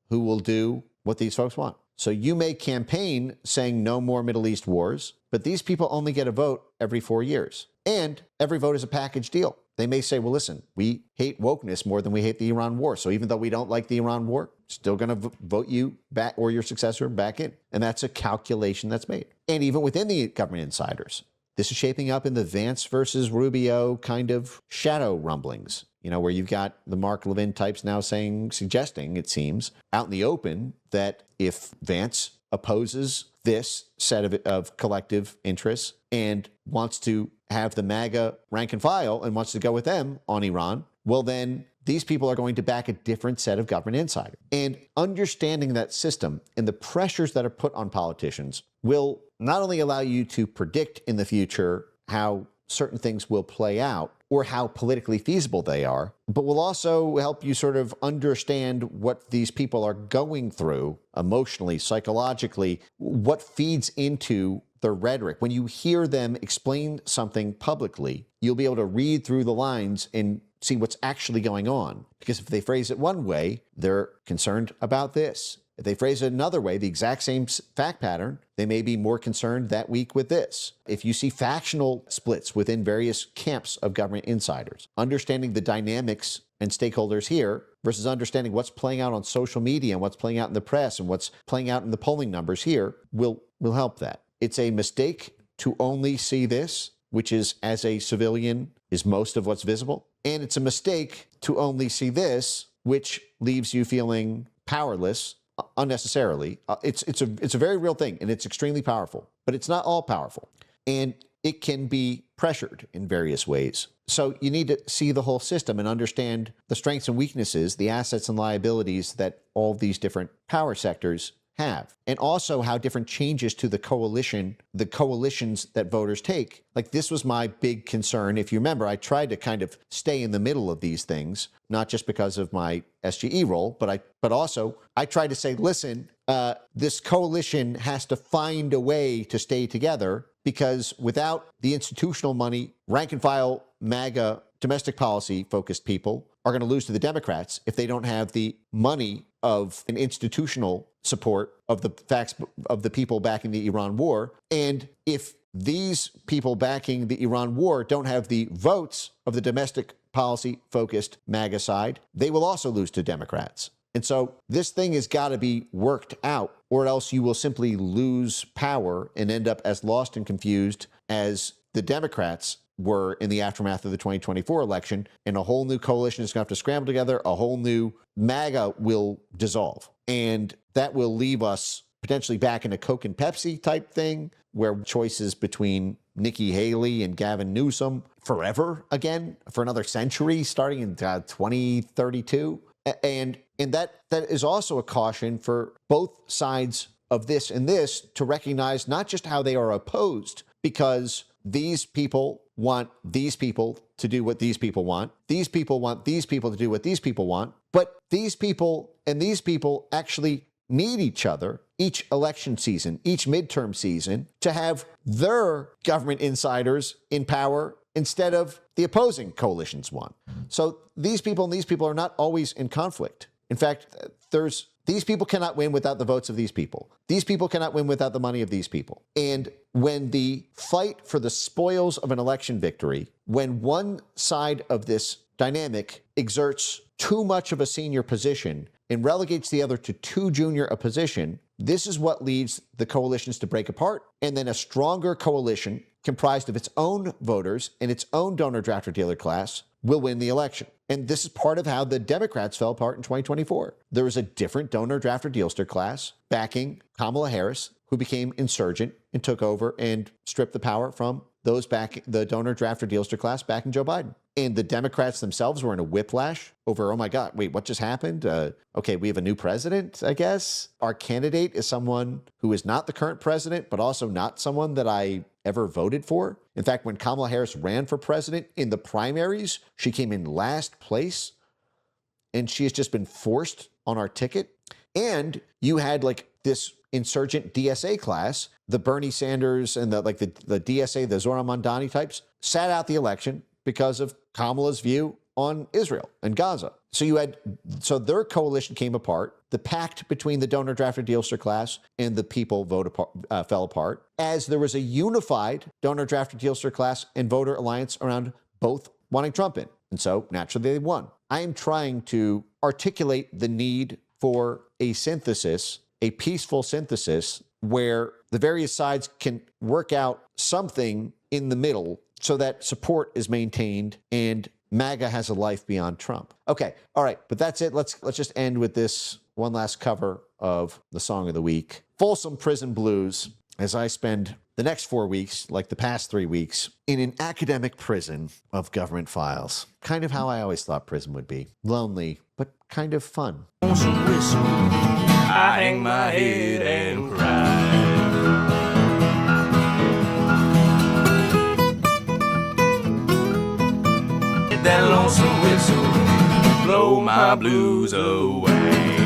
who will do what these folks want. So you may campaign saying no more Middle East wars, but these people only get a vote every 4 years. And every vote is a package deal. They may say, well, listen, we hate wokeness more than we hate the Iran war. So even though we don't like the Iran war, still going to vote you back or your successor back in. And that's a calculation that's made. And even within the government insiders, this is shaping up in the Vance versus Rubio kind of shadow rumblings, where you've got the Mark Levin types now suggesting, it seems, out in the open that if Vance opposes this set of collective interests and wants to have the MAGA rank and file and wants to go with them on Iran, well, then these people are going to back a different set of government insiders. And understanding that system and the pressures that are put on politicians will not only allow you to predict in the future how certain things will play out or how politically feasible they are, but will also help you sort of understand what these people are going through emotionally, psychologically, what feeds into their rhetoric. When you hear them explain something publicly, you'll be able to read through the lines and see what's actually going on. Because if they phrase it one way, they're concerned about this. If they phrase it another way, the exact same fact pattern, they may be more concerned that week with this. If you see factional splits within various camps of government insiders, understanding the dynamics and stakeholders here versus understanding what's playing out on social media and what's playing out in the press and what's playing out in the polling numbers here will help that. It's a mistake to only see this, which is, as a civilian, is most of what's visible. And it's a mistake to only see this, which leaves you feeling powerless unnecessarily. It's a very real thing, and it's extremely powerful, but it's not all powerful. And it can be pressured in various ways. So you need to see the whole system and understand the strengths and weaknesses, the assets and liabilities that all these different power sectors have, and also how different changes to the coalitions that voters take. Like, this was my big concern. If you remember, I tried to kind of stay in the middle of these things, not just because of my SGE role, but also I tried to say, listen, this coalition has to find a way to stay together, because without the institutional money, rank and file MAGA domestic policy focused people are going to lose to the Democrats if they don't have the money of an institutional support of the facts of the people backing the Iran war. And if these people backing the Iran war don't have the votes of the domestic policy focused MAGA side, they will also lose to Democrats. And so this thing has got to be worked out, or else you will simply lose power and end up as lost and confused as the Democrats were in the aftermath of the 2024 election, and a whole new coalition is going to have to scramble together. A whole new MAGA will dissolve. And that will leave us potentially back in a Coke and Pepsi type thing, where choices between Nikki Haley and Gavin Newsom forever again for another century, starting in 2032. And that is also a caution for both sides of this and this to recognize not just how they are opposed because these people want these people to do what these people want. These people want these people to do what these people want. But these people and these people actually need each other each election season, each midterm season, to have their government insiders in power instead of the opposing coalition's one. So these people and these people are not always in conflict. In fact, these people cannot win without the votes of these people. These people cannot win without the money of these people. And when the fight for the spoils of an election victory, when one side of this dynamic exerts too much of a senior position and relegates the other to too junior a position, this is what leads the coalitions to break apart. And then a stronger coalition comprised of its own voters and its own donor, drafter, dealer class will win the election. And this is part of how the Democrats fell apart in 2024. There was a different donor, drafter, dealster class backing Kamala Harris, who became insurgent and took over and stripped the power from those back the donor, drafter, dealster class backing Joe Biden. And the Democrats themselves were in a whiplash over, oh my God, wait, what just happened? Okay, we have a new president, I guess. Our candidate is someone who is not the current president, but also not someone that I ever voted for. In fact, when Kamala Harris ran for president in the primaries, she came in last place, and she has just been forced on our ticket. And you had like this insurgent DSA class, the Bernie Sanders and the DSA, the Zohran Mamdani types, sat out the election because of Kamala's view on Israel and Gaza. So their coalition came apart. The pact between the donor, drafter, dealster class and the people fell apart, as there was a unified donor, drafter, dealster class and voter alliance around both wanting Trump in. And so naturally they won. I am trying to articulate the need for a synthesis, a peaceful synthesis, where the various sides can work out something in the middle so that support is maintained and MAGA has a life beyond Trump. Okay, all right, but that's it. Let's just end with this one last cover of the song of the week. Folsom Prison Blues, as I spend the next 4 weeks, like the past 3 weeks, in an academic prison of government files. Kind of how I always thought prison would be. Lonely, but kind of fun. I hang my head and cry. That lonesome whistle, blow my blues away.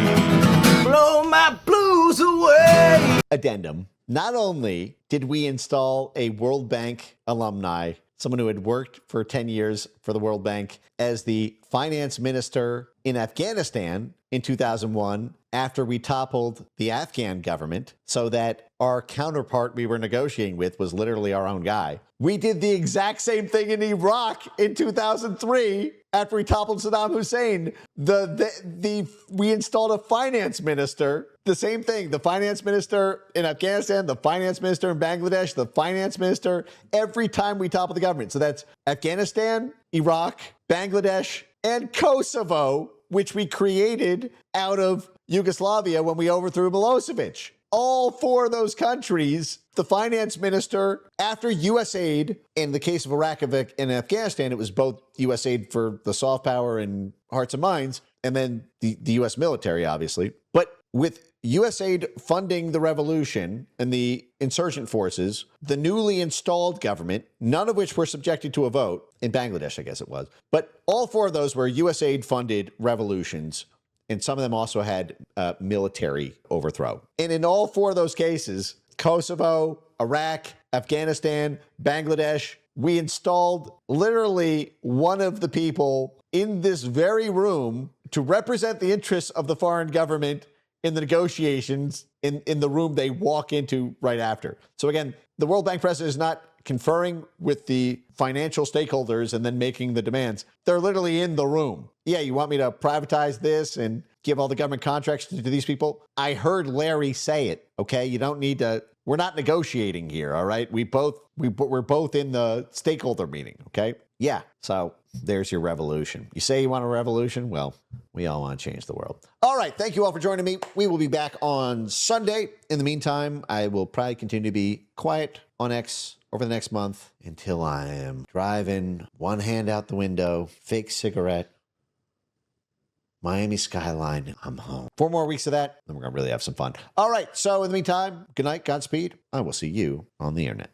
Blow my blues away. Addendum. Not only did we install a World Bank alumni, someone who had worked for 10 years for the World Bank, as the finance minister in Afghanistan in 2001, after we toppled the Afghan government so that our counterpart we were negotiating with was literally our own guy. We did the exact same thing in Iraq in 2003 after we toppled Saddam Hussein. We installed a finance minister, the same thing, the finance minister in Afghanistan, the finance minister in Bangladesh, the finance minister every time we toppled the government. So that's Afghanistan, Iraq, Bangladesh, and Kosovo, which we created out of Yugoslavia when we overthrew Milosevic. All four of those countries, the finance minister, after U.S. aid, in the case of Iraq and Afghanistan, it was both U.S. aid for the soft power and hearts and minds, and then the U.S. military, obviously. But with U.S. aid funding the revolution and the insurgent forces, the newly installed government, none of which were subjected to a vote, in Bangladesh, I guess it was, but all four of those were U.S. aid-funded revolutions, and some of them also had military overthrow. And in all four of those cases, Kosovo, Iraq, Afghanistan, Bangladesh, we installed literally one of the people in this very room to represent the interests of the foreign government in the negotiations in the room they walk into right after. So again, the World Bank president is not conferring with the financial stakeholders and then making the demands. They're literally in the room. Yeah, you want me to privatize this and give all the government contracts to these people? I heard Larry say it, okay? You don't need to, we're not negotiating here, all right? We're both in the stakeholder meeting, okay? Yeah, so there's your revolution. You say you want a revolution? Well, we all want to change the world. All right, thank you all for joining me. We will be back on Sunday. In the meantime, I will probably continue to be quiet on X over the next month until I am driving, one hand out the window, fake cigarette, Miami skyline, I'm home. 4 more weeks of that, then we're going to really have some fun. All right, so in the meantime, good night, Godspeed. I will see you on the internet.